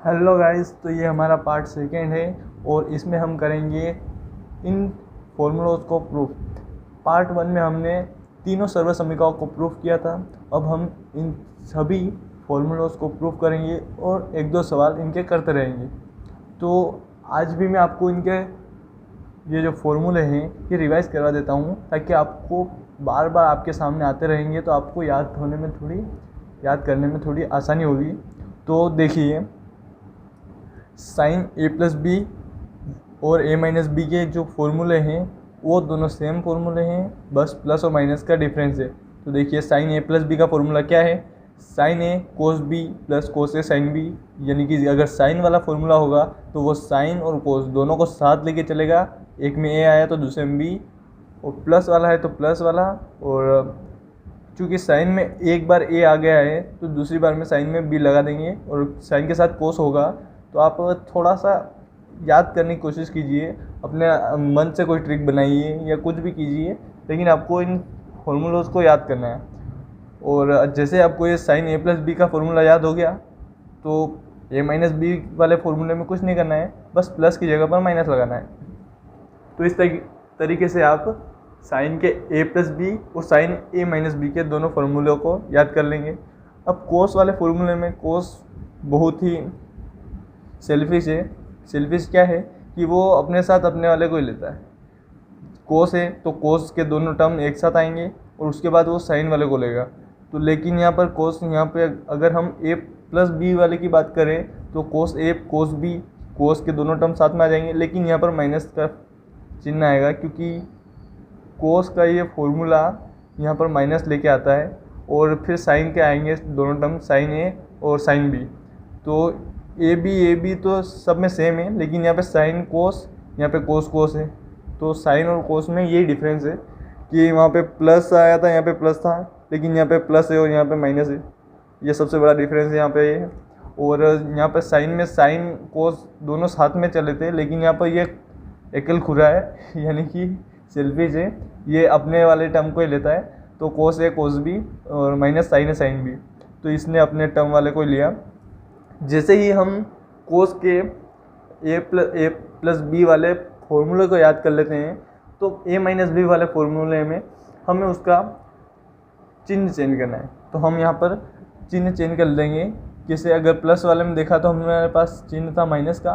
Hello guys, तो ये हमारा पार्ट सेकेंड है और इसमें हम करेंगे इन फॉर्मूलोज को प्रूफ। पार्ट वन में हमने तीनों सर्व समीकरणों को प्रूफ किया था। अब हम इन सभी फॉर्मूलोज को प्रूफ करेंगे और एक दो सवाल इनके करते रहेंगे। तो आज भी मैं आपको इनके ये जो फॉर्मूले हैं ये रिवाइज़ करवा देता हूँ, ताकि आपको बार बार आपके सामने आते रहेंगे तो आपको याद करने में थोड़ी आसानी होगी। तो देखिए, साइन ए प्लस बी और ए माइनस बी के जो फॉर्मूले हैं वो दोनों सेम फॉर्मूले हैं, बस प्लस और माइनस का डिफरेंस है। तो देखिए, साइन ए प्लस बी का फॉर्मूला क्या है? साइन ए कोस बी प्लस कोस ए साइन बी। यानी कि अगर साइन वाला फॉर्मूला होगा तो वो साइन और कोस दोनों को साथ लेके चलेगा। एक में ए आया तो दूसरे में बी, और प्लस वाला है तो प्लस वाला। और चूँकि साइन में एक बार ए आ गया है तो दूसरी बार में साइन में बी लगा देंगे, और साइन के साथ कोस होगा। तो आप थोड़ा सा याद करने की कोशिश कीजिए, अपने मन से कोई ट्रिक बनाइए या कुछ भी कीजिए, लेकिन आपको इन फॉर्मूलोज़ को याद करना है। और जैसे आपको ये साइन ए प्लस बी का फॉर्मूला याद हो गया तो ए माइनस बी वाले फॉर्मूले में कुछ नहीं करना है, बस प्लस की जगह पर माइनस लगाना है। तो इस तरीके से आप साइन के ए प्लस बी और साइन ए माइनस बी के दोनों फार्मूलों को याद कर लेंगे। अब कोस वाले फॉर्मूले में कोस बहुत ही सेल्फिश है। सेल्फिश क्या है कि वो अपने साथ अपने वाले को ही लेता है। कोस है तो कोस के दोनों टर्म एक साथ आएंगे और उसके बाद वो साइन वाले को लेगा। तो लेकिन यहाँ पर कोस, यहाँ पे अगर हम ए प्लस बी वाले की बात करें तो कोस ए कोस बी, कोस के दोनों टर्म साथ में आ जाएंगे, लेकिन यहाँ पर माइनस का चिन्ह आएगा क्योंकि कोस का ये फॉर्मूला यहाँ पर माइनस लेके आता है। और फिर साइन के आएंगे दोनों टर्म, साइन ए और साइन बी। तो ए बी तो सब में सेम है, लेकिन यहाँ पे साइन कोस, यहाँ पे कोस कोस है। तो साइन और कोस में यही डिफरेंस है कि वहाँ पे प्लस आया था, यहाँ पे प्लस था, लेकिन यहाँ पे प्लस है और यहाँ पे माइनस है। ये सबसे बड़ा डिफरेंस है यहाँ पे ये। और यहाँ पे साइन में साइन कोस दोनों साथ में चले थे, लेकिन यहाँ पर ये एकल खुरा है, यानी कि सेल्फिश है, ये अपने वाले टर्म को ही लेता है। तो कोस ए कोस बी और माइनस साइन है साइन बी, तो इसने अपने टर्म वाले को लिया। जैसे ही हम कोस के ए प्लस बी वाले फॉर्मूले को याद कर लेते हैं तो ए माइनस बी वाले फॉर्मूले में हमें उसका चिन्ह चेंज करना है। तो हम यहाँ पर चिन्ह चेंज कर देंगे। जैसे अगर प्लस वाले में देखा तो हमारे पास चिन्ह था माइनस का,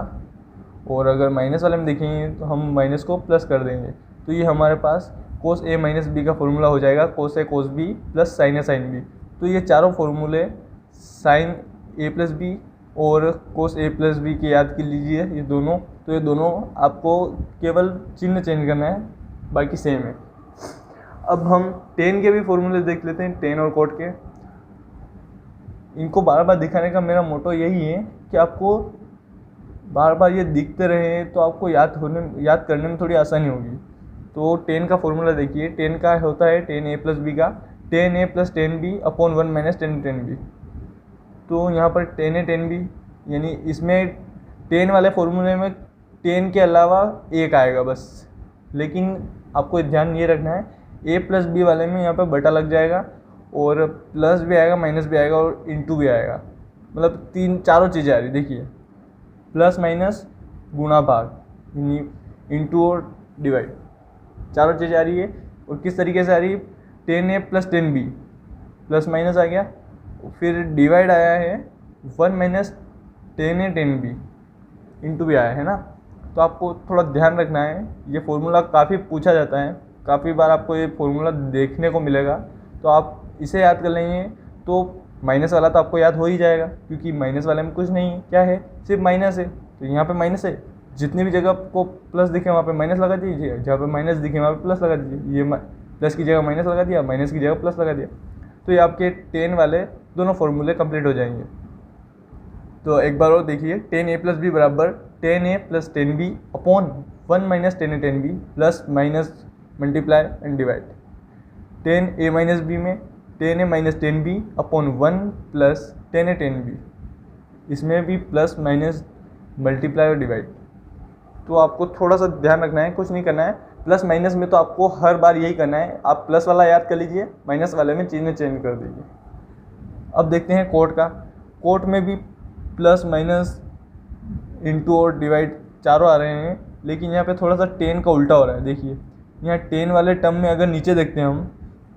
और अगर माइनस वाले में देखेंगे तो हम माइनस को प्लस कर देंगे। तो ये हमारे पास कोस ए माइनस बी का फॉर्मूला हो जाएगा, कोस ए कोस बी प्लस साइन ए साइन बी। तो ये चारों फॉर्मूले साइन ए प्लस बी और कोस ए प्लस बी के याद कर लीजिए ये दोनों। तो ये दोनों आपको केवल चिन्ह चेंज करना है, बाकी सेम है। अब हम टेन के भी फॉर्मूले देख लेते हैं, टेन और कोट के। इनको बार बार दिखाने का मेरा मोटो यही है कि आपको बार बार ये दिखते रहे तो आपको याद करने में थोड़ी आसानी होगी। तो टेन का फॉर्मूला देखिए, टेन का होता है टेन ए प्लस बी का, ten A plus ten B upon one minus ten ten B. तो यहाँ पर टेन ए टेन बी, यानी इसमें टेन वाले फॉर्मूले में टेन के अलावा एक आएगा बस। लेकिन आपको ध्यान ये रखना है, ए प्लस बी वाले में यहाँ पर बटा लग जाएगा, और प्लस भी आएगा, माइनस भी आएगा, और इंटू भी आएगा। मतलब चारों चीज़ें आ रही। देखिए, प्लस माइनस गुणा भाग, इंटू और डिवाइड, चारों चीज़ें आ रही है। और किस तरीके से आ रही है? Ten A plus ten B, plus minus आ गया, फिर डिवाइड आया है one minus ten A ten B, into भी आया है ना। तो आपको थोड़ा ध्यान रखना है, ये फॉर्मूला काफ़ी पूछा जाता है, काफ़ी बार आपको ये फॉर्मूला देखने को मिलेगा। तो आप इसे याद कर लेंगे तो माइनस वाला तो आपको याद हो ही जाएगा, क्योंकि माइनस वाले में कुछ नहीं है, क्या है, सिर्फ माइनस है। तो यहाँ पे माइनस है, जितनी भी जगह आपको प्लस दिखे वहाँ पे माइनस लगा दीजिए, जहाँ पे माइनस दिखे वहाँ पे प्लस लगा दीजिए। ये प्लस की जगह माइनस लगा दिया, माइनस की जगह प्लस लगा दिया। तो ये आपके टेन वाले दोनों फॉर्मूले कंप्लीट हो जाएंगे। तो एक बार और देखिए, टेन ए प्लस बी बराबर ten A plus ten B upon one minus ten A ten B plus minus multiply and divide. Ten A minus B में ten A minus ten B upon one plus ten A ten B, इसमें भी plus minus multiply और divide. तो आपको थोड़ा सा ध्यान रखना है, कुछ नहीं करना है। प्लस माइनस में तो आपको हर बार यही करना है, आप प्लस वाला याद कर लीजिए, माइनस वाले में चिन्ह चेंज कर दीजिए। अब देखते हैं कोट का। कोट में भी प्लस माइनस इंटू और डिवाइड चारों आ रहे हैं, लेकिन यहाँ पे थोड़ा सा टेन का उल्टा हो रहा है। देखिए यहाँ टेन वाले टर्म में अगर नीचे देखते हैं हम,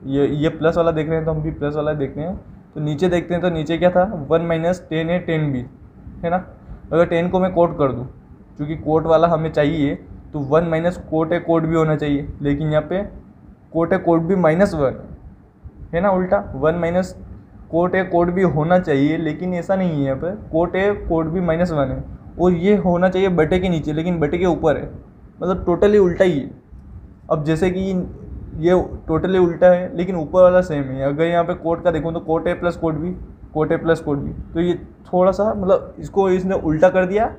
ये प्लस वाला देख रहे हैं तो हम भी प्लस वाला देखते हैं, तो नीचे देखते हैं तो नीचे क्या था, 1 माइनस टेन है, टेन बी है ना। अगर टेन को मैं कोट कर दूँ, क्योंकि कोट वाला हमें चाहिए, तो 1 माइनस कोट ए कोट भी होना चाहिए, लेकिन यहाँ पे कोट ए कोट भी -1 है ना, उल्टा 1 माइनस कोट ए कोट भी होना चाहिए, लेकिन ऐसा नहीं है। यहाँ पे कोट ए कोट भी -1 है, और ये होना चाहिए बटे के नीचे, लेकिन बटे के ऊपर है, मतलब टोटली उल्टा ही है। अब जैसे कि ये टोटली उल्टा है, लेकिन ऊपर वाला सेम है। अगर यहाँ पे कोट का देखूँ तो cot A plus cot B, cot A plus cot B, तो ये थोड़ा सा मतलब इसको इसने उल्टा कर दिया,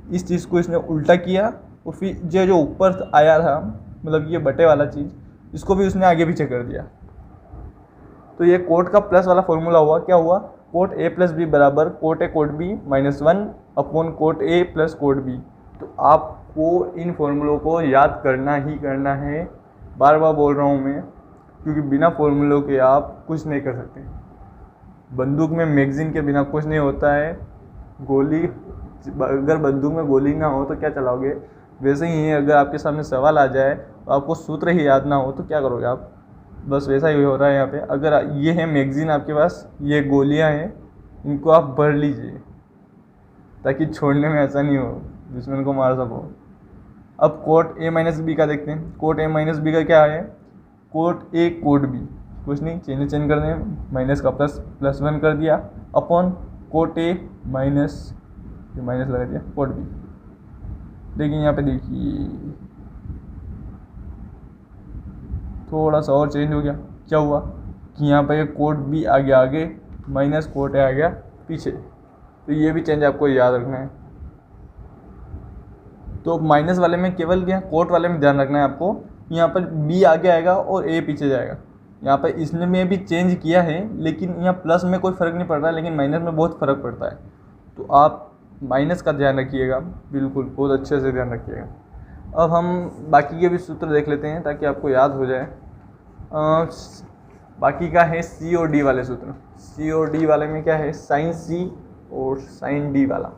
इस चीज़ को इसने उल्टा किया, और फिर जो ऊपर आया था मतलब ये बटे वाला चीज़, इसको भी उसने आगे पीछे कर दिया। तो ये कोट का प्लस वाला फॉर्मूला हुआ, क्या हुआ, कोट ए प्लस बी बराबर cot A cot B -1 upon cot A plus cot B. तो आपको इन फॉर्मूलों को याद करना ही करना है, बार बार बोल रहा हूँ मैं, क्योंकि बिना फॉर्मूलों के आप कुछ नहीं कर सकते। बंदूक में मैगजीन के बिना कुछ नहीं होता है। गोली, अगर बंदूक में गोली ना हो तो क्या चलाओगे, वैसे ही है, अगर आपके सामने सवाल आ जाए तो आपको सूत्र ही याद ना हो तो क्या करोगे आप, बस वैसा ही हो रहा है यहाँ पे। अगर ये है मैगजीन आपके पास, ये गोलियाँ हैं, इनको आप भर लीजिए ताकि छोड़ने में ऐसा नहीं हो, दुश्मन को मार सको। अब कोट ए माइनस बी का देखते हैं। कोट ए माइनस बी का क्या है, कोट ए कोट बी, कुछ नहीं, चेंज कर दें, माइनस का +1 कर दिया अपॉन कोट ए माइनस लगा दिया कोट बी। लेकिन यहाँ पे देखिए थोड़ा सा और चेंज हो गया, क्या हुआ कि यहाँ पे कोट बी आ गया आगे, माइनस कोट ए आ गया पीछे। तो ये भी चेंज आपको याद रखना है। तो माइनस वाले में केवल क्या, कोट वाले में ध्यान रखना है आपको, यहाँ पर बी आगे आएगा और ए पीछे जाएगा। यहाँ पर इसने में भी चेंज किया है, लेकिन यहाँ प्लस में कोई फ़र्क नहीं पड़ रहा, लेकिन माइनस में बहुत फ़र्क पड़ता है। तो आप माइनस का ध्यान रखिएगा, बिल्कुल बहुत अच्छे से ध्यान रखिएगा। अब हम बाकी के भी सूत्र देख लेते हैं ताकि आपको याद हो जाए। बाकी का है सी और डी वाले सूत्र। सी और डी वाले में क्या है, साइन सी और साइन डी वाला,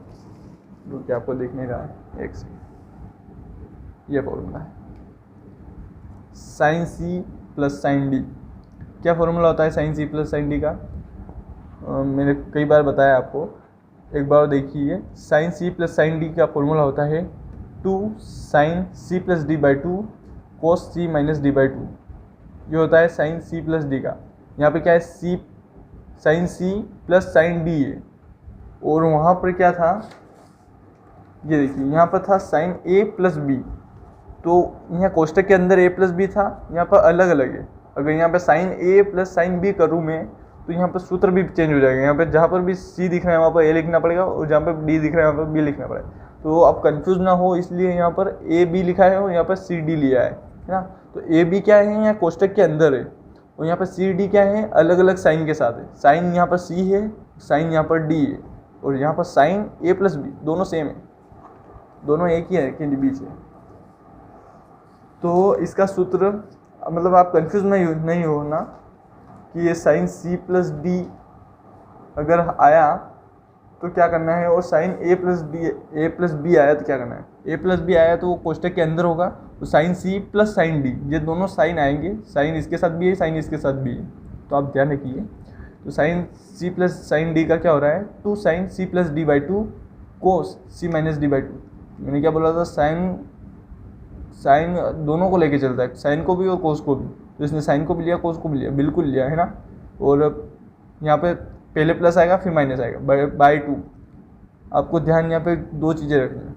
जो कि आपको दिख नहीं रहा है, एक सेकंड, ये फॉर्मूला है sine C plus sine D. क्या फॉर्मूला होता है sine C plus sine D का, मैंने कई बार बताया आपको, एक बार देखिए। Sine C plus sine D का फॉर्मूला होता है 2 sine C plus D by 2 cos C minus D by 2। ये होता है साइन सी प्लस डी का। यहाँ पे क्या है, C sine C plus sine D है, और वहाँ पर क्या था, ये देखिए यहाँ पर था साइन ए प्लस बी, तो यहाँ कोष्टक के अंदर ए प्लस बी था, यहाँ पर अलग अलग है। अगर यहाँ पे साइन ए प्लस साइन बी करूँ मैं, तो यहाँ पर सूत्र भी चेंज हो जाएगा। यहाँ पे जहाँ पर भी सी दिख रहा है वहाँ पर ए लिखना पड़ेगा, और जहाँ पर डी दिख रहा है वहाँ पर बी लिखना पड़ेगा। तो आप कंफ्यूज ना हो, इसलिए यहाँ पर ए बी लिखा है और यहाँ पर सी डी लिया है ना। तो ए बी क्या है, यहाँ कोष्टक के अंदर है, और यहाँ पर सी डी क्या है, अलग अलग साइन के साथ है। साइन यहाँ पर सी है, साइन यहाँ पर डी है, और यहाँ पर साइन ए प्लस बी, दोनों सेम है, दोनों एक ही है के बीच है। तो इसका सूत्र, मतलब आप कंफ्यूज नहीं होना कि ये साइन सी प्लस डी अगर आया तो क्या करना है, और साइन ए प्लस बी आया तो क्या करना है। ए प्लस बी आया तो वो कोष्टक के अंदर होगा, तो sine C plus sine D, ये दोनों साइन आएंगे, साइन इसके साथ भी है, साइन इसके साथ भी है, तो आप ध्यान रखिए। तो sine C plus sine D का क्या हो रहा है, 2 sine C plus D by 2 cos C minus D by 2। मैंने क्या बोला था, साइन दोनों को लेके चलता है, साइन को भी और कोस को भी। तो इसने साइन को भी लिया, कोस को भी लिया, बिल्कुल लिया है ना। और यहाँ पे पहले प्लस आएगा फिर माइनस आएगा बाई 2। आपको ध्यान यहाँ पे 2 चीज़ें रखनी है।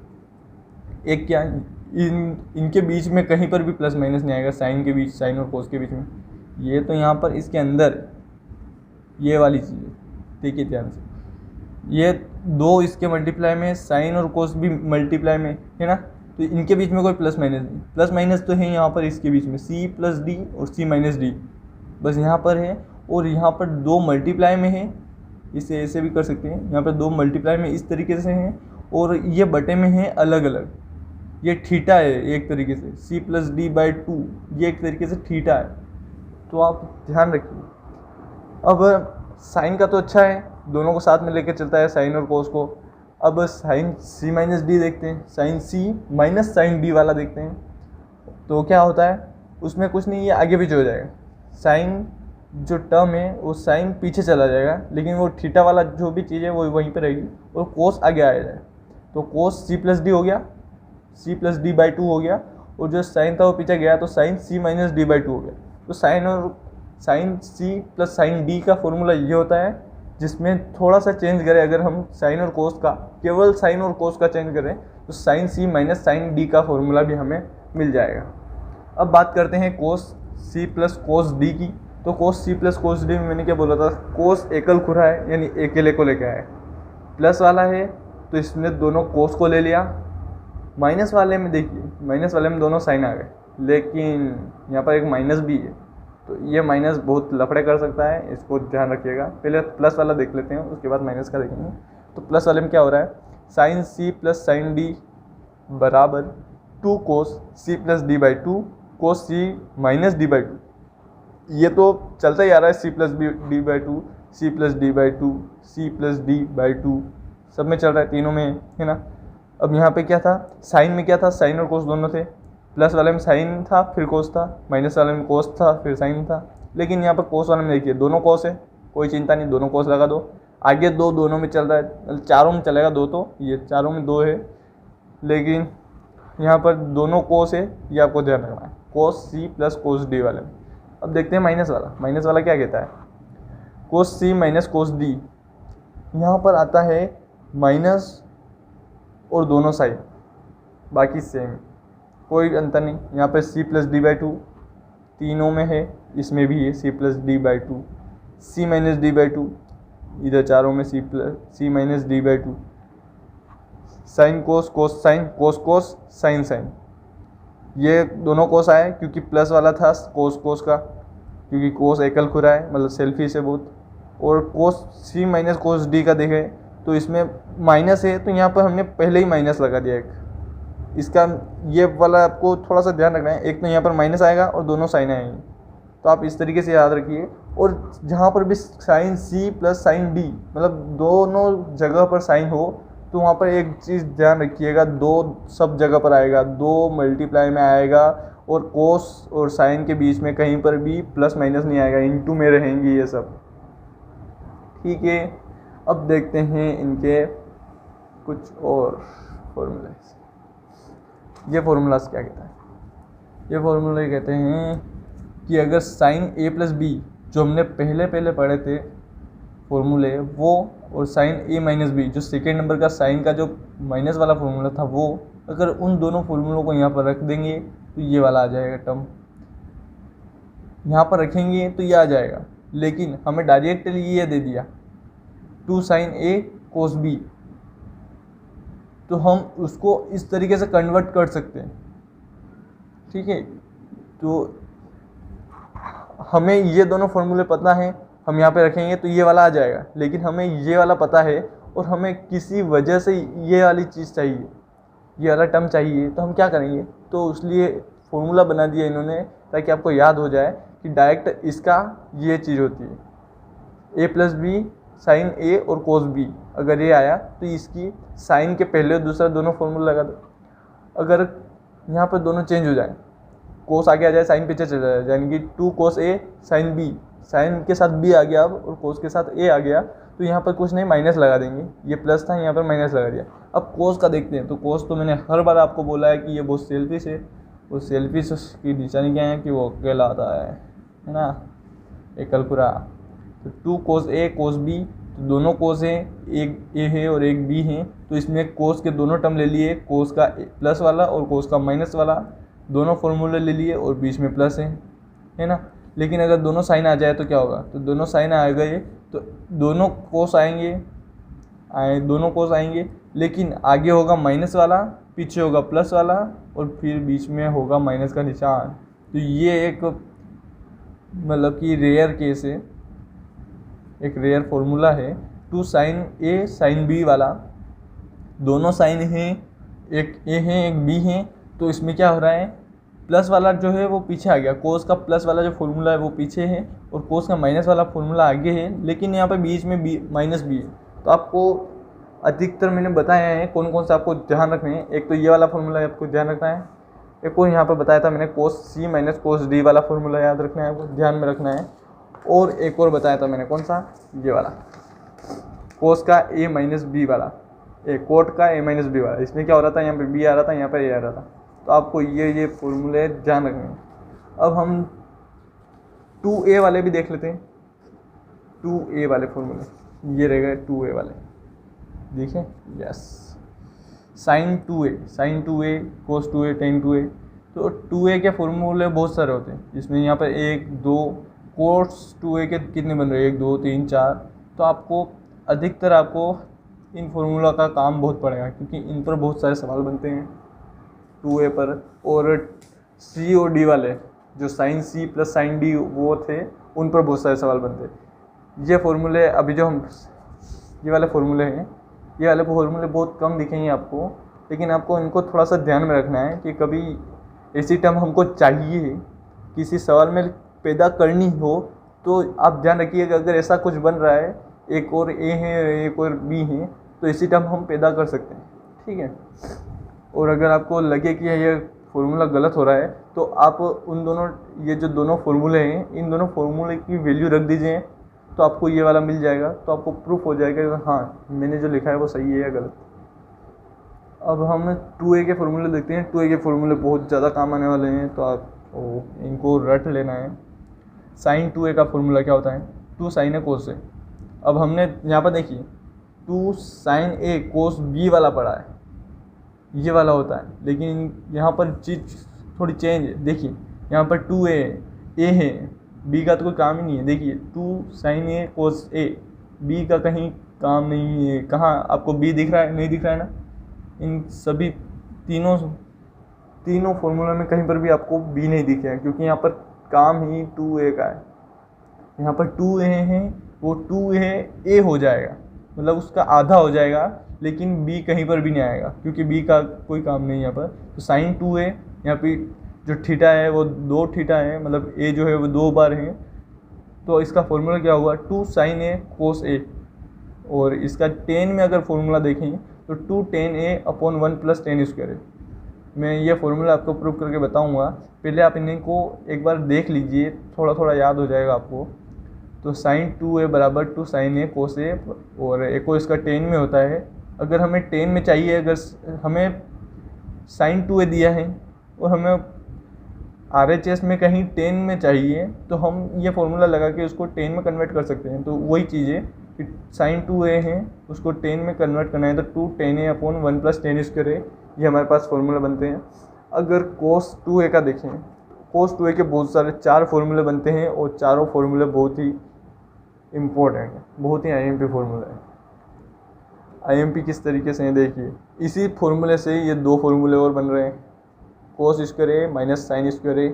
एक क्या, इनके बीच में कहीं पर भी प्लस माइनस नहीं आएगा, साइन के बीच, साइन और कोस के बीच में। ये तो यहाँ पर इसके अंदर ये वाली चीज़ है, देखिए ध्यान से, ये 2 इसके मल्टीप्लाई में, साइन और कोस भी मल्टीप्लाई में है ना। तो इनके बीच में कोई प्लस माइनस नहीं, प्लस माइनस तो है यहाँ पर इसके बीच में, सी प्लस डी और सी माइनस डी, बस यहाँ पर है। और यहाँ पर 2 मल्टीप्लाई में है, इसे ऐसे भी कर सकते हैं, यहाँ पर 2 मल्टीप्लाई में इस तरीके से हैं, और ये बटे में है अलग अलग। ये थीटा है एक तरीके से, सी प्लस डी बाई 2 ये एक तरीके से थीटा है, तो आप ध्यान रखिए। अब साइन का तो अच्छा है, दोनों को साथ में लेकर चलता है, साइन और कोस को। अब साइन सी माइनस डी देखते हैं, sign C minus sine D वाला देखते हैं। तो क्या होता है उसमें, कुछ नहीं, ये आगे पीछे हो जाएगा। साइन जो टर्म है वो साइन पीछे चला जाएगा, लेकिन वो थीटा वाला जो भी चीज़ है वो वहीं पे रहेगी और कोस आगे आ जाएगा। तो कोस सी प्लस डी हो गया, C plus D by two हो गया, और जो साइन था वो पीछे गया तो sine C minus D by two हो गया। तो sine C plus sine D का फॉर्मूला ये होता है, जिसमें थोड़ा सा चेंज करें अगर हम साइन और कोस का, केवल साइन और कोस का चेंज करें तो sine C minus sine D का फॉर्मूला भी हमें मिल जाएगा। अब बात करते हैं कोस सी प्लस कोस डी की। तो कोस सी प्लस कोस डी में मैंने क्या बोला था, कोस एकल खुरा है यानी अकेले को लेकर आए, प्लस वाला है तो इसने दोनों कोस को ले लिया। माइनस वाले में देखिए, माइनस वाले में दोनों साइन आ गए, लेकिन यहाँ पर एक माइनस भी है, तो ये माइनस बहुत लफड़े कर सकता है, इसको ध्यान रखिएगा। पहले प्लस वाला देख लेते हैं, उसके बाद माइनस का देखेंगे। तो प्लस वाले में क्या हो रहा है, sine C plus sine D बराबर 2 cos C plus D by two cos C minus D by two. ये तो चलता ही आ रहा है, C plus D by two, C plus D by two, C plus D by two, सब में चल रहा है, तीनों में है ना। अब यहाँ पे क्या था, साइन में क्या था, साइन और कोस दोनों थे। प्लस वाले में साइन था फिर कोस था, माइनस वाले में कोस था फिर साइन था। लेकिन यहाँ पर कोस वाले में देखिए दोनों कोस है, कोई चिंता नहीं, दोनों कोस लगा दो। आगे दो दोनों में चल रहा है, चारों में चलेगा दो, तो ये चारों में दो है, लेकिन यहाँ पर दोनों कोस है, ये आपको ध्यान रखना है, कोस सी प्लस कोस डी वाले में। अब देखते हैं माइनस वाला। माइनस वाला क्या कहता है, कोस सी माइनस कोस डी। यहाँ पर आता है माइनस और दोनों साइड, बाकी सेम, कोई अंतर नहीं। यहाँ पर C plus D by two तीनों में है, इसमें भी है C plus D by two, C minus D by two, इधर चारों में C minus D by two, sine cos cos sine, cos cos sine sine. ये दोनों कोस आए क्योंकि प्लस वाला था कोस कोस का, क्योंकि कोस एकल खुरा है, मतलब सेल्फी से बहुत। और कोस सी माइनस कोस डी का देखें तो इसमें माइनस है, तो यहाँ पर हमने पहले ही माइनस लगा दिया एक। इसका ये वाला आपको थोड़ा सा ध्यान रखना है, एक तो यहाँ पर माइनस आएगा और दोनों साइन आएंगे, तो आप इस तरीके से याद रखिए। और जहाँ पर भी sine C plus sine D, मतलब दोनों जगह पर साइन हो, तो वहाँ पर एक चीज़ ध्यान रखिएगा, दो सब जगह पर आएगा, दो मल्टीप्लाई में आएगा, और कोस और साइन के बीच में कहीं पर भी प्लस माइनस नहीं आएगा, इनटू में रहेंगी ये सब, ठीक है। अब देखते हैं इनके कुछ और फॉर्मूलाज। ये फॉर्मूलाज क्या कहता है, ये फॉर्मूले कहते हैं कि अगर साइन ए प्लस बी, जो हमने पहले पढ़े थे फॉर्मूले वो, और साइन ए माइनस बी, जो सेकेंड नंबर का साइन का जो माइनस वाला फॉर्मूला था वो, अगर उन दोनों फॉर्मूलों को यहाँ पर रख देंगे तो ये वाला आ जाएगा टर्म। यहाँ पर रखेंगे तो ये आ जाएगा, लेकिन हमें डायरेक्टली ये दे दिया 2 साइन ए कोस बी, तो हम उसको इस तरीके से कन्वर्ट कर सकते हैं, ठीक है। तो हमें ये दोनों फॉर्मूले पता हैं, हम यहाँ पे रखेंगे तो ये वाला आ जाएगा, लेकिन हमें ये वाला पता है और हमें किसी वजह से ये वाली चीज़ चाहिए, ये वाला टर्म चाहिए, तो हम क्या करेंगे, तो इसलिए फॉर्मूला बना दिया इन्होंने ताकि आपको याद हो जाए कि डायरेक्ट इसका ये चीज़ होती है, ए प्लस बी साइन ए और कोस बी। अगर ये आया तो इसकी साइन के पहले और दूसरा दोनों फॉर्मूला लगा दो। अगर यहाँ पर दोनों चेंज हो जाए, कोस आगे आ जाए साइन पीछे चला जाए, यानी कि 2 कोस ए साइन बी, साइन के साथ बी आ गया अब और कोस के साथ ए आ गया, तो यहाँ पर कुछ नहीं माइनस लगा देंगे, ये प्लस था यहाँ पर माइनस लगा दिया। अब कोस का देखते हैं। तो कोस तो मैंने हर बार आपको बोला है कि ये बहुत सेल्फिश है, वो सेल्फिश की निशानी क्या है कि वो अकेला आता है ना, एकल खुरा। तो 2 कोस ए कोस बी, तो दोनों कोस हैं, एक ए है और एक बी है, तो इसमें कोस के दोनों टर्म ले लिए, कोस का प्लस वाला और कोस का माइनस वाला, दोनों फॉर्मूले ले लिए और बीच में प्लस है ना। लेकिन अगर दोनों साइन आ जाए तो क्या होगा, तो दोनों साइन आ गए तो दोनों कोस आएंगे, लेकिन आगे होगा माइनस वाला, पीछे होगा प्लस वाला और फिर बीच में होगा माइनस का निशान। तो ये एक मतलब कि रेयर केस है, एक रेयर फॉर्मूला है। 2 साइन ए साइन बी वाला, दोनों साइन हैं, एक ए है एक बी है, तो इसमें क्या हो रहा है, प्लस वाला जो है वो पीछे आ गया, कोस का प्लस वाला जो फॉर्मूला है वो पीछे है और कोस का माइनस वाला फॉर्मूला आगे है, लेकिन यहाँ पे बीच में बी माइनस बी है। तो आपको अधिकतर मैंने बताया है कौन कौन से आपको ध्यान रखने हैं। एक तो ये वाला फॉर्मूला आपको ध्यान रखना है, एक और यहाँ पर बताया था मैंने cos C minus cos D वाला फॉर्मूला याद रखना है, आपको ध्यान में रखना है। और एक और बताया था मैंने कौन सा, ये वाला cos का A माइनस B वाला, कोट का A माइनस B वाला। इसमें क्या हो रहा था, यहाँ पे B आ रहा था, यहाँ पर A आ रहा था। तो आपको ये फॉर्मूले ध्यान रखने हैं। अब हम 2A वाले भी देख लेते हैं। 2A वाले फॉर्मूले ये रहेगा 2A वाले, देखिए yes, sign 2A cos 2A tan 2A। तो 2A के फॉर्मूले बहुत सारे होते हैं, इसमें यहाँ पर 1 2 cos 2A के कितने बन रहे हैं, 1 2 3 4। तो आपको अधिकतर आपको इन फॉर्मूला का काम बहुत पड़ेगा, क्योंकि इन पर बहुत सारे सवाल बनते हैं 2A पर। और C और D वाले जो sine C plus sine D वो थे, उन पर बहुत सारे सवाल बनते हैं। ये फॉर्मूले अभी जो हम ये वाले फॉर्मूले हैं, ये वाले फॉर्मूले बहुत कम दिखेंगे आपको, लेकिन आपको इनको थोड़ा सा ध्यान में रखना है कि कभी ऐसी टर्म हमको चाहिए किसी सवाल में पैदा करनी हो, तो आप ध्यान रखिएगा अगर ऐसा कुछ बन रहा है, एक और A है एक और B है, तो ऐसी टर्म हम पैदा कर सकते हैं, ठीक है। और अगर आपको लगे कि ये फॉर्मूला गलत हो रहा है, तो आप उन दोनों ये जो दोनों फॉर्मूले हैं, इन दोनों फॉर्मूले की वैल्यू रख दीजिए, तो आपको ये वाला मिल जाएगा। तो आपको प्रूफ हो जाएगा कि हाँ मैंने जो लिखा है वो सही है या गलत। अब हम 2A के फॉर्मूले देखते हैं। 2A के फॉर्मूले बहुत ज़्यादा काम आने वाले हैं, तो आप इनको रट लेना है। साइन 2A का फॉर्मूला क्या होता है, 2 sin A cos A। अब हमने यहाँ पर देखिए 2 sin A cos B वाला पढ़ा है, ये वाला होता है, लेकिन यहाँ पर चीज़ थोड़ी चेंज है। देखिए यहाँ पर 2A है, B का तो कोई काम ही नहीं है। देखिए 2 sin A cos A, B का कहीं काम नहीं है। कहाँ आपको B दिख रहा है, नहीं दिख रहा है ना। इन सभी तीनों फॉर्मूला में कहीं पर भी आपको B नहीं दिखे हैं, क्योंकि यहाँ पर काम ही 2A का है। यहाँ पर 2A है, वो 2A हो जाएगा, मतलब उसका आधा हो जाएगा, लेकिन B कहीं पर भी नहीं आएगा, क्योंकि B का कोई काम नहीं है यहाँ पर। तो साइन 2A, यहाँ पे जो थीटा है वो 2 थीटा है, मतलब A जो है वो 2 बार है। तो इसका फॉर्मूला क्या हुआ, 2 sin A cos A। और इसका tan में अगर फॉर्मूला देखें तो 2 tan A upon 1 plus tan square है। मैं ये फॉर्मूला आपको प्रूव करके बताऊंगा, पहले आप इनको एक बार देख लीजिए, थोड़ा थोड़ा याद हो जाएगा आपको। तो साइन 2A बराबर 2 sin A cos A, और एक और इसका tan में होता है। अगर हमें tan में चाहिए, अगर हमें साइन 2A दिया है और हमें RHS में कहीं tan में चाहिए, तो हम ये फॉर्मूला लगा के उसको tan में कन्वर्ट कर सकते हैं। तो वही चीज़ है कि साइन 2A है, उसको tan में कन्वर्ट करना है, तो 2 tan A upon 1 plus tan square है, ये हमारे पास फॉर्मूला बनते हैं। अगर cos 2A का देखें, cos 2A के बहुत सारे 4 फॉर्मूले बनते हैं, और चारों फॉर्मूले बहुत ही इम्पोर्टेंट है, बहुत ही IMP फॉर्मूला है। IMP किस तरीके से है देखिए, इसी फॉर्मूले से ये 2 फॉर्मूले और बन रहे हैं, cos square A minus sine square A,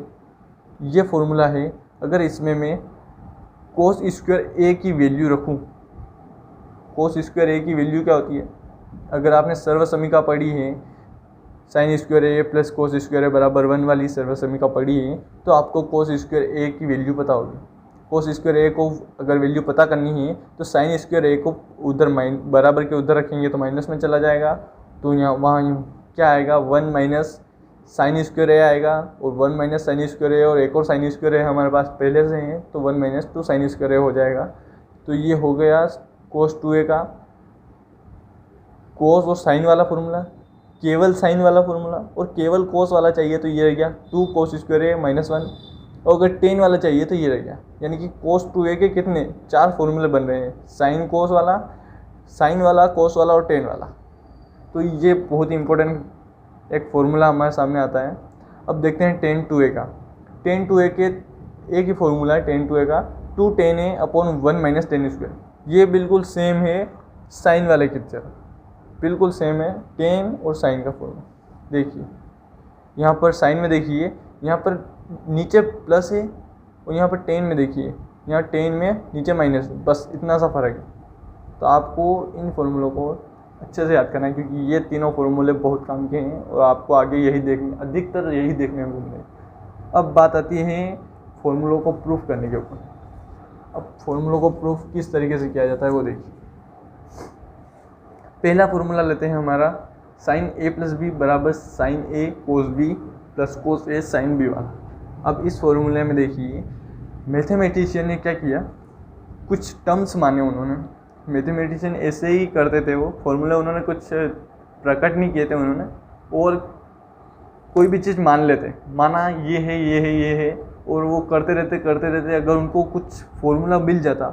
ये फॉर्मूला है। अगर इसमें मैं cos स्क्वायर A की वैल्यू रखूं, cos स्क्वायर A की वैल्यू क्या होती है, अगर आपने सर्व समीका पढ़ी है, sine square A plus cos square A बराबर 1 वाली सर्व समीका पढ़ी है, तो आपको cos स्क्वायर A की वैल्यू पता होगी। cos स्क्वायर A को अगर वैल्यू पता करनी है, तो साइन स्क्वायर A को उधर बराबर के उधर रखेंगे तो माइनस में चला जाएगा, तो यहाँ वहाँ क्या आएगा, 1 माइनस साइन स्क्वायर A आएगा, और 1 माइनस साइन स्क्वायर A, और एक और साइन स्क्वायर A हमारे पास पहले से है, तो 1 माइनस 2 साइन स्क्वायर A हो जाएगा। तो ये हो गया cos 2A का cos और साइन वाला फॉर्मूला, केवल साइन वाला फॉर्मूला। और केवल cos वाला चाहिए तो ये रह गया 2 cos स्क्वायर A माइनस 1, और अगर tan वाला चाहिए तो ये रह गया। यानी कि cos 2A के कितने 4 फॉर्मूले बन रहे हैं, साइन cos वाला, साइन वाला, cos वाला और tan वाला। तो ये बहुत ही इंपॉर्टेंट एक फॉर्मूला हमारे सामने आता है। अब देखते हैं tan 2A का। tan 2A के एक ही फॉर्मूला है tan 2A का, 2 tan A upon 1 minus tan square. ये बिल्कुल सेम है साइन वाले की तरह, बिल्कुल सेम है tan और साइन का फॉर्मूला। देखिए यहाँ पर साइन में देखिए, यहाँ पर नीचे प्लस है, और यहाँ पर tan में देखिए, यहाँ tan में नीचे माइनस है, बस इतना सा फ़र्क है। तो आपको इन फॉर्मूलों को अच्छे से याद करना है, क्योंकि ये तीनों फॉर्मूले बहुत काम के हैं, और आपको आगे यही देखने, अधिकतर यही देखने को मिलेंगे। अब बात आती है फॉर्मूलों को प्रूफ करने के ऊपर। अब फॉर्मूलों को प्रूफ किस तरीके से किया जाता है वो देखिए। पहला फॉर्मूला लेते हैं हमारा साइन ए प्लस बी बराबर साइन ए कोस बी प्लस कोस ए साइन बी वाला। अब इस फॉर्मूले में देखिए मैथमेटिशियन ने क्या किया, कुछ टर्म्स माने उन्होंने। मैथमेटिशियन ऐसे ही करते थे, वो फॉर्मूले उन्होंने कुछ प्रकट नहीं किए थे उन्होंने, और कोई भी चीज़ मान लेते, माना ये है ये है ये है, और वो करते रहते। अगर उनको कुछ फॉर्मूला मिल जाता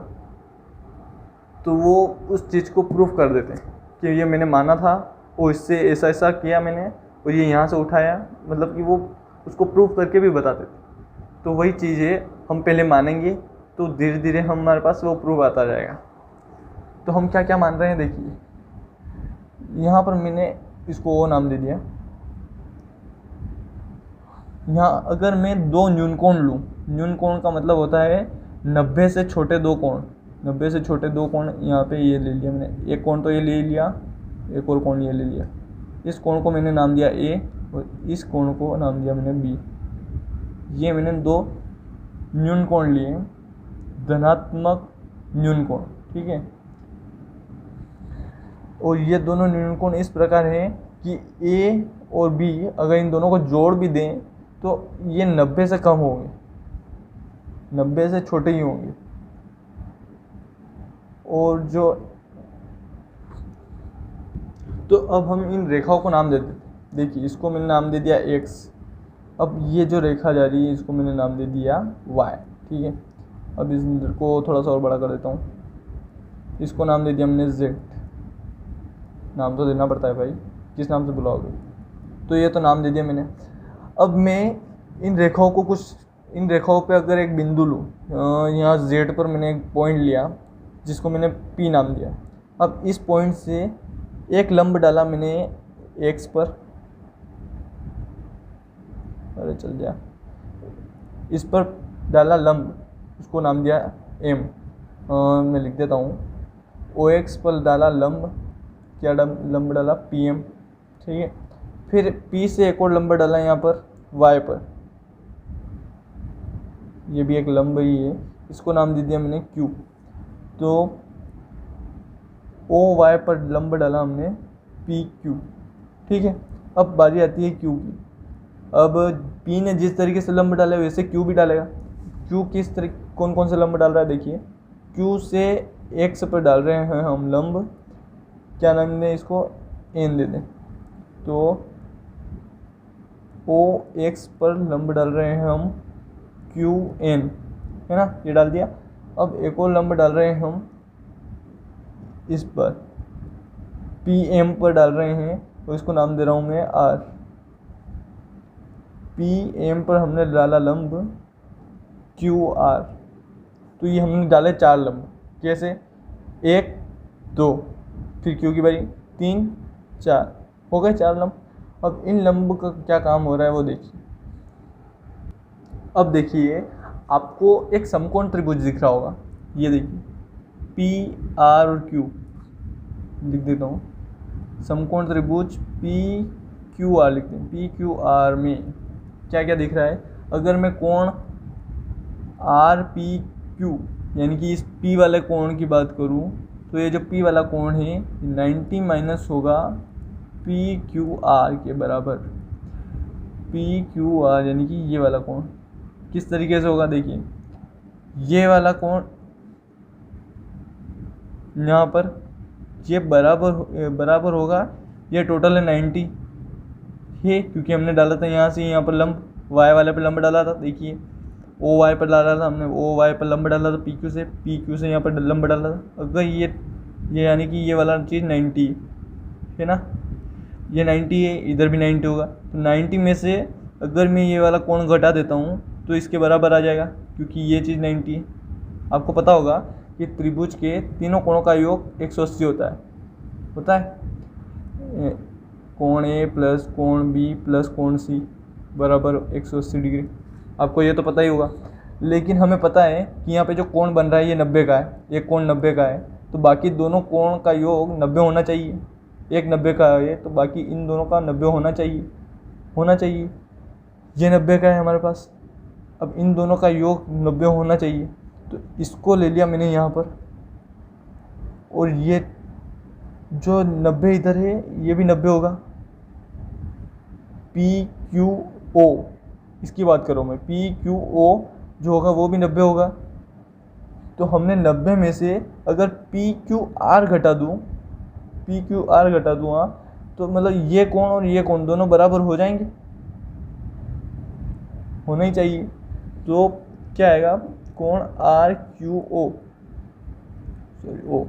तो वो उस चीज़ को प्रूफ कर देते कि ये मैंने माना था और इससे ऐसा ऐसा किया मैंने और ये यहाँ से उठाया, मतलब कि वो उसको प्रूफ करके भी बताते थे। तो वही चीज़ है, हम पहले मानेंगे तो धीरे धीरे हमारे पास वो प्रूफ आता जाएगा। तो हम क्या क्या मान रहे हैं देखिए, यहाँ पर मैंने इसको ओ नाम दे दिया। यहाँ अगर मैं दो न्यून कोण लूँ, न्यून कोण का मतलब होता है 90 से छोटे दो कोण, 90 से छोटे दो कोण। यहाँ पे ये ले लिया मैंने, एक कोण तो ये ले लिया, एक और कोण ये ले लिया। इस कोण को मैंने नाम दिया ए और इस कोण को नाम दिया मैंने बी। ये मैंने दो न्यून कोण लिए, धनात्मक न्यून कोण, ठीक है। और ये दोनों न्यून कोण इस प्रकार है कि ए और बी अगर इन दोनों को जोड़ भी दें तो ये 90 से कम होंगे, 90 से छोटे ही होंगे। और जो तो अब हम इन रेखाओं को नाम देते, देखिए इसको मैंने नाम दे दिया x। अब ये जो रेखा जा रही है इसको मैंने नाम दे दिया y, ठीक है। अब इसको थोड़ा सा और बड़ा कर देता हूँ, इसको नाम दे दिया मैंने z। नाम तो देना पड़ता है भाई, किस नाम से बुलाओगे। तो ये तो नाम दे दिया मैंने। अब मैं इन रेखाओं को इन रेखाओं पे अगर एक बिंदु लूँ, यहाँ z पर मैंने एक पॉइंट लिया जिसको मैंने p नाम दिया। अब इस पॉइंट से एक लंब डाला मैंने x पर, अरे चल गया, इस पर डाला लंब, उसको नाम दिया m। मैं लिख देता हूँ, OX पर डाला लंब, क्या लंब डाला PM, ठीक है। फिर P से एक और लंब डाला यहाँ पर Y पर, ये भी एक लंब ही है, इसको नाम दे दिया मैंने Q। तो OY पर लंब डाला हमने PQ, ठीक है। अब बारी आती है Q की। अब P ने जिस तरीके से लंब डाला वैसे Q भी डालेगा। Q किस तरीके कौन कौन से लंब डाल रहा है देखिए, Q से X पर डाल रहे हैं हम लंब, क्या नाम दें इसको, N दे दें। तो OX पर लंब डाल रहे हैं हम QN, है ना, ये डाल दिया। अब एक और लंब डाल रहे हैं हम इस पर PM पर डाल रहे हैं, और इसको नाम दे रहा हूँ मैं R। PM पर हमने डाला लंब QR। तो ये हमने डाले 4 लंब, कैसे, 1 2 फिर Q की बारी 3 4, हो गए 4 लंब। अब इन लंब का क्या काम हो रहा है वो देखिए। अब देखिए आपको एक समकोण त्रिभुज दिख रहा होगा, ये देखिए PR और Q, लिख देता हूँ, समकोण त्रिभुज PQR लिखते हैं। PQR में क्या क्या दिख रहा है, अगर मैं कोण RPQ यानी कि इस P वाले कोण की बात करूँ तो ये जो P वाला कोण है 90 माइनस होगा PQR के बराबर। PQR यानी कि ये वाला कोण किस तरीके से होगा देखिए, ये वाला कोण यहाँ पर ये बराबर होगा, ये टोटल है 90 है, क्योंकि हमने डाला था यहाँ से यहाँ पर लंब, Y वाले पर लंब डाला था। देखिए OY पर डाला था हमने, OY पर लंब डाला था PQ से यहाँ पर लंब डाला था। अगर ये यानी कि ये वाला चीज़ 90 है ना, ये 90 है, इधर भी 90 होगा। तो 90 में से अगर मैं ये वाला कोण घटा देता हूँ तो इसके बराबर आ जाएगा, क्योंकि ये चीज़ 90 है। आपको पता होगा कि त्रिभुज के तीनों कोणों का योग 180 होता है। कोण A प्लस कोण B प्लस कोण C बराबर 180 डिग्री, आपको ये तो पता ही होगा। लेकिन हमें पता है कि यहाँ पे जो कोण बन रहा है ये 90 का है, एक कोण 90 का है, तो बाकी दोनों कोण का योग 90 होना चाहिए। एक 90 का है तो बाकी इन दोनों का 90 होना चाहिए। ये 90 का है हमारे पास, अब इन दोनों का योग 90 होना चाहिए, तो इसको ले लिया मैंने यहाँ पर। और ये जो 90 इधर है ये भी 90 होगा। पी क्यू ओ, इसकी बात करो मैं, पी क्यू ओ जो होगा वो भी 90 होगा। तो हमने 90 में से अगर पी क्यू आर घटा दूँ, पी क्यू आर घटा दूँ, हाँ, तो मतलब ये कोण और ये कोण दोनों बराबर हो जाएंगे, होना ही चाहिए। तो क्या आएगा, कोण R Q O, sorry O,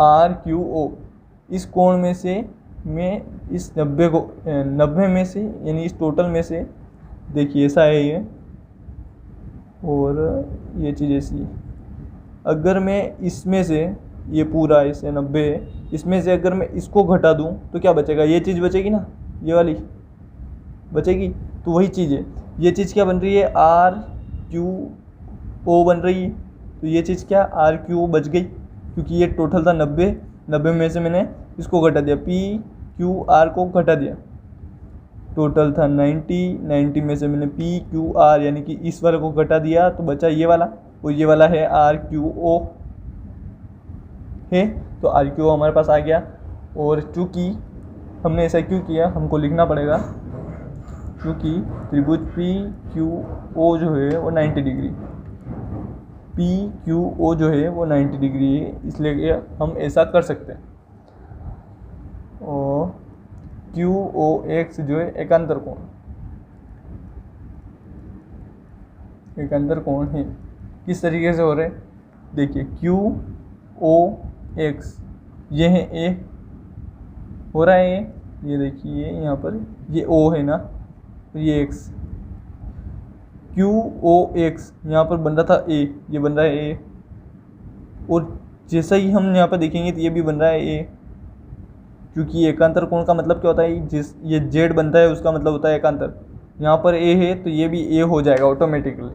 R Q O, इस कोण में से मैं इस 90 को 90 में से यानी इस टोटल में से, देखिए ऐसा है ये, और ये चीज़ ऐसी है। अगर मैं इसमें से, ये पूरा इसे 90 है, इसमें से अगर मैं इसको घटा दूं तो क्या बचेगा, ये चीज़ बचेगी ना, ये वाली बचेगी। तो वही चीज़ है, ये चीज़ क्या बन रही है, आर क्यू ओ बन रही है। तो ये चीज़ क्या, आर क्यू ओ बच गई, क्योंकि ये टोटल था 90, 90 में से मैंने इसको घटा दिया, पी क्यू आर को घटा दिया, टोटल था 90, 90 में से मैंने पी क्यू आर यानी कि इस वाले को घटा दिया, तो बचा ये वाला, और ये वाला है आर क्यू ओ है। तो आर क्यू ओ हमारे पास आ गया। और चूँकि हमने ऐसा क्यों किया, हमको लिखना पड़ेगा, क्योंकि त्रिभुज पी क्यू ओ जो है वो 90 डिग्री, पी क्यू ओ जो है वो 90 डिग्री है, इसलिए हम ऐसा कर सकते हैं। और क्यू ओ एक्स जो है एकांतर कोण, एकांतर कोण है। किस तरीके से हो रहे, देखिए क्यू ओ एक्स, ये है ए, हो रहा है ये देखिए यहाँ पर ये ओ है ना, तो ये एक्स, क्यू ओ एक्स यहाँ पर बन रहा था ए, ये बन रहा है ए, और जैसा ही हम यहाँ पर देखेंगे तो ये भी बन रहा है ए, क्योंकि एकांतर कोण का मतलब क्या होता है, जिस ये जेड बनता है उसका मतलब होता है एकांतर। यहाँ पर ए है तो ये भी ए हो जाएगा ऑटोमेटिकली,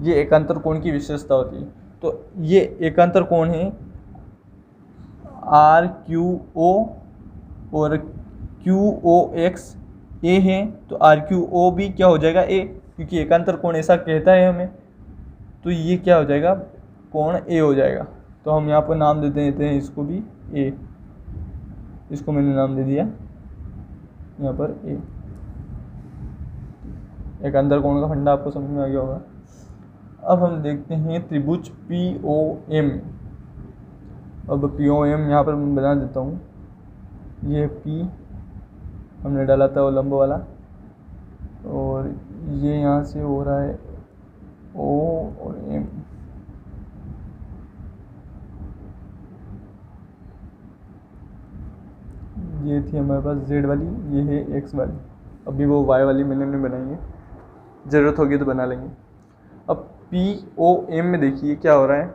ये एकांतर कोण की विशेषता होती है। तो ये एकांतर कोण है आर क्यू ओ, और क्यू ओ एक्स ए है, तो आर क्यू ओ भी क्या हो जाएगा, ए, क्योंकि एकांतर कोण ऐसा कहता है हमें। तो ये क्या हो जाएगा, कोण ए हो जाएगा। तो हम यहाँ पर नाम दे देते हैं इसको भी ए, इसको मैंने नाम दे दिया यहाँ पर ए। एकांतर कोण का फंडा आपको समझ में आ गया होगा। अब हम देखते हैं त्रिभुज पी ओ एम। अब पी ओ एम यहाँ पर मैं बना देता हूँ, ये पी हमने डाला था वो लंब वाला, और ये यहाँ से हो रहा है ओ और एम। ये थी हमारे पास जेड वाली, ये है एक्स वाली, अभी वो वाई वाली मैंने नहीं बनाई है, ज़रूरत होगी तो बना लेंगे। अब पी ओ एम में देखिए क्या हो रहा है,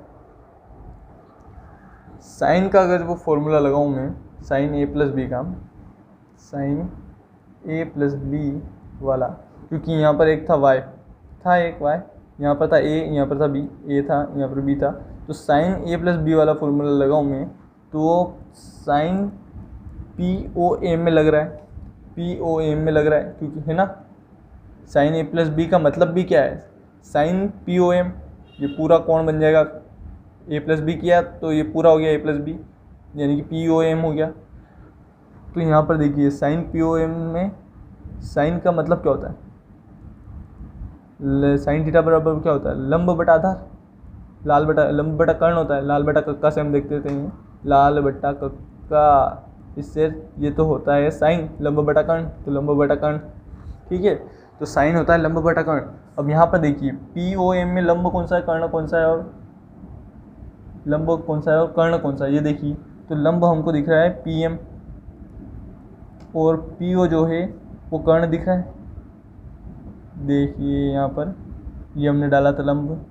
साइन का अगर वो फॉर्मूला लगाऊँ मैं, साइन ए प्लस बी का, साइन ए प्लस बी वाला, क्योंकि यहाँ पर एक था वाई, था एक वाई, यहाँ पर था ए, यहाँ पर था बी, ए था यहाँ पर बी था, तो साइन ए प्लस बी वाला फॉर्मूला लगाऊँ मैं, तो साइन पी ओ एम में लग रहा है, पी ओ एम में लग रहा है, क्योंकि है ना, साइन ए प्लस बी का मतलब भी क्या है, साइन पी ओ एम, ये पूरा कोण बन जाएगा, ए प्लस बी किया तो ये पूरा हो गया ए प्लस बी, यानी कि पी ओ एम हो गया। तो यहाँ पर देखिए साइन पी ओ एम में साइन का मतलब क्या होता है, साइन थीटा बराबर क्या होता है, लंब बटा आधार, लाल बटा लंब बटा कर्ण होता है, लाल बटा कक्का से हम देखते हैं, लाल बटा कक्का, इससे ये तो होता है साइन लंब बटा कर्ण, तो लंब बटा कर्ण, ठीक है, तो साइन होता है लंब बटा कर्ण। अब यहाँ पर देखिए पी ओ एम में लंब कौन सा है, कर्ण कौन सा है, और लंब कौन सा है और कर्ण कौन सा है, ये देखिए, तो लंब हमको दिख रहा है पी एम, और पी ओ जो है वो कर्ण दिख रहा है, देखिए यहाँ पर ये हमने डाला था, लंब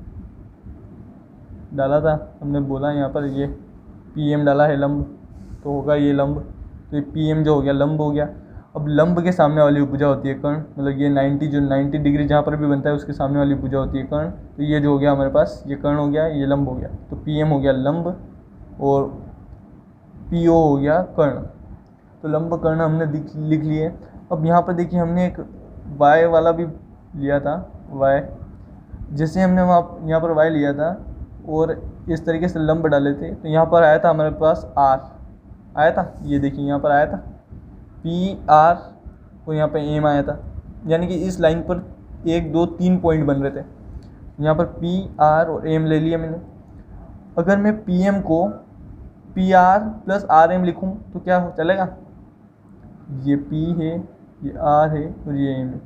डाला था, हमने बोला यहाँ पर ये पी एम डाला है लंब, तो होगा ये लंब, तो ये पी एम जो हो गया लंब हो गया। अब लंब के सामने वाली भुजा होती है कर्ण, मतलब ये 90 जो 90 डिग्री जहाँ पर भी बनता है उसके सामने वाली भुजा होती है कर्ण, तो ये जो हो गया हमारे पास ये कर्ण हो गया, ये लंब हो गया, तो पी एम हो गया लंब और पी ओ हो गया कर्ण। तो लंब कर्ण हमने लिख लिए। अब यहाँ पर देखिए हमने एक वाई वाला भी लिया था, वाई, जैसे हमने वहाँ यहाँ पर वाई लिया था और इस तरीके से लंब डाले थे, तो यहाँ पर आया था हमारे पास आर, आया था, ये देखिए यहाँ पर आया था पी आर और यहाँ पे एम आया था, यानी कि इस लाइन पर 1 2 3 पॉइंट बन रहे थे। यहाँ पर पी आर और एम ले लिया मैंने। अगर मैं पी एम को P R plus R M लिखूँ तो क्या चलेगा? ये पी है, ये आर है और ये एम है,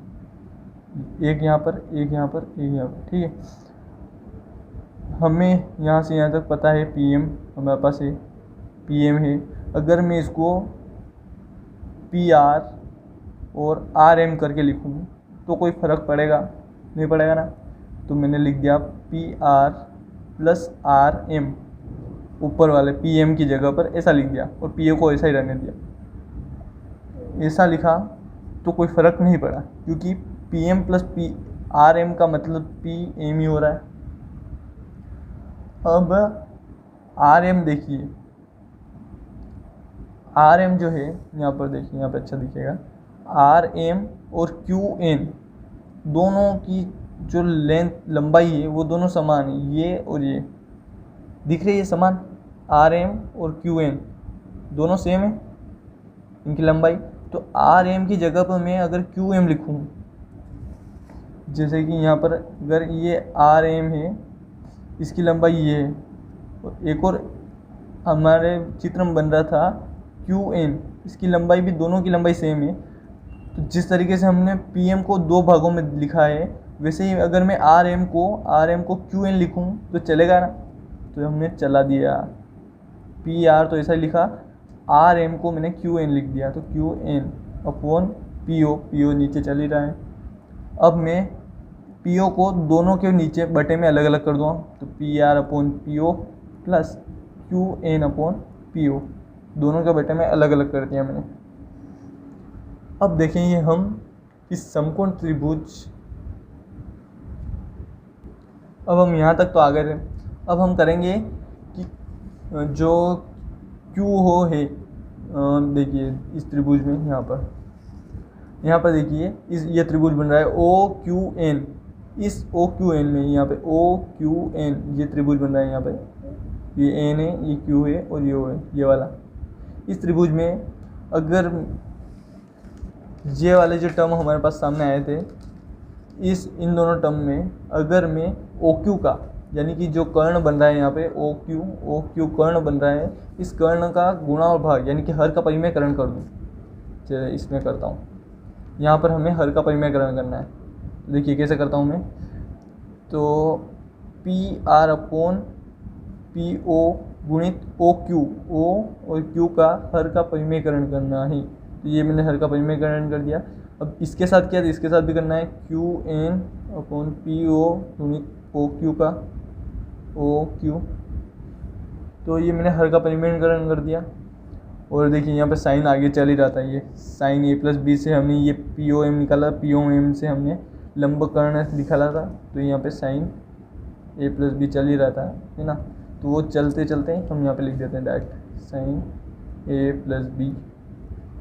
एक यहाँ पर, एक यहाँ पर, एक यहाँ पर, ठीक है। हमें यहाँ से यहाँ तक पता है पी एम हमारे पास है, पी एम है। अगर मैं इसको पी आर और आर एम करके लिखूँ तो कोई फ़र्क पड़ेगा? नहीं पड़ेगा ना। तो मैंने लिख दिया P R plus R M, ऊपर वाले पी एम की जगह पर ऐसा लिख दिया और पी ए को ऐसा ही रहने दिया। ऐसा लिखा तो कोई फ़र्क नहीं पड़ा, क्योंकि P M plus P R M का मतलब पी एम ही हो रहा है। अब आर एम देखिए, आर एम जो है यहाँ पर देखिए, यहाँ पर अच्छा दिखेगा, आर एम और क्यू एन दोनों की जो लंबाई है वो दोनों समान है, ये और ये दिख रही है समान, आर एम और क्यू एन दोनों सेम है इनकी लंबाई। तो आर एम की जगह पर मैं अगर क्यू एम लिखूँ, जैसे कि यहाँ पर अगर ये आर एम है, इसकी लंबाई ये है, और एक और हमारे चित्र में बन रहा था क्यू एन, इसकी लंबाई भी, दोनों की लंबाई सेम है। तो जिस तरीके से हमने पी एम को 2 भागों में लिखा है, वैसे ही अगर मैं आर एम को क्यू एन लिखूँ तो चलेगा ना। तो हमने चला दिया, पी आर तो ऐसा ही लिखा, आर एम को मैंने क्यू एन लिख दिया, तो Q N upon P O नीचे चल ही रहा है। अब मैं पी ओ को दोनों के नीचे बटे में अलग अलग कर दूँगा, तो P R upon P O plus Q N upon P O, दोनों के बटे में अलग अलग कर दिया मैंने। अब देखेंगे हम इस समकोण त्रिभुज, अब हम यहाँ तक तो आ गए थे। अब हम करेंगे कि जो क्यू हो है, देखिए इस त्रिभुज में, यहाँ पर देखिए ये त्रिभुज बन रहा है ओ क्यू एन, इस ओ क्यू एन में यहाँ पे ओ क्यू एन ये त्रिभुज बन रहा है। यहाँ पे ये एन है, ये क्यू है और ये ओ है, ये वाला। इस त्रिभुज में अगर ये वाले जो टर्म हमारे पास सामने आए थे, इन दोनों टर्म में अगर मैं ओ क्यू का, यानी कि जो कर्ण बन रहा है यहाँ पे ओ क्यू कर्ण बन रहा है, इस कर्ण का गुणा और भाग यानी कि हर का परिमेयकरण कर दूँ। चलिए इसमें करता हूँ, यहाँ पर हमें हर का परिमेयकरण करना है। देखिए कैसे करता हूँ मैं, तो P R upon P O गुणित ओ क्यू, ओ और क्यू का हर का परिमेयकरण करना है। तो ये मैंने हर का परिमेयकरण कर दिया। अब इसके साथ क्या है, इसके साथ भी करना है, Q N upon P O गुणित ओ क्यू का ओ क्यू। तो ये मैंने हर का परिमेयकरण कर दिया। और देखिए यहाँ पे साइन आगे चल ही रहा था, ये साइन ए प्लस बी से हमने ये पी ओ एम निकाला, पी ओ एम से हमने लंबकर्ण निकाला था, तो यहाँ पे साइन ए प्लस बी चल ही रहा था, है ना। तो वो चलते चलते हम यहाँ पे लिख देते हैं डायरेक्ट साइन ए प्लस बी।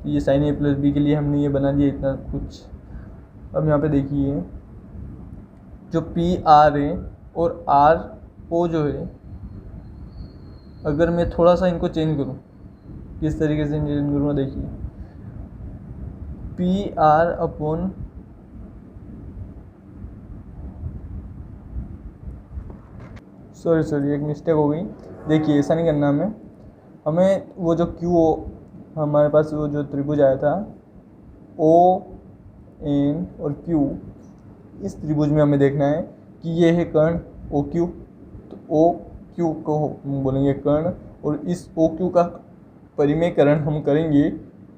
ये साइन ए प्लस बी के लिए हमने ये बना दिया इतना कुछ। अब यहाँ पे देखिए जो पी आर है और आर ओ जो है, अगर मैं थोड़ा सा इनको चेंज करूँ, किस तरीके से चेंज करूँगा, देखिए पी आर अपॉन सॉरी एक मिस्टेक हो गई। देखिए ऐसा नहीं करना हमें वो जो क्यू हमारे पास वो जो त्रिभुज आया था ओ एन और क्यू, इस त्रिभुज में हमें देखना है कि ये है कर्ण ओ क्यू, तो ओ क्यू को बोलेंगे कर्ण, और इस ओ क्यू का परिमेयकरण हम करेंगे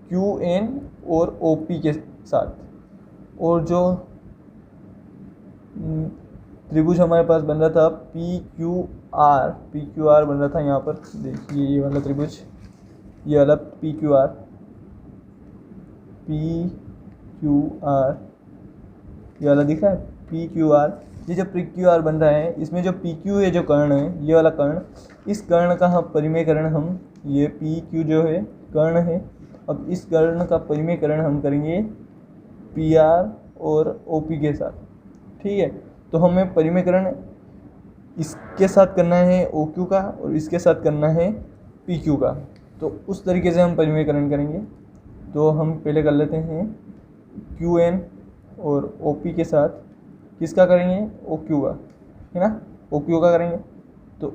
क्यू एन और ओ पी के साथ। और जो त्रिभुज हमारे पास बन रहा था पी क्यू आर बन रहा था, यहाँ पर देखिए ये वाला त्रिभुज, ये वाला पी क्यू आर, ये वाला दिख रहा है पी क्यू आर। ये जो पी क्यू आर बन रहा है, इसमें जो पी क्यू है, जो कर्ण है, ये वाला कर्ण, इस कर्ण का हम परिमेयकरण हम, ये पी क्यू जो है कर्ण है, अब इस कर्ण का परिमेयकरण हम करेंगे पी आर और ओ पी के साथ, ठीक है। तो हमें परिमेयकरण इसके साथ करना है ओ क्यू का और इसके साथ करना है पी क्यू का। तो उस तरीके से हम परिमेयकरण करेंगे। तो हम पहले कर लेते हैं क्यू एन और ओ पी के साथ किसका करेंगे, ओ क्यू का, है ना, ओ क्यू का करेंगे। तो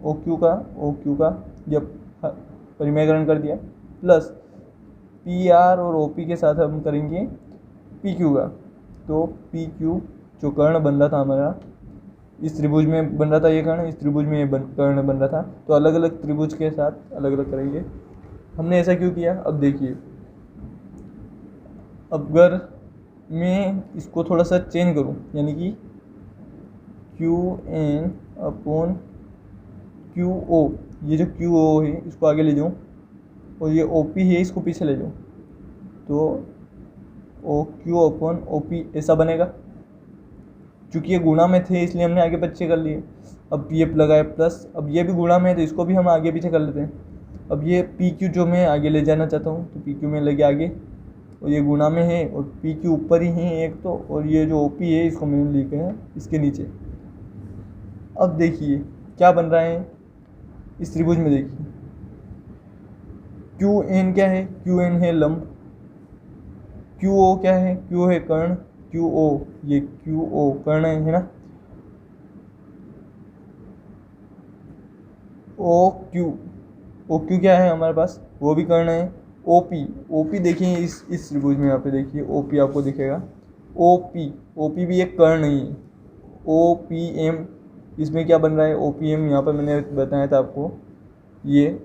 ओ क्यू का जब परिमेयकरण कर दिया, प्लस पी आर और ओ पी के साथ हम करेंगे पी क्यू का। तो पी क्यू जो कर्ण बन रहा था हमारा, इस त्रिभुज में बन रहा था ये कर्ण, इस त्रिभुज में ये कर्ण बन रहा था, तो अलग अलग त्रिभुज के साथ अलग अलग करेंगे। हमने ऐसा क्यों किया, अब देखिए, अगर मैं इसको थोड़ा सा चेंज करूं, यानी कि Q N upon Q O, ये जो क्यू ओ है इसको आगे ले जाऊं और ये ओ पी है इसको पीछे ले जाऊं, तो O Q upon O P ऐसा बनेगा। चूँकि ये गुणा में थे इसलिए हमने आगे पीछे कर लिए। अब ये लगाए प्लस, अब ये भी गुणा में है तो इसको भी हम आगे पीछे कर लेते हैं। अब ये पी क्यू जो मैं आगे ले जाना चाहता हूँ तो पी क्यू में लगे आगे, और ये गुणा में है और पी क्यू ऊपर ही है एक तो, और ये जो ओ पी है इसको मैंने लिखे हैं इसके नीचे। अब देखिए क्या बन रहा है इस त्रिभुज में, देखिए क्यू एन क्या है, क्यू एन है लंब, क्यू ओ क्या है, क्यू है कर्ण, क्यू ओ, ये क्यू ओ कर्ण है ना, ओ क्यू क्या है हमारे पास, वो भी कर्ण है। ओ पी देखिए इस त्रिभुज में, यहाँ पे देखिए ओ पी आपको दिखेगा, ओ पी भी एक कर्ण ही है। ओ पी एम, इसमें क्या बन रहा है, ओ पी एम, यहाँ पर मैंने बताया था आपको, ये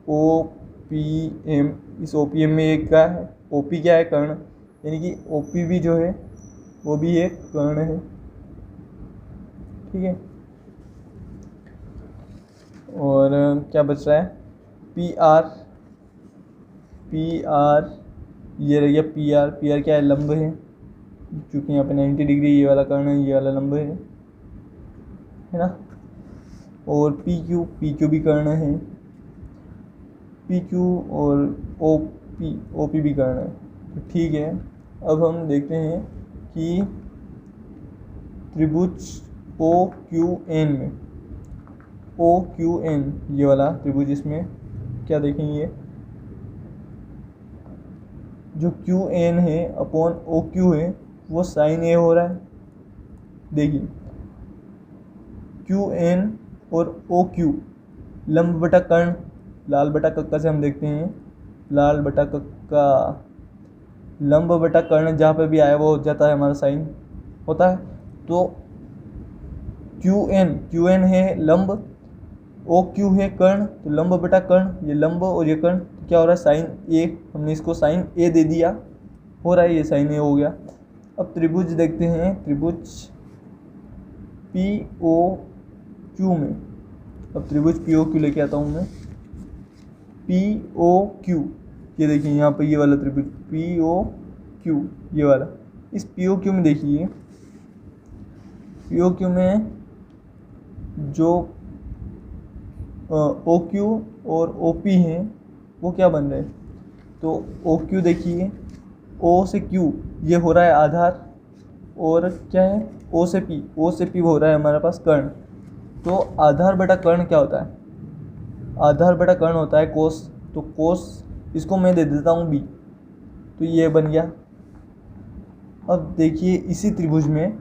ओ पी एम, इस ओ पी एम में एक क्या है, ओ पी क्या है कर्ण, यानी कि ओ पी भी जो है वो भी एक कर्ण है, ठीक है। और क्या बच रहा है, पी आर, ये रह गया पी आर क्या है, लंब है, क्योंकि यहाँ पे 90 डिग्री ये वाला कर्ण है, ये वाला लंब है ना। और पी क्यू भी कर्ण है, पी क्यू और ओ पी भी कर्ण है, तो ठीक है। अब हम देखते हैं कि त्रिभुज ओ क्यू एन में, ओ क्यू एन ये वाला त्रिभुज, इसमें क्या देखेंगे, जो क्यू एन है अपॉन ओ क्यू है वो साइन ए हो रहा है। देखिए क्यू एन और ओ क्यू लंब बटा कर्ण, लाल बटा कक्का से हम देखते हैं, लाल बटा कक्का, लंब बटा कर्ण जहाँ पे भी आया वो हो जाता है हमारा साइन होता है। तो क्यू एन है लंब, ओ क्यू है कर्ण, तो लंब बटा कर्ण, ये लंब और ये कर्ण, तो क्या हो रहा है साइन ए, हमने इसको साइन ए दे दिया, हो रहा है ये साइन ए हो गया। अब त्रिभुज देखते हैं, त्रिभुज पी ओ क्यू में, अब त्रिभुज पी ओ क्यू लेके आता हूँ मैं, पी ओ क्यू, ये देखिए यहाँ पर ये वाला त्रिभुज पी ओ क्यू, ये वाला, इस पी ओ क्यू में देखिए, पी ओ क्यू में जो ओ क्यू और ओ पी हैं वो क्या बन रहे हैं, तो ओ क्यू देखिए, ओ से क्यू ये हो रहा है आधार, और क्या है ओ से पी हो रहा है हमारे पास कर्ण। तो आधार बटा कर्ण क्या होता है, आधार बटा कर्ण होता है कोस, तो कोस इसको मैं दे देता हूँ बी, तो ये बन गया। अब देखिए इसी त्रिभुज में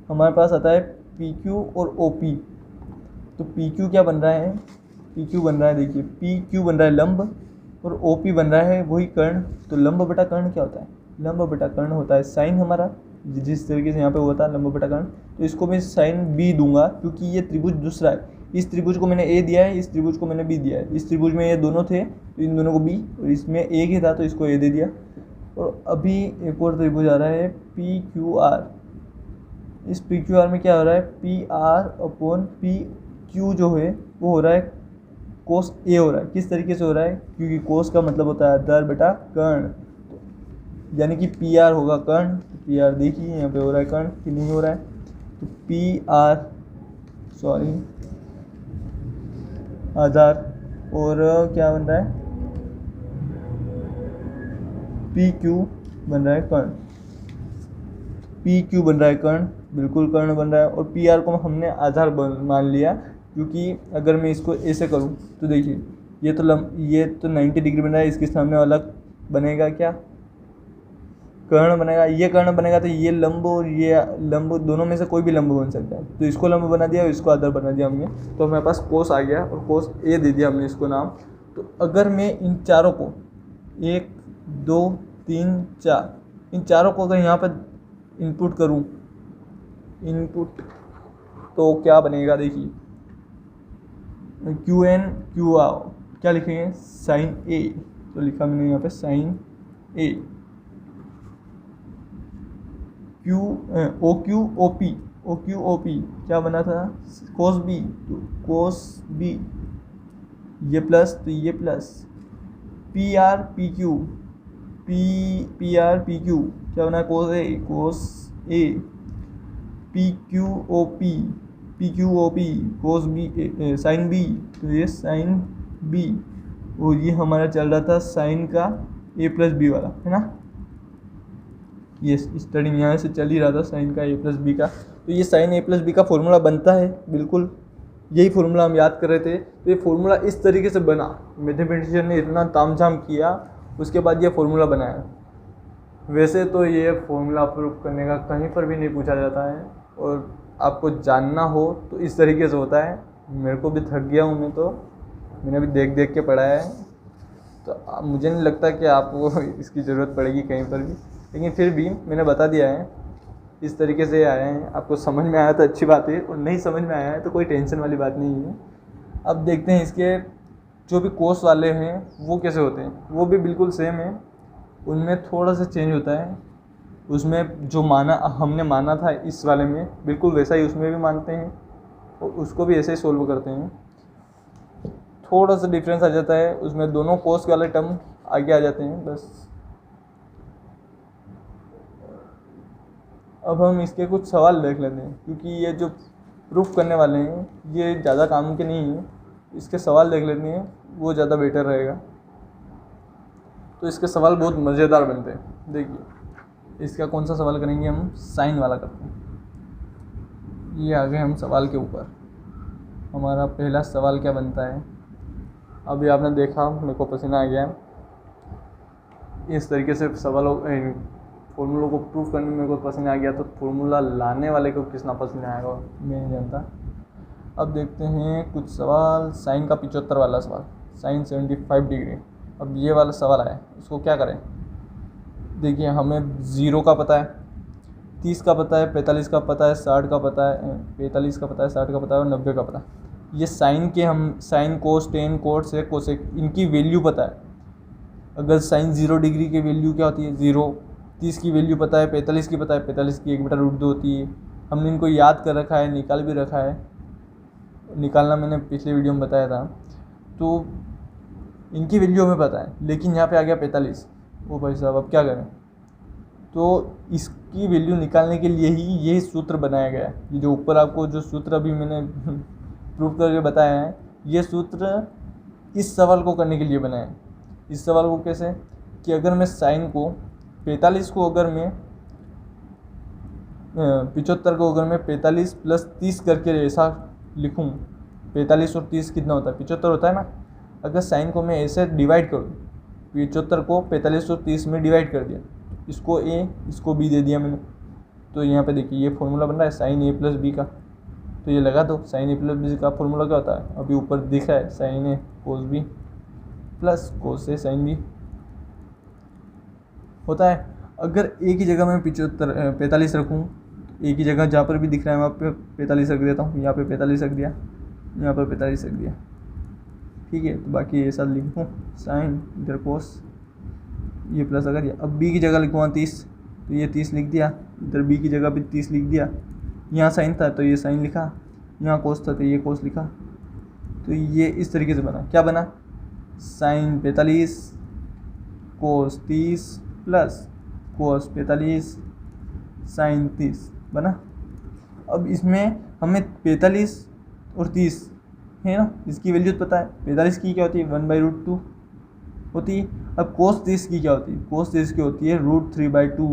हमारे पास आता है पी क्यू और ओ पी, तो पी क्यू क्या बन रहा है, पी क्यू बन रहा है, देखिए पी क्यू बन रहा है लंब और ओ पी बन रहा है वही कर्ण। तो लंब बटा कर्ण क्या होता है, लंब बटा कर्ण होता है साइन हमारा, जिस तरीके से यहाँ पे हुआ था लंब बटा कर्ण, तो इसको मैं साइन बी दूंगा क्योंकि ये त्रिभुज दूसरा है। इस त्रिभुज को मैंने ए दिया है, इस त्रिभुज को मैंने बी दिया है, इस त्रिभुज में ये दोनों थे तो इन दोनों को बी, और इसमें ए ही था तो इसको ए दे दिया। और अभी एक और त्रिभुज आ रहा है पी क्यू आर, इस पी क्यू आर में क्या हो रहा है, P R upon P Q जो है वो हो रहा है कोस ए हो रहा है। किस तरीके से हो रहा है, क्योंकि कोस का मतलब होता है आधार बटा कर्ण, तो यानी कि पी आर होगा कर्ण, तो पी आर देखिए यहाँ पे हो रहा है कर्ण कि नहीं हो रहा है, तो पी आर आधार, और क्या बन रहा है पी क्यू बन रहा है कर्ण, पी क्यू बन रहा है कर्ण, बिल्कुल कर्ण बन रहा है। और पी आर को हमने आधार मान लिया, क्योंकि अगर मैं इसको ऐसे करूं तो देखिए ये तो 90 डिग्री बन रहा है, इसके सामने वाला बनेगा क्या, कर्ण बनेगा। ये कर्ण बनेगा तो ये लंब और ये लंब दोनों में से कोई भी लंब बन सकता है। तो इसको लंब बना दिया और इसको आधार बना दिया हमने, तो हमारे पास कोस आ गया और कोस ए दे दिया हमने इसको नाम। तो अगर मैं इन चारों को 1 2 3 4 इन चारों को अगर यहाँ पर इनपुट करूँ तो क्या बनेगा, देखिए क्यू एन क्यू आ क्या लिखेंगे, साइन ए। तो लिखा मैंने यहाँ पे sine A, Q O Q O P क्या बना था, कोस बी। तो कोस बी ये प्लस तो ये plus, P R P Q क्या बना, cos A P Q O P cos B sine B, तो ये साइन बी। और ये हमारा चल रहा था साइन का ए प्लस बी वाला, है ना। ये स्टार्टिंग यहाँ से चल ही रहा था साइन का ए प्लस बी का। तो ये साइन ए प्लस बी का फॉर्मूला बनता है, बिल्कुल यही फॉर्मूला हम याद कर रहे थे। तो ये फॉर्मूला इस तरीके से बना, मैथमेटिशियन ने इतना तामझाम किया, उसके बाद ये फॉर्मूला बनाया। वैसे तो ये फॉर्मूला प्रूफ करने का कहीं पर भी नहीं पूछा जाता है, और आपको जानना हो तो इस तरीके से होता है। मेरे को भी थक गया हूँ मैं, तो मैंने भी देख देख के पढ़ा है, तो मुझे नहीं लगता कि आपको इसकी ज़रूरत पड़ेगी कहीं पर भी, लेकिन फिर भी मैंने बता दिया है। इस तरीके से आए हैं, आपको समझ में आया तो अच्छी बात है, और नहीं समझ में आया है तो कोई टेंशन वाली बात नहीं है। अब देखते हैं इसके जो भी कोस वाले हैं वो कैसे होते हैं। वो भी बिल्कुल सेम है, उनमें थोड़ा सा चेंज होता है। उसमें जो हमने माना था इस वाले में, बिल्कुल वैसा ही उसमें भी मानते हैं, और उसको भी ऐसे ही सोल्व करते हैं। थोड़ा सा डिफरेंस आ जाता है, उसमें दोनों कोस वाले टर्म आगे आ जाते हैं बस। अब हम इसके कुछ सवाल देख लेते हैं, क्योंकि ये जो प्रूफ करने वाले हैं ये ज़्यादा काम के नहीं है। इसके सवाल देख लेते हैं, वो ज़्यादा बेटर रहेगा। तो इसके सवाल बहुत मज़ेदार बनते हैं। देखिए इसका कौन सा सवाल करेंगे, हम साइन वाला करते हैं। ये आ गए हम सवाल के ऊपर। हमारा पहला सवाल क्या बनता है, अभी आपने देखा मेरे को पसीना आ गया। इस तरीके से सवालों फॉर्मूलों को प्रूफ करने में मेरे को पसीना आ गया, तो फॉर्मूला लाने वाले को कितना पसीना आएगा मैं नहीं जानता। अब देखते हैं कुछ सवाल। साइन का 75 वाला सवाल, साइन 75 डिग्री। अब ये वाला सवाल आया, इसको क्या करें। देखिए हमें 0 का पता है, 30 का पता है, 45 का पता है, 60 का पता है, 45 का पता है, 60 का पता है और 90 का पता है। ये साइन के हम sine cos ten cosec cosec इनकी वैल्यू पता है। अगर साइन 0 डिग्री की वैल्यू क्या होती है 0, 30 की वैल्यू पता है, 45 की पता है, 45 की 1/√2 होती है। हमने इनको याद कर रखा है, निकाल भी रखा है। निकालना मैंने पिछले वीडियो में बताया था। तो इनकी वैल्यू हमें पता है, लेकिन यहाँ पे आ गया 45। ओ भाई साहब अब क्या करें। तो इसकी वैल्यू निकालने के लिए ही यही सूत्र बनाया गया है। ये जो ऊपर आपको जो सूत्र अभी मैंने प्रूफ करके बताया है, ये सूत्र इस सवाल को करने के लिए बनाया है। इस सवाल को कैसे, कि अगर मैं साइन को 45 को अगर मैं 75 को अगर मैं 45 + 30 करके ऐसा लिखूं, 45 और 30 कितना होता है 75 होता है ना। अगर साइन को मैं ऐसे डिवाइड करूं, 75 को 45 और 30 में डिवाइड कर दिया, इसको ए इसको बी दे दिया मैंने, तो यहाँ पे देखिए ये फॉर्मूला बन रहा है साइन ए प्लस बी का। तो ये लगा दो, साइन ए प्लस बी का फॉर्मूला क्या होता है, अभी ऊपर दिखा है, साइन ए कोस बी प्लस कोस ए साइन बी होता है। अगर एक ही जगह मैं 45 रखूँ, एक ही जगह जहाँ पर भी दिख रहा है वहाँ पे 45 रख देता हूँ। यहाँ पे 45 रख दिया, यहाँ पर 45 रख दिया, ठीक है। तो बाकी ये सब लिखूँ, साइन इधर कोस ये प्लस अगर ये, अब बी की जगह लिखूँगा 30, तो ये 30 लिख दिया, इधर बी की जगह भी 30 लिख दिया। यहाँ साइन था तो ये साइन लिखा, यहाँ कोस था तो ये कोस लिखा। तो ये इस तरीके से बना, क्या बना, साइन 45 कोस 30 प्लस कोस 45 साइन 30 बना। अब इसमें हमें 45 और 30 है ना, इसकी वैल्यू पता है। 45 की क्या होती है 1/√2 होती है। अब कोस 30 की क्या होती है, कोस 30 की होती है √3/2।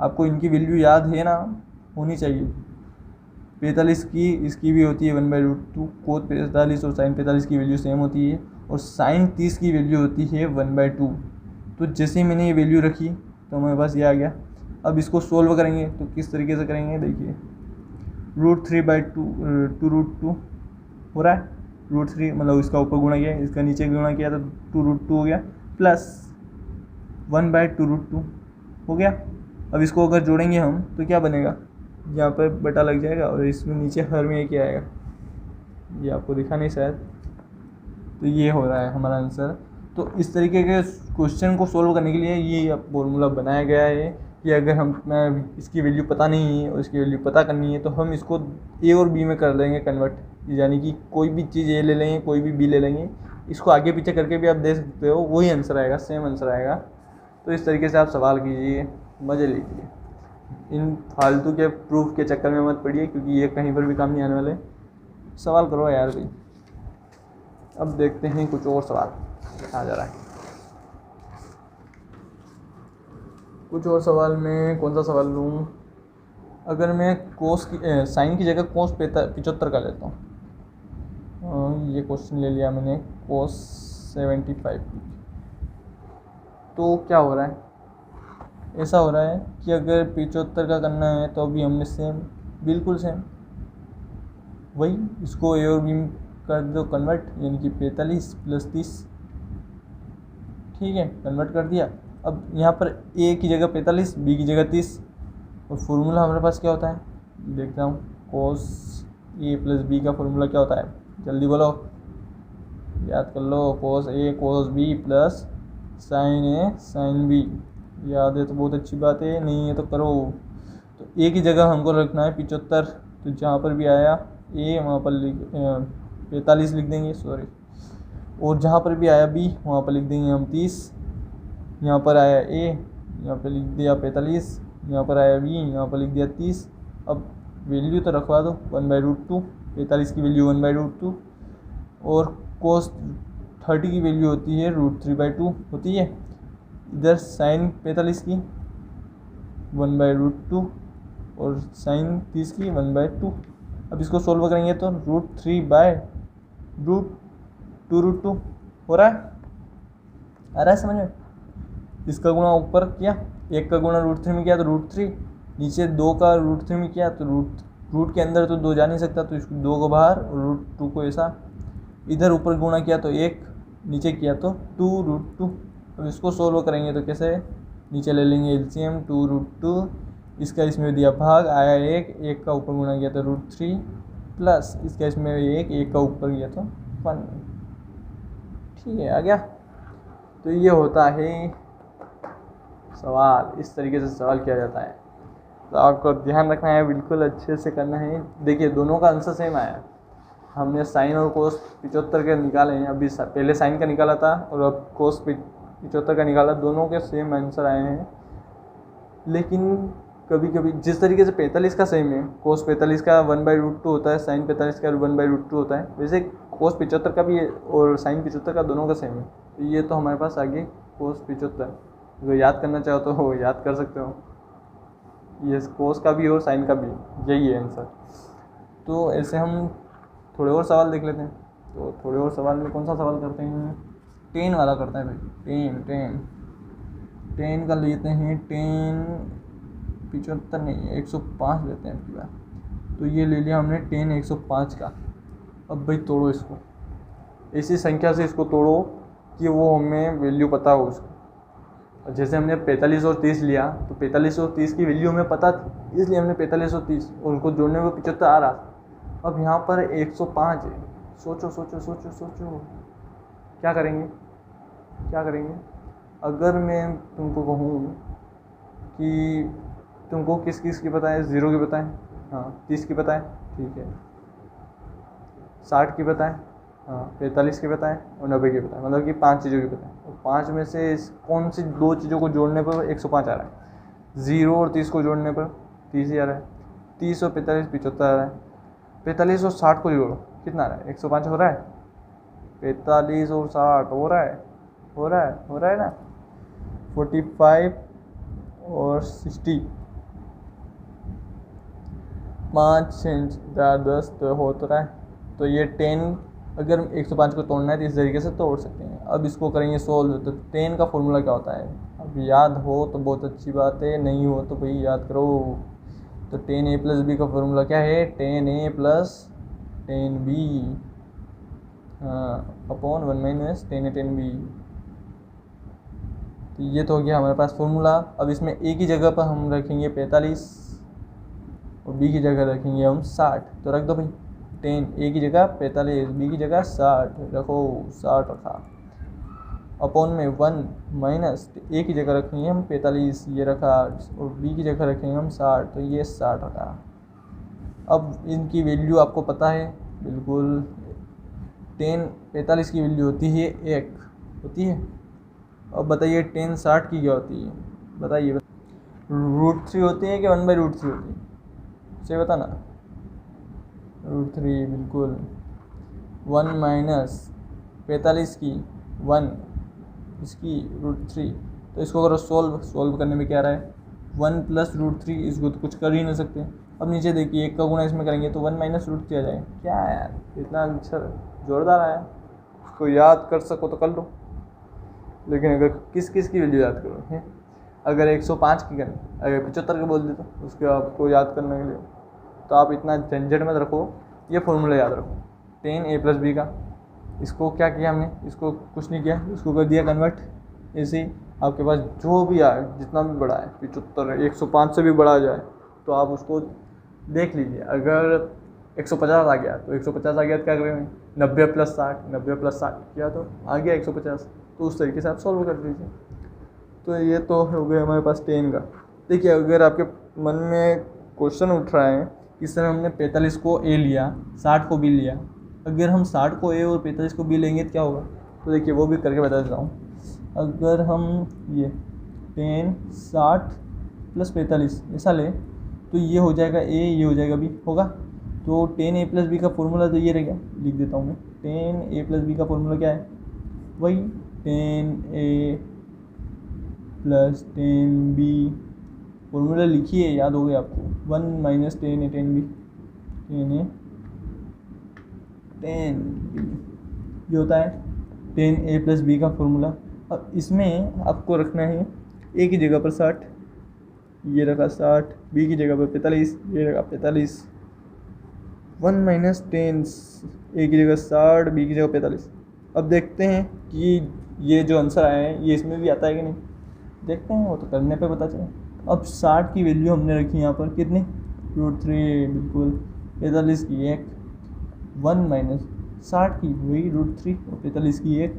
आपको इनकी वैल्यू याद है ना, होनी चाहिए। 45 की इसकी भी होती है 1/√2। कोस 45 और साइन 45 की वैल्यू सेम होती है, और साइन 30 की वैल्यू होती है 1/2। तो जैसे ही मैंने ये वैल्यू रखी तो हमारे पास ये आ गया। अब इसको सोल्व करेंगे तो किस तरीके से करेंगे, देखिए √3/2 हो रहा है। √3 मतलब इसका ऊपर गुणा किया, इसका नीचे गुणा किया तो 2√2 हो गया, प्लस 1/2√2 हो गया। अब इसको अगर जोड़ेंगे हम तो क्या बनेगा, यहाँ पर बटा लग जाएगा और इसमें नीचे हर में एक ही आएगा, ये आपको दिखा नहीं शायद। तो ये हो रहा है हमारा आंसर। तो इस तरीके के क्वेश्चन को सोल्व करने के लिए ये फॉर्मूला बनाया गया है कि अगर हम इसकी वैल्यू पता नहीं है और इसकी वैल्यू पता करनी है तो हम इसको ए और बी में कर देंगे कन्वर्ट, यानी कि कोई भी चीज़ ए ले लेंगे, कोई भी बी ले लेंगे, इसको आगे पीछे करके भी आप दे सकते हो, वही आंसर आएगा, सेम आंसर आएगा। तो इस तरीके से आप सवाल कीजिए, मज़े लीजिए, इन फालतू के प्रूफ के चक्कर में मत पड़िए क्योंकि ये कहीं पर भी काम नहीं आने वाले। सवाल करो यार भाई। अब देखते हैं कुछ और सवाल आ जा रहा है। कुछ और सवाल में कौन सा सवाल लूँ, अगर मैं साइन की जगह कोस 75 का लेता हूँ, ये क्वेश्चन ले लिया मैंने कोस 75, तो क्या हो रहा है, ऐसा हो रहा है कि अगर 75 का करना है तो अभी हमने सेम, बिल्कुल सेम वही, इसको ए और बी में कर दो कन्वर्ट, यानी कि 45 + 30, ठीक है, कन्वर्ट कर दिया। अब यहाँ पर ए की जगह 45, बी की जगह 30, और फॉर्मूला हमारे पास क्या होता है, देखता हूँ, कोस ए + बी का फॉर्मूला क्या होता है, जल्दी बोलो, याद कर लो, कोस ए कोस बी प्लस साइन ए साइन बी, याद है तो बहुत अच्छी बात है, नहीं है तो करो। तो ए की जगह हमको रखना है 75, तो जहाँ पर भी आया ए वहाँ पर 45 लिख देंगे, सॉरी, और जहाँ पर भी आया बी वहाँ पर लिख देंगे हम 30, यहाँ पर आया ए यहाँ पर लिख दिया 45, यहाँ पर आया बी यहाँ पर लिख दिया 30। अब वैल्यू तो रखवा दो 1/√2, 45 की वैल्यू 1/√2, और कोस 30 की वैल्यू होती है √3/2 होती है, इधर साइन 45 की 1/√2 और साइन 30 की 1/2। अब इसको सोल्व करेंगे तो √3/√2 हो रहा है, आ रहा है समझ में। इसका गुणा ऊपर किया, एक का गुणा √3 में किया तो √3, नीचे 2 का √3 में किया तो रूट के अंदर तो 2 जा नहीं सकता, तो इसको 2 को बाहर और √2 को ऐसा, इधर ऊपर गुणा किया तो 1, नीचे किया तो 2√2। अब इसको सोल्व करेंगे तो कैसे, नीचे ले लेंगे एलसीएम 2√2, इसका इसमें दिया भाग, आया 1 का ऊपर गुणा किया तो √3 प्लस इसका इसमें 1 का ऊपर किया तो 1, ठीक है, आ गया। तो ये होता है सवाल, इस तरीके से सवाल किया जाता है। तो आपको ध्यान रखना है, बिल्कुल अच्छे से करना है। देखिए दोनों का आंसर सेम आया, हमने साइन और कोस 75 के निकाले हैं, अभी पहले साइन का निकाला था और अब कोस 75 का निकाला, दोनों के सेम आंसर आए हैं। लेकिन कभी कभी जिस तरीके से 45 का सेम है, कोस 45 का 1/√2 होता है, साइन 45 का 1/√2 होता है, वैसे कोस 75 का भी और साइन 75 का दोनों का सेम है। तो ये तो हमारे पास आ गई कोस 75, जो याद करना चाहो तो वो याद कर सकते हो, ये कोस का भी और साइन का भी, यही है आंसर। तो ऐसे हम थोड़े और सवाल देख लेते हैं। तो थोड़े और सवाल में कौन सा सवाल करते हैं, 10 वाला करते हैं भाई, 10 का लेते हैं, 75 नहीं 105 लेते हैं आपकी बार। तो ये ले लिया हमने 10 105 का। अब भाई तोड़ो इसको, ऐसी संख्या से इसको तोड़ो कि वो हमें वैल्यू पता हो उसको। जैसे हमने 45 और 30 लिया, तो 45 और 30 की वैल्यू हमें पता थी, इसलिए हमने 45 और 30 और उनको जोड़ने में 75 आ रहा था। अब यहाँ पर 105 है, सोचो सोचो सोचो सोचो, क्या करेंगे। अगर मैं तुमको कहूँ कि तुमको किस की पता है, 0 की पता है, हाँ 30 की पता है, ठीक है, 60 की पता है, हाँ 45 की पता है, और 90 की पता है, मतलब कि 5 चीज़ों की पता है। और 5 में से कौन सी 2 चीज़ों को जोड़ने पर 105 आ रहा है, 0 और 30 को जोड़ने पर 30 ही आ रहा है, 30 और 45 75 आ रहा है, 45 और 60 को जोड़ो कितना आ रहा है, 105 हो रहा है, 45 और 60 हो रहा है ना, 45 और 60, 5 6 4 10 तो हो तो रहा है। तो ये 10 अगर 105 को तोड़ना है तो इस तरीके से तोड़ सकते हैं। अब इसको करेंगे सोल्व, तो 10 का फॉर्मूला क्या होता है? अब याद हो तो बहुत अच्छी बात है, नहीं हो तो भाई याद करो। तो 10a + b का फॉर्मूला क्या है? 10a + 10b upon 1 - 10a 10b। तो ये तो हो गया हमारे पास फॉर्मूला। अब इसमें a की जगह पर हम रखेंगे 45 और b की जगह रखेंगे हम 60। तो रख दो भाई, 10 a की जगह 45, b की जगह 60 रखो, 60 रखा। अपॉन में 1 माइनस a की जगह रखेंगे हम 45, ये रखा, और b की जगह रखेंगे हम 60, तो ये 60 रखा। अब इनकी वैल्यू आपको पता है बिल्कुल, 45 की वैल्यू होती है 1 होती है। अब बताइए 10 60 की क्या होती है? बताइए √3 होती है कि 1/√3 होती है? सही बताना। √3 बिल्कुल। 1 माइनस 45 की 1 इसकी √3। तो इसको अगर सोल्व करने में क्या रहा है? 1 + √3, इसको तो कुछ कर ही नहीं सकते। अब नीचे देखिए 1 का गुणा इसमें करेंगे तो 1 - √3 आ जाएगा। क्या यार, इतना अच्छा जोरदार आया। उसको याद कर सको तो कर लो, लेकिन अगर किस की वैल्यू याद करो है, अगर 105 की करें, अगर 75 का बोल दे तो उसके आपको याद करने के लिए, तो आप इतना झंझट मत रखो, ये फॉर्मूला याद रखो 10a + b का। इसको क्या किया हमने? इसको कुछ नहीं किया, इसको कर दिया कन्वर्ट। ऐसे ही आपके पास जो भी आए, जितना भी बड़ा है, 75 105 से भी बड़ा आ जाए तो आप उसको देख लीजिए। अगर 150 आ गया तो 150 आ गया तो क्या करेंगे? 90 + 60, 90 + 60 किया तो आ गया 150। तो उस तरीके से आप सॉल्व कर लीजिए। तो ये तो हो गया हमारे पास 10 का। देखिए अगर आपके मन में क्वेश्चन उठ रहा है, इस तरह हमने 45 को a लिया, 60 को b लिया, अगर हम 60 को a और 45 को b लेंगे तो क्या होगा? तो देखिए वो भी करके बता देता हूँ। अगर हम ये 10 60 + 45 ऐसा ले तो ये हो जाएगा a, ये हो जाएगा b, होगा। तो 10a + b का फॉर्मूला तो ये रह गया, लिख देता हूँ मैं। 10a + b का फॉर्मूला क्या है? वही 10a + 10b। फॉर्मूला लिखिए, याद हो गया आपको। 1 - 10a 10b, 10a 10b, ये होता है 10a + b का फॉर्मूला। अब इसमें आपको रखना है a की जगह पर 60, ये रखा 60, b की जगह पर 45, ये रखा 45। 1 - 10, a की जगह 60, b की जगह 45। अब देखते हैं कि ये जो आंसर आया है ये इसमें भी आता है कि नहीं, देखते हैं, वो तो करने पे पता चले। अब 60 की वैल्यू हमने रखी यहाँ पर कितनी? √3 बिल्कुल। 45 की 1, 1 - 60 की वही √3 और 45 की 1।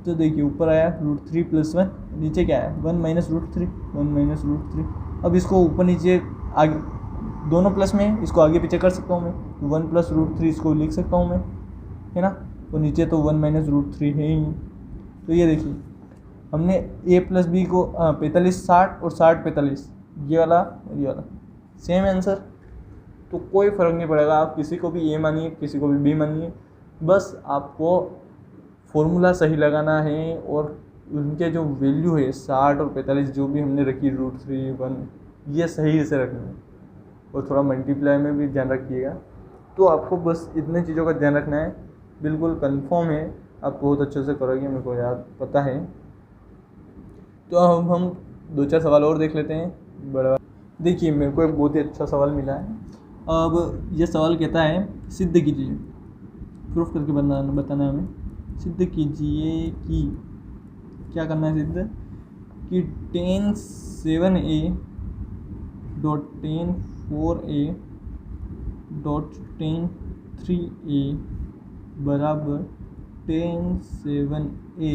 तो देखिए ऊपर आया √3 + 1, नीचे क्या है? 1 - √3, 1 - √3। अब इसको ऊपर नीचे आगे दोनों प्लस में, इसको आगे पीछे कर सकता हूँ मैं। 1 + √3 इसको लिख सकता हूँ मैं, है ना। तो नीचे तो 1 - √3 है ही। तो ये देखिए हमने a + b को 45 60 और 60 45, ये वाला और ये वाला सेम आंसर। तो कोई फ़र्क नहीं पड़ेगा, आप किसी को भी a मानिए, किसी को भी b मानिए, बस आपको फॉर्मूला सही लगाना है। और उनके जो वैल्यू है 60 और 45 जो भी हमने रखी √3 1, ये सही से रखनी है। और थोड़ा मल्टीप्लाई में भी ध्यान रखिएगा। तो आपको बस इतने चीज़ों का ध्यान रखना है, बिल्कुल कंफर्म है, आप बहुत अच्छे से करोगे, मेरे को याद पता है। तो अब हम 2-4 सवाल और देख लेते हैं बड़ा। देखिए मेरे को एक बहुत ही अच्छा सवाल मिला है। अब ये सवाल कहता है सिद्ध कीजिए, प्रूफ करके बताना है हमें। सिद्ध कीजिए कि क्या करना है? सिद्ध कि 10 7a dot 10 4a dot 10 3a बराबर 10 7a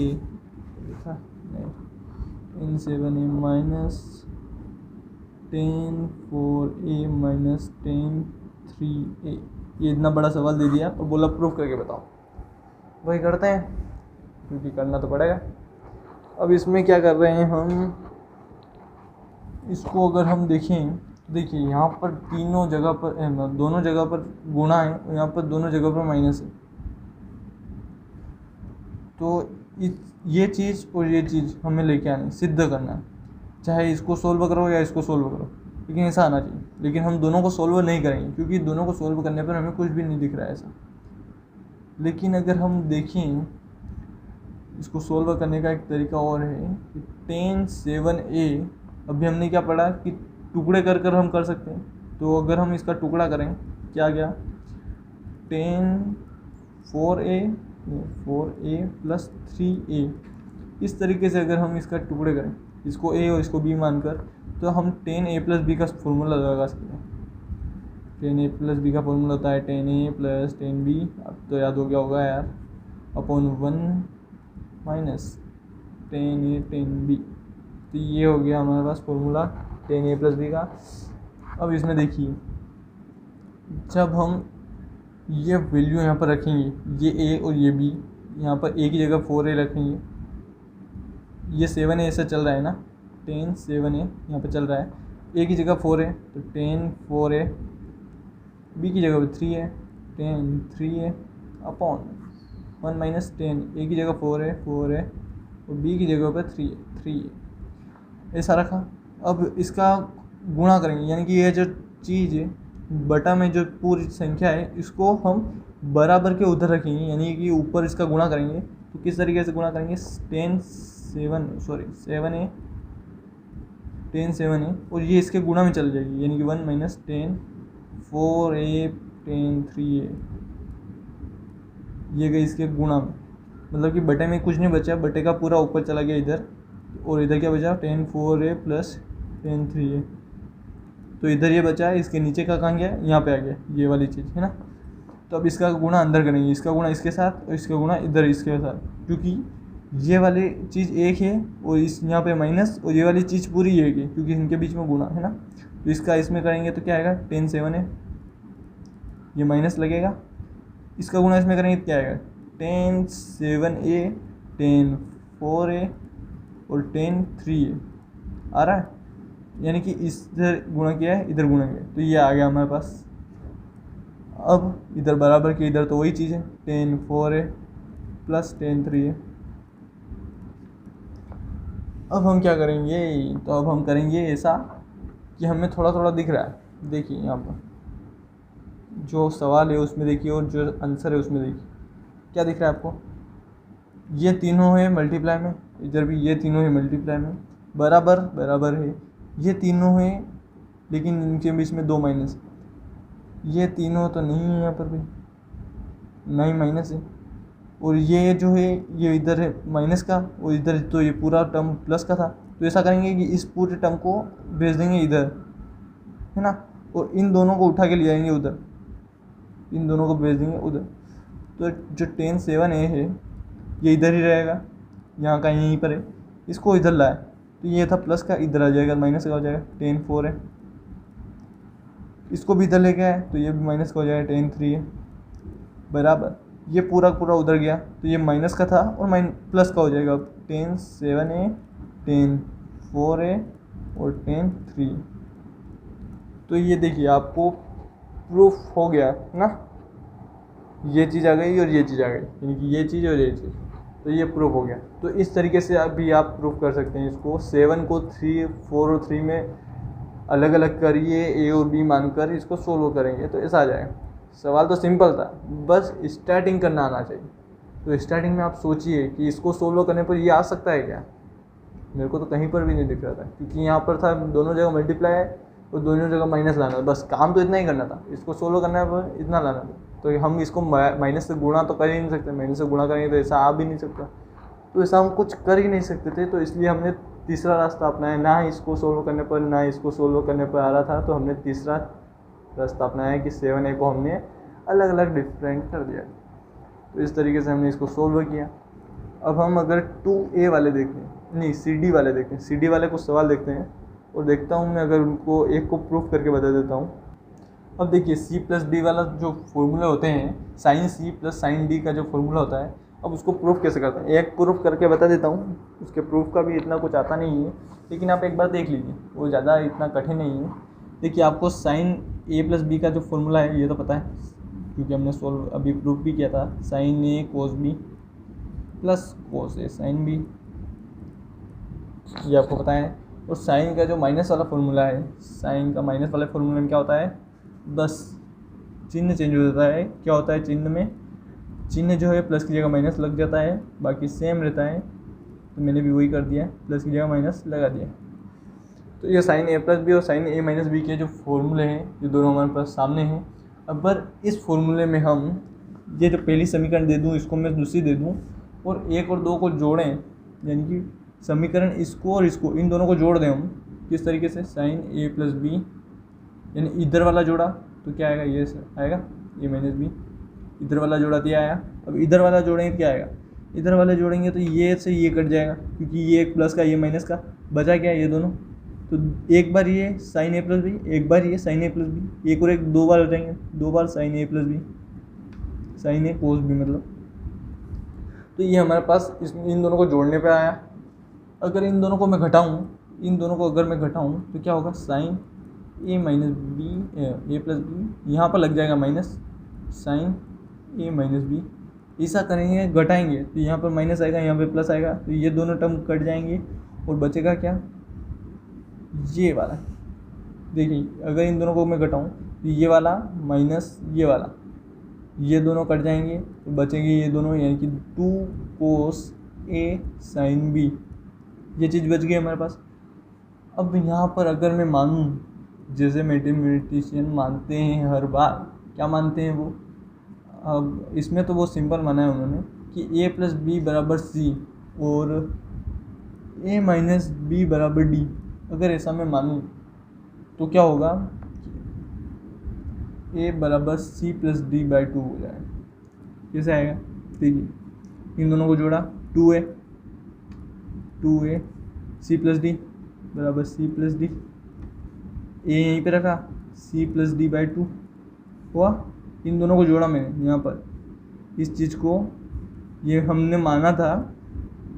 10 7a minus 10 4a minus 10 3a। ये इतना बड़ा सवाल दे दिया और बोला प्रूफ करके बताओ। वही करते हैं, क्योंकि करना तो पड़ेगा। अब इसमें क्या कर रहे हैं हम, इसको अगर हम देखें तो देखिए यहाँ पर तीनों जगह पर दोनों जगह पर गुणा है और यहाँ पर दोनों जगह पर माइनस है। तो ये चीज़ और ये चीज़ हमें लेके आनी, सिद्ध करना है। चाहे इसको सोल्व करो या इसको सोल्व करो, लेकिन ऐसा आना चाहिए। लेकिन हम दोनों को सोल्व नहीं करेंगे, क्योंकि दोनों को सोल्व करने पर हमें कुछ भी नहीं दिख रहा है ऐसा। लेकिन अगर हम देखें इसको सोल्व करने का एक तरीका और है कि tan 7a, अभी हमने क्या पढ़ा कि टुकड़े कर कर हम कर सकते हैं। तो अगर हम इसका टुकड़ा करें, क्या गया, tan 4a प्लस 3a, इस तरीके से अगर हम इसका टुकड़े करें, इसको a और इसको b मानकर, तो हम tan a प्लस बी का फॉर्मूला लगा सकते हैं। tan a प्लस बी का फॉर्मूला होता है tan a plus tan b, अब तो याद हो गया होगा यार, upon 1 minus tan a tan b। तो ये हो गया हमारे पास formula tan a plus B का। अब इसमें देखिए, जब हम ये वैल्यू यहाँ पर रखेंगे, ये a और ये b, यहाँ पर a की जगह 4a रखेंगे, ये 7a ऐसा चल रहा है ना, tan 7a यहाँ पर चल रहा है, a की जगह 4 है तो tan 4a, b की जगह पर 3 है tan 3a upon 1 minus tan, a की जगह 4 है और b की जगह पर 3 है, ऐसा रखा। अब इसका गुणा करेंगे, यानी कि ये जो चीज़ है बटा में जो पूरी संख्या है इसको हम बराबर के उधर रखेंगे, यानी कि ऊपर इसका गुणा करेंगे। तो किस तरीके से गुणा करेंगे, tan 7a और ये इसके गुणा में चल जाएगी, यानी कि 1 minus tan 4a tan 3a, ये गई इसके गुणा में, मतलब कि बटे में कुछ नहीं बचा, बटे का पूरा ऊपर चला गया इधर, और इधर क्या बचा, tan 4a plus tan 3a। तो इधर ये बचा है, इसके नीचे का कहाँ गया, यहाँ पे आ गया, ये वाली चीज़ है ना। तो अब इसका गुणा अंदर करेंगे, इसका गुणा इसके साथ और इसका गुणा इधर इसके साथ, क्योंकि ये वाली चीज़ एक है और इस यहाँ पे माइनस, और ये वाली चीज़ पूरी एक है क्योंकि इनके बीच में गुणा है ना। तो इसका इसमें करेंगे तो क्या आएगा, tan 7a, ये माइनस लगेगा, इसका गुणा इसमें करेंगे तो क्या आएगा, tan 7a tan 4a और tan 3a आ रहा है, यानी कि इधर गुणा किया है इधर गुणा किया है, तो ये आ गया हमारे पास। अब इधर बराबर के इधर तो वही चीज़ है, tan 4a plus tan 3a। अब हम क्या करेंगे, तो अब हम करेंगे ऐसा कि हमें थोड़ा थोड़ा दिख रहा है, देखिए यहाँ पर जो सवाल है उसमें देखिए और जो आंसर है उसमें देखिए, क्या दिख रहा है आपको, ये तीनों है मल्टीप्लाई में, इधर भी ये तीनों है मल्टीप्लाई में, बराबर बराबर है, ये तीनों है लेकिन इनके बीच में 2 माइनस, ये तीनों तो नहीं है यहाँ पर भी, नहीं माइनस है, और ये जो है ये इधर है माइनस का और इधर तो ये पूरा टर्म प्लस का था। तो ऐसा करेंगे कि इस पूरे टर्म को भेज देंगे इधर, है ना, और इन दोनों को उठा के ले आएंगे उधर, इन दोनों को भेज देंगे उधर। तो जो tan 7a है ये इधर ही रहेगा, यहाँ का यहीं पर है, इसको इधर लाए तो ये था प्लस का, इधर आ जाएगा माइनस का हो जाएगा tan 4 है, इसको भी इधर लेके आए तो ये भी माइनस का हो जाएगा tan 3 है, बराबर ये पूरा पूरा उधर गया तो ये माइनस का था और प्लस का हो जाएगा, tan 7a tan 4a और tan 3। तो ये देखिए आपको प्रूफ हो गया ना, ये चीज़ आ गई और ये चीज़ आ गई, यानी कि ये चीज़ और ये चीज़, तो ये प्रूफ हो गया। तो इस तरीके से अभी आप प्रूफ कर सकते हैं इसको, 7 को 3 4 और 3 में अलग अलग करिए, ए और बी मानकर इसको सोल्व करेंगे तो ऐसा आ जाएगा। सवाल तो सिंपल था, बस स्टार्टिंग करना आना चाहिए। तो स्टार्टिंग में आप सोचिए कि इसको सोल्व करने पर ये आ सकता है क्या, मेरे को तो कहीं पर भी नहीं दिख रहा था, क्योंकि यहाँ पर था दोनों जगह मल्टीप्लाई है और दोनों जगह माइनस लाना था, बस काम तो इतना ही करना था, इसको सोल्व करना है इतना लाना था। तो हम इसको माइनस से गुणा तो कर ही नहीं सकते, माइनस से गुणा करेंगे तो ऐसा आ भी नहीं सकता, तो ऐसा हम कुछ कर ही नहीं सकते थे। तो इसलिए हमने तीसरा रास्ता अपनाया, ना इसको सोल्व करने पर ना इसको सोल्व करने पर आ रहा था, तो हमने तीसरा रास्ता अपनाया कि 7a को हमने अलग अलग डिफरेंट कर दिया। तो इस तरीके से हमने इसको सोल्व किया। अब हम अगर 2a वाले देखें, नहीं CD वाले देखें, CD वाले कुछ सवाल देखते हैं और देखता हूँ मैं, अगर उनको एक को प्रूफ करके बता देता हूँ। अब देखिए C प्लस D वाला जो फॉर्मूला होते हैं, sine C plus sine D का जो फॉर्मूला होता है, अब उसको प्रूफ कैसे करते हैं, एक प्रूफ करके बता देता हूँ। उसके प्रूफ का भी इतना कुछ आता नहीं है, लेकिन आप एक बार देख लीजिए, वो ज़्यादा इतना कठिन नहीं है। देखिए आपको साइन A प्लस B का जो फॉर्मूला है ये तो पता है, क्योंकि हमने सोल्व अभी प्रूफ भी किया था, sine A cos B plus cos A sine B, ये आपको पता है। और साइन का जो माइनस वाला फॉर्मूला है, साइन का माइनस वाले फॉर्मूला में क्या होता है, बस चिन्ह चेंज हो जाता है। क्या होता है चिन्ह में, चिन्ह जो है प्लस की जगह माइनस लग जाता है, बाकी सेम रहता है। तो मैंने भी वही कर दिया, प्लस की जगह माइनस लगा दिया। तो ये साइन ए प्लस बी और साइन ए माइनस बी के जो फॉर्मूले हैं ये दोनों हमारे पास सामने हैं। अगर इस फॉर्मूले में हम ये जो पहली समीकरण दे दूँ इसको मैं दूसरी दे दूँ और 1 और 2 को जोड़ें, यानी कि समीकरण इसको और इसको इन दोनों को जोड़ दें हम किस तरीके से, साइन ए प्लस बी, यानी इधर वाला जोड़ा तो क्या आएगा, ये आएगा ए माइनस बी, इधर वाला जोड़ा दिया आया। अब इधर वाला जोड़ेंगे क्या आएगा, इधर वाले जोड़ेंगे तो ये से ये कट जाएगा, क्योंकि ये एक प्लस का ये माइनस का, बचा क्या ये दोनों। तो एक बार ये साइन ए प्लस बी, एक बार ये साइन ए प्लस बी, एक और एक 2 बार हो जाएंगे, 2 बार साइन ए प्लस बी, साइन ए कोस बी मतलब। तो ये हमारे पास इन दोनों को जोड़ने पे आया। अगर इन दोनों को मैं घटाऊँ, इन दोनों को अगर मैं घटाऊँ तो क्या होगा, साइन ए माइनस बी ए प्लस बी, यहाँ पर लग जाएगा माइनस साइन ए माइनस बी। ऐसा करेंगे घटाएंगे तो यहाँ पर माइनस आएगा, यहाँ पे प्लस आएगा, तो ये दोनों टर्म कट जाएंगे और बचेगा क्या, ये वाला। देखिए अगर इन दोनों को मैं घटाऊँ तो ये वाला माइनस ये वाला, ये दोनों कट जाएंगे तो बचेंगे ये दोनों, यानी कि 2 कोस ए साइन बी, ये चीज़ बच गई हमारे पास। अब यहाँ पर अगर मैं मानूँ, जैसे मैथमेटिशियन मानते हैं हर बार, क्या मानते हैं वो, अब इसमें तो वो सिंपल माना है उन्होंने कि ए प्लस बी बराबर सी और ए माइनस बी बराबर डी। अगर ऐसा मैं मानूँ तो क्या होगा, ए बराबर सी प्लस डी बाई 2 हो जाएगा। कैसे आएगा, देखिए इन दोनों को जोड़ा, 2a सी प्लस डी बराबर सी प्लस डी, ए यहीं पे रखा, सी प्लस डी बाई 2 हुआ। इन दोनों को जोड़ा मैंने यहाँ पर, इस चीज़ को ये हमने माना था,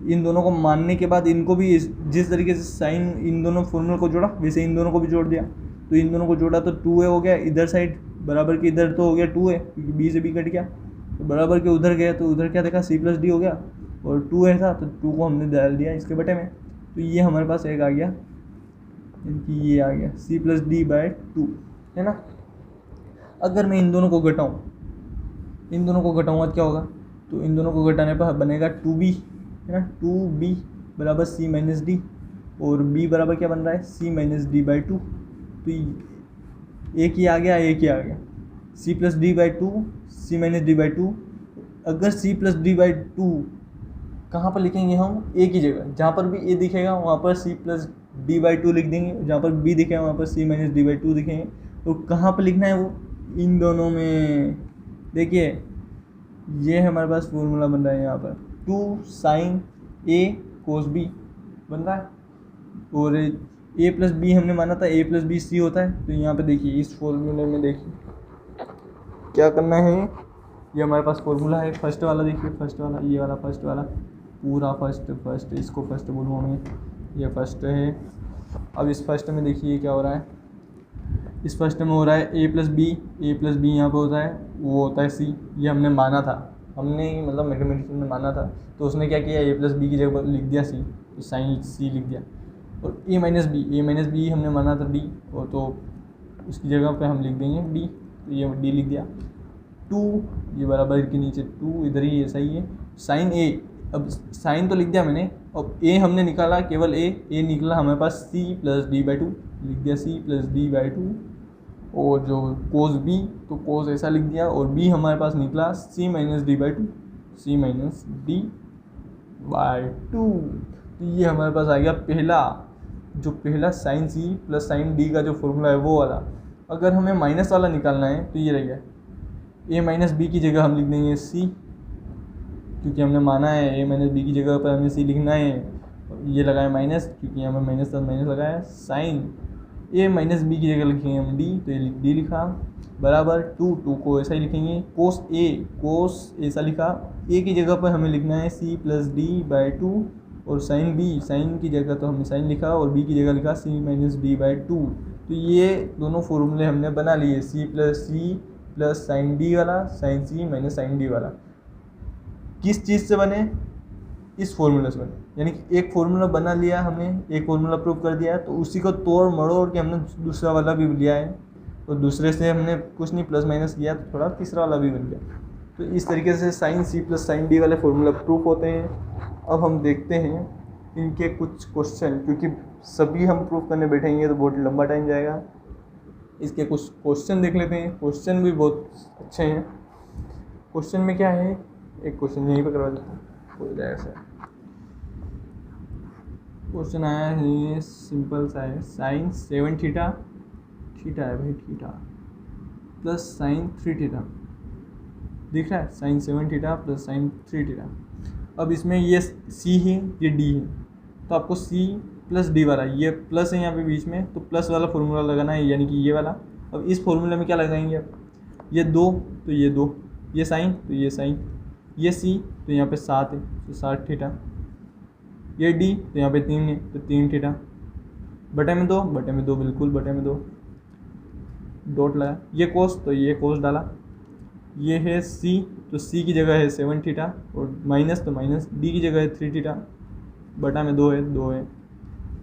इन दोनों को मानने के बाद इनको भी जिस तरीके से साइन इन दोनों फॉर्मूले को जोड़ा वैसे इन दोनों को भी जोड़ दिया। तो इन दोनों को जोड़ा तो 2a हो गया, इधर साइड बराबर के इधर तो हो गया 2a, क्योंकि b से b कट गया, तो बराबर के उधर गया तो उधर क्या देखा, c प्लस डी हो गया, और 2a था तो 2 को हमने डाल दिया इसके बटे में, तो ये हमारे पास एक आ गया, यानी ये आ गया c प्लस डी बाई 2, है ना। अगर मैं इन दोनों को घटाऊँ, इन दोनों को घटाऊँगा क्या होगा, तो इन दोनों को घटाने पर बनेगा 2b, है ना, 2b बराबर c माइनस डी, और b बराबर क्या बन रहा है, c माइनस डी बाई 2। तो एक ही आ गया, एक ही आ गया, c plus D by 2 c minus D by 2। अगर c प्लस डी बाई 2 कहाँ पर लिखेंगे हम, एक ही जगह, जहाँ पर भी a दिखेगा वहाँ पर c प्लस डी बाई 2 लिख देंगे, जहाँ पर b दिखेगा वहाँ पर c माइनस डी बाई 2 दिखेंगे। तो कहाँ पर लिखना है वो, इन दोनों में। देखिए ये हमारे पास फॉर्मूला बन रहा है, यहाँ पर 2 साइन a कोस b बन रहा है, और a प्लस बी हमने माना था a प्लस बी सी होता है। तो यहाँ पे देखिए इस फॉर्मूले में देखिए क्या करना है, ये हमारे पास फॉर्मूला है, फर्स्ट वाला देखिए, फर्स्ट वाला ये वाला, फर्स्ट वाला पूरा फर्स्ट इसको फर्स्ट बोलूँगा मैं, ये फर्स्ट है। अब इस फर्स्ट में देखिए क्या हो रहा है, इस फर्स्ट में हो रहा है a प्लस बी यहाँ पे होता है, वो होता है c, ये हमने माना था, हमने मतलब मैथमेटिक्स में माना था। तो उसने क्या किया, a प्लस बी की जगह लिख दिया c, तो साइन c लिख दिया, और a माइनस बी हमने माना था d, और तो उसकी जगह पे हम लिख देंगे d, तो ये d लिख दिया। 2 ये बराबर के नीचे 2 इधर ही ऐसा ही है, साइन a, अब साइन तो लिख दिया मैंने, अब a हमने निकाला, केवल a निकला हमारे पास c प्लस डी बाई 2, लिख दिया c प्लस डी बाई 2, और जो कोस b तो कोस ऐसा लिख दिया, और b हमारे पास निकला c minus D by 2, c minus D by 2। तो ये हमारे पास आ गया पहला sine c plus sine d का जो फॉर्मूला है वो वाला। अगर हमें माइनस वाला निकालना है तो ये रह गया, a माइनस बी की जगह हम लिख देंगे c, क्योंकि हमने माना है a माइनस बी की जगह पर हमें c लिखना है, ये लगाए माइनस, क्योंकि हमें माइनस लगाया, साइन a माइनस बी की जगह लिखेंगे हम d, तो ये d लिखा, बराबर 2 को ऐसा ही लिखेंगे, कोस ऐसा लिखा, a की जगह पर हमें लिखना है c प्लस डी बाई 2, और साइन की जगह तो हमने साइन लिखा, और b की जगह लिखा c माइनस डी बाई 2। तो ये दोनों फॉर्मूले हमने बना लिए, c प्लस साइन डी वाला, sine c minus sine D वाला। किस चीज़ से बने, इस फॉर्मूले से बने, यानी कि एक फॉर्मूला बना लिया हमने, एक फॉर्मूला प्रूव कर दिया, तो उसी को तोड़ मड़ोड़ के हमने दूसरा वाला भी लिया है, और दूसरे से हमने कुछ नहीं प्लस माइनस किया तो थोड़ा तीसरा वाला भी बन गया। तो इस तरीके से sine C plus sine D वाले फॉर्मूला प्रूफ होते हैं। अब हम देखते हैं इनके कुछ क्वेश्चन, क्योंकि सभी हम प्रूफ करने बैठेंगे तो बहुत लंबा टाइम जाएगा। इसके कुछ क्वेश्चन देख लेते हैं, क्वेश्चन भी बहुत अच्छे हैं। क्वेश्चन में क्या है, एक क्वेश्चन यहीं पर करवा देते हैं, हो जाएगा सर। क्वेश्चन आया है सिंपल सा है, साइन 7 थीटा, थीटा है भाई थीटा, प्लस साइन 3 थीटा, दिख रहा है sine 7 theta plus sine 3 theta. अब इसमें ये सी है ये डी है, तो आपको सी प्लस डी वाला, ये प्लस है यहाँ पे बीच में, तो प्लस वाला फॉर्मूला लगाना है, यानी कि ये वाला। अब इस फॉर्मूले में क्या लगाएंगे आप, ये 2 तो ये 2, ये साइन तो ये साइन, ये सी तो यहाँ पे 7 है तो 7 थीटा, ये डी तो यहाँ पे 3 है तो 3 थीटा, बटे में 2, बटे में 2 बिल्कुल बटे में 2, डॉट लगा, ये कोस तो ये कोस डाला, ये है सी तो सी की जगह है 7 थीटा, और माइनस तो माइनस, डी की जगह है 3 थीटा, बटा में 2 है।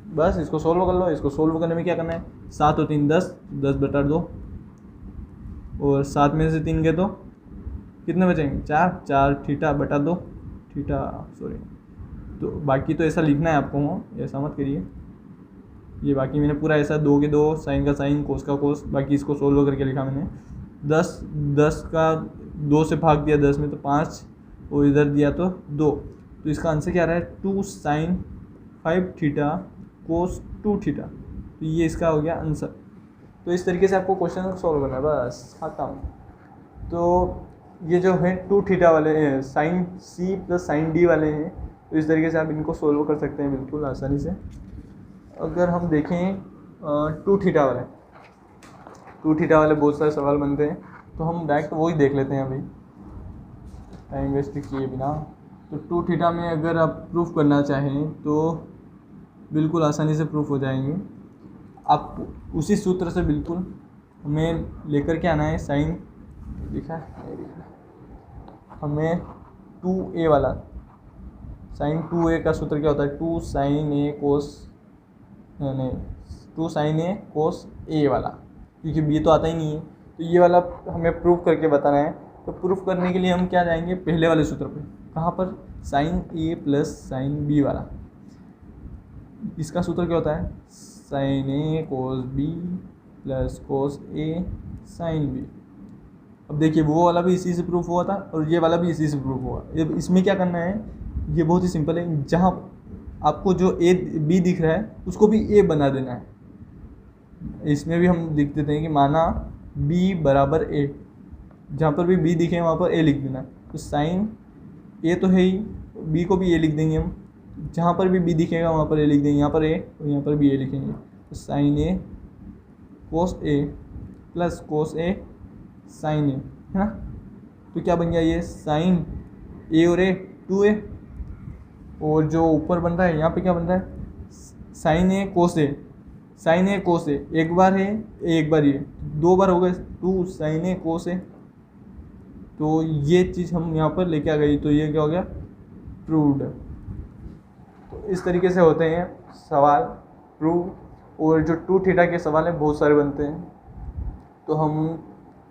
बस इसको सोल्व कर लो। इसको सोल्व करने में क्या करना है, 7 और 3 10, 10 बटा 2, और 7 में से 3 गए तो कितने बचेंगे, 4, 4 थीटा बटा 2 थीटा, सॉरी। तो बाकी तो ऐसा लिखना है आपको, ऐसा मत करिए, ये बाकी मैंने पूरा ऐसा 2 के 2, साइन का साइन, कोस का कोस, बाकी इसको सोल्व करके लिखा मैंने। 10 का 2 से भाग दिया 10 में तो 5, और इधर दिया तो 2, तो इसका आंसर क्या आ रहा है, 2 साइन 5 थीटा कोस 2 थीटा, तो ये इसका हो गया आंसर। तो इस तरीके से आपको क्वेश्चन सॉल्व करना है, बस आता हूँ। तो ये जो है 2 थीटा वाले sine C plus sine D वाले हैं, तो इस तरीके से आप इनको सोल्व कर सकते हैं बिल्कुल आसानी से। अगर हम देखें 2 थीटा वाले बहुत सारे सवाल बनते हैं, तो हम डायरेक्ट वही देख लेते हैं अभी टाइम वेस्ट किए बिना। तो 2 थीटा में अगर आप प्रूफ करना चाहें तो बिल्कुल आसानी से प्रूफ हो जाएंगे। आप उसी सूत्र से बिल्कुल हमें लेकर के आना है, साइन लिखा है, हमें 2a वाला, साइन 2a का सूत्र क्या होता है, 2 साइन ए कोस, नहीं 2 साइन ए कोस ए वाला, क्योंकि b तो आता ही नहीं है, तो ये वाला हमें प्रूफ करके बताना है। तो प्रूफ करने के लिए हम क्या जाएंगे, पहले वाले सूत्र पे, कहाँ पर, साइन ए प्लस साइन बी वाला। इसका सूत्र क्या होता है, साइन ए कोस बी प्लस कोस ए साइन बी। अब देखिए वो वाला भी इसी से प्रूफ हुआ था और ये वाला भी इसी से प्रूफ हुआ। इसमें क्या करना है, ये बहुत ही सिंपल है, जहाँ आपको जो ए बी दिख रहा है उसको भी ए बना देना है। इसमें भी हम लिख देते हैं कि माना बी बराबर ए, जहाँ पर भी बी दिखे वहाँ पर ए लिख देना है। तो साइन ए तो है ही, बी को भी ए लिख देंगे हम, जहाँ पर भी बी दिखेगा वहाँ पर ए लिख देंगे, यहाँ पर ए और यहाँ पर भी ए लिखेंगे। तो साइन ए कोस ए प्लस कोस ए साइन ए, है ना। तो क्या बन गया, ये साइन ए और ए 2a, और जो ऊपर बन रहा है यहाँ पे क्या बन रहा है, साइन ए कोस ए, साइन ए कोस ए, एक बार है एक बार ये, 2 बार हो गए 2 साइन ए कोस ए। तो ये चीज़ हम यहाँ पर लेके आ गई, तो ये क्या हो गया, प्रूव्ड। तो इस तरीके से होते हैं सवाल प्रूव। और जो 2 थीटा के सवाल हैं बहुत सारे बनते हैं, तो हम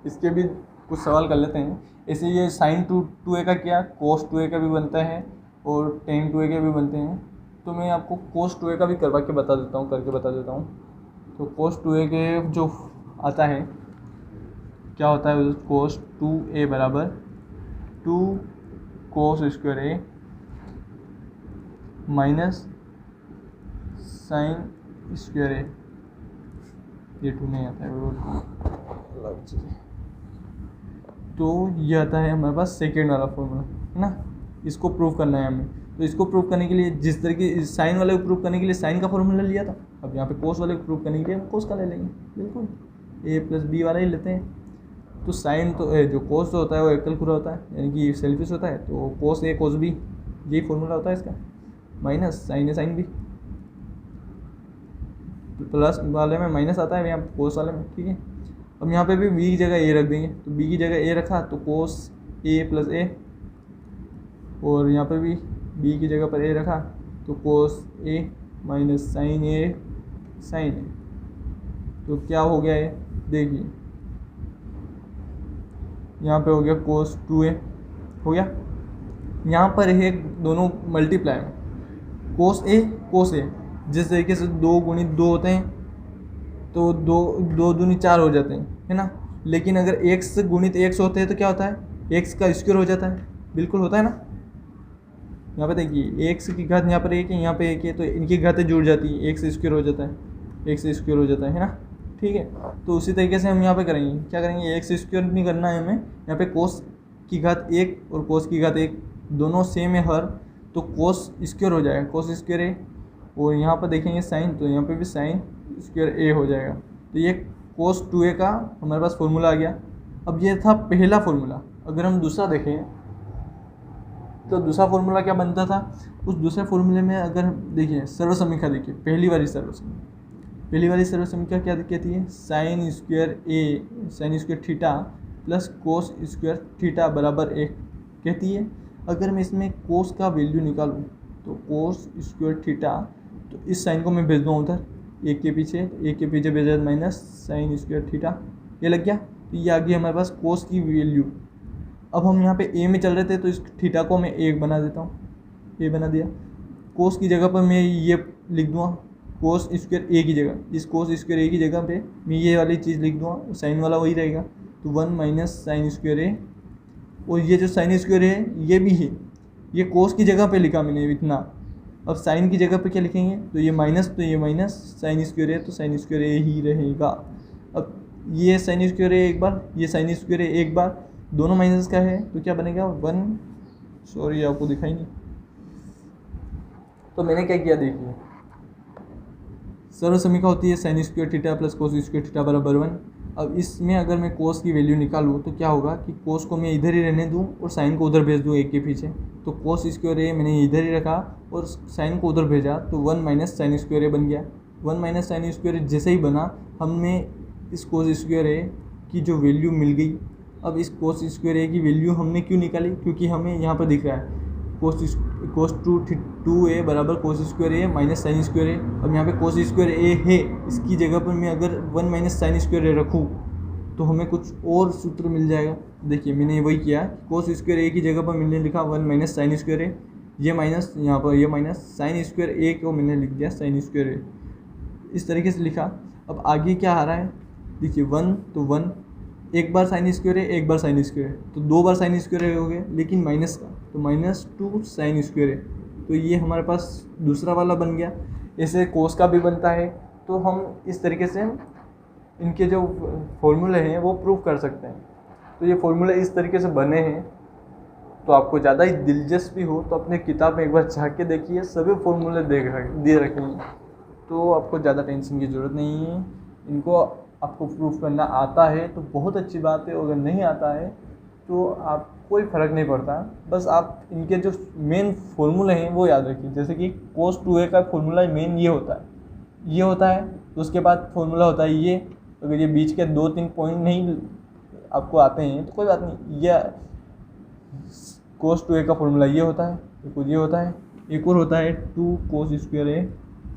इसके भी कुछ सवाल कर लेते हैं। ऐसे ये साइन 2a का किया, कोस 2a का भी बनता है और टेन 2a के भी बनते हैं। तो मैं आपको कोस 2a का भी करके बता देता हूँ। तो कोस 2a के जो आता है क्या होता है, कोस 2a बराबर 2 कोस स्क्वायर ए माइनस साइन स्क्वायर ए, ये 2 नहीं आता है अलग चीज़। तो ये आता है हमारे पास सेकेंड वाला फॉर्मूला, है ना। इसको प्रूव करना है हमें। तो इसको प्रूव करने के लिए जिस तरीके साइन वाले को प्रूव करने के लिए साइन का फॉर्मूला लिया था, अब यहाँ पे कोस वाले को प्रूव करने के लिए हम कोस का ले लेंगे, बिल्कुल a प्लस बी वाला ही लेते हैं। तो साइन तो जो कोस जो होता है वो एकल खुरा होता है, यानी कि सेल्फिश होता है, तो कोस ए कोस बी यही फॉर्मूला होता है इसका, माइनस साइन ए साइन बी। प्लस वाले में माइनस आता है, यहाँ कोस वाले में, ठीक है। अब यहाँ पे भी बी की जगह ए रख देंगे, तो बी की जगह ए रखा तो कोस ए प्लस ए, और यहाँ पे भी बी की जगह पर ए रखा तो कोस ए माइनस साइन ए साइन ए। तो क्या हो गया है, देखिए यहाँ पे हो गया कोस 2a हो गया। यहाँ पर है दोनों मल्टीप्लाई में, कोस ए, जिस तरीके से 2 गुणित 2 होते हैं तो 2 दूनी 4 हो जाते हैं, है ना। लेकिन अगर x गुणित x होते हैं तो क्या होता है, x का स्क्वायर हो जाता है, बिल्कुल होता है ना। यहाँ पे देखिए x की घात यहाँ पर 1 है, यहाँ पे 1 है, तो इनकी घातें जुड़ जाती है, x स्क्वायर हो जाता है, x स्क्वायर हो जाता है ना। ठीक है, तो उसी तरीके से हम यहाँ पे करेंगे, क्या करेंगे, x स्क्वायर नहीं करना है हमें, यहाँ पे कोस की घात 1 और कोस की घात 1 दोनों सेम है हर, तो कोस स्क्वायर हो जाएगा, कोस स्क्वायर ए, और यहाँ पर देखेंगे साइन, तो यहाँ पे भी साइन स्क्वायर ए हो जाएगा। तो ये कोस 2a का हमारे पास फॉर्मूला आ गया। अब ये था पहला फॉर्मूला। अगर हम दूसरा देखें तो दूसरा फॉर्मूला क्या बनता था, उस दूसरे फॉर्मूले में अगर देखिए सर्वसमीक्षा, देखिए पहली वाली सर्वसमीक्षा क्या कहती है, sign square theta plus cos square theta बराबर 1 कहती है। अगर मैं इसमें कोस का वैल्यू निकालूं तो कोस स्क्वायर थीटा, तो इस साइन को मैं भेज दूँ उधर 1 के पीछे भेजा माइनस साइन स्क्वायर थीटा, ये लग गया। तो ये आ गई हमारे पास कोस की वैल्यू। अब हम यहाँ पे ए में चल रहे थे तो इस थीटा को मैं 1 बना देता हूँ, ए बना दिया। कोस की जगह पर मैं ये लिख दूँगा, कोस स्क्वायर ए की जगह, इस कोस स्क्वायर ए की जगह पे मैं ये वाली चीज़ लिख दूँगा, साइन वाला वही रहेगा, तो 1 माइनस साइन स्क्वायर ए, और ये जो साइन स्क्वायर है ये भी है, ये कोस की जगह पे लिखा मैंने इतना। अब साइन की जगह पे क्या लिखेंगे, तो ये माइनस साइन स्क्वायर है, तो साइन स्क्वायर ए ही रहेगा। अब ये साइन स्क्वायर है एक बार, ये साइन स्क्वायर है एक बार, दोनों माइनस का है, तो क्या बनेगा 1, सॉरी आपको दिखाई नहीं, तो मैंने क्या किया देखिए, सर्वसमीक्षा होती है sign square theta plus cos square theta बराबर 1। अब इसमें अगर मैं कोस की वैल्यू निकालूँ तो क्या होगा कि कोस को मैं इधर ही रहने दूँ और साइन को उधर भेज दूँ 1 के पीछे, तो कोस स्क्वायर ए मैंने इधर ही रखा और साइन को उधर भेजा, तो 1 माइनस साइन स्क्वायर ए बन गया। 1 माइनस साइन स्क्वायर जैसे ही बना, हमने इस कोस स्क्वायर ए की जो वैल्यू मिल गई। अब इस कोस स्क्वायर ए की वैल्यू हमने क्यों निकाली, क्योंकि हमें यहाँ पर दिख रहा है कोस 2a बराबर कोस स्क्वायर ए माइनस साइन स्क्वायर ए। अब यहाँ पे कोस स्क्वायर ए है, इसकी जगह पर मैं अगर 1 माइनस साइन स्क्वायर ए रखूँ तो हमें कुछ और सूत्र मिल जाएगा। देखिए मैंने वही किया, कोस स्क्वायर ए की जगह पर मैंने लिखा 1 माइनस साइन स्क्वायर ए, ये माइनस यहाँ पर ये माइनस साइन स्क्वायर ए को मैंने लिख दिया साइन स्क्वायर ए, इस तरीके से लिखा। अब आगे क्या आ रहा है देखिए, 1 तो 1, एक बार साइन स्क्वायर है एक बार साइन स्क्वायर है, तो 2 बार साइन स्क्वायर हो गया, लेकिन माइनस का, तो -2 साइन स्क्वायर है, तो ये हमारे पास दूसरा वाला बन गया। ऐसे कोस का भी बनता है, तो हम इस तरीके से इनके जो फॉर्मूले हैं वो प्रूव कर सकते हैं। तो ये फॉर्मूले इस तरीके से बने हैं, तो आपको ज़्यादा ही दिलचस्पी हो तो अपने किताब में एक बार झाँक के देखिए, सभी फॉर्मूले दे रखे हैं, तो आपको ज़्यादा टेंशन की ज़रूरत नहीं है। इनको आपको प्रूफ करना आता है तो बहुत अच्छी बात है, अगर नहीं आता है तो आप कोई फ़र्क नहीं पड़ता, बस आप इनके जो मेन फॉर्मूले हैं वो याद रखिए। जैसे कि कोस 2a का फॉर्मूला मेन ये होता है, तो उसके बाद फॉर्मूला होता है ये। अगर ये बीच के 2-3 पॉइंट नहीं आपको आते हैं तो कोई बात नहीं, ये कोस 2a का फॉर्मूला ये होता है, तो ये होता है, एक और होता है 2 कोस स्क्वायर ए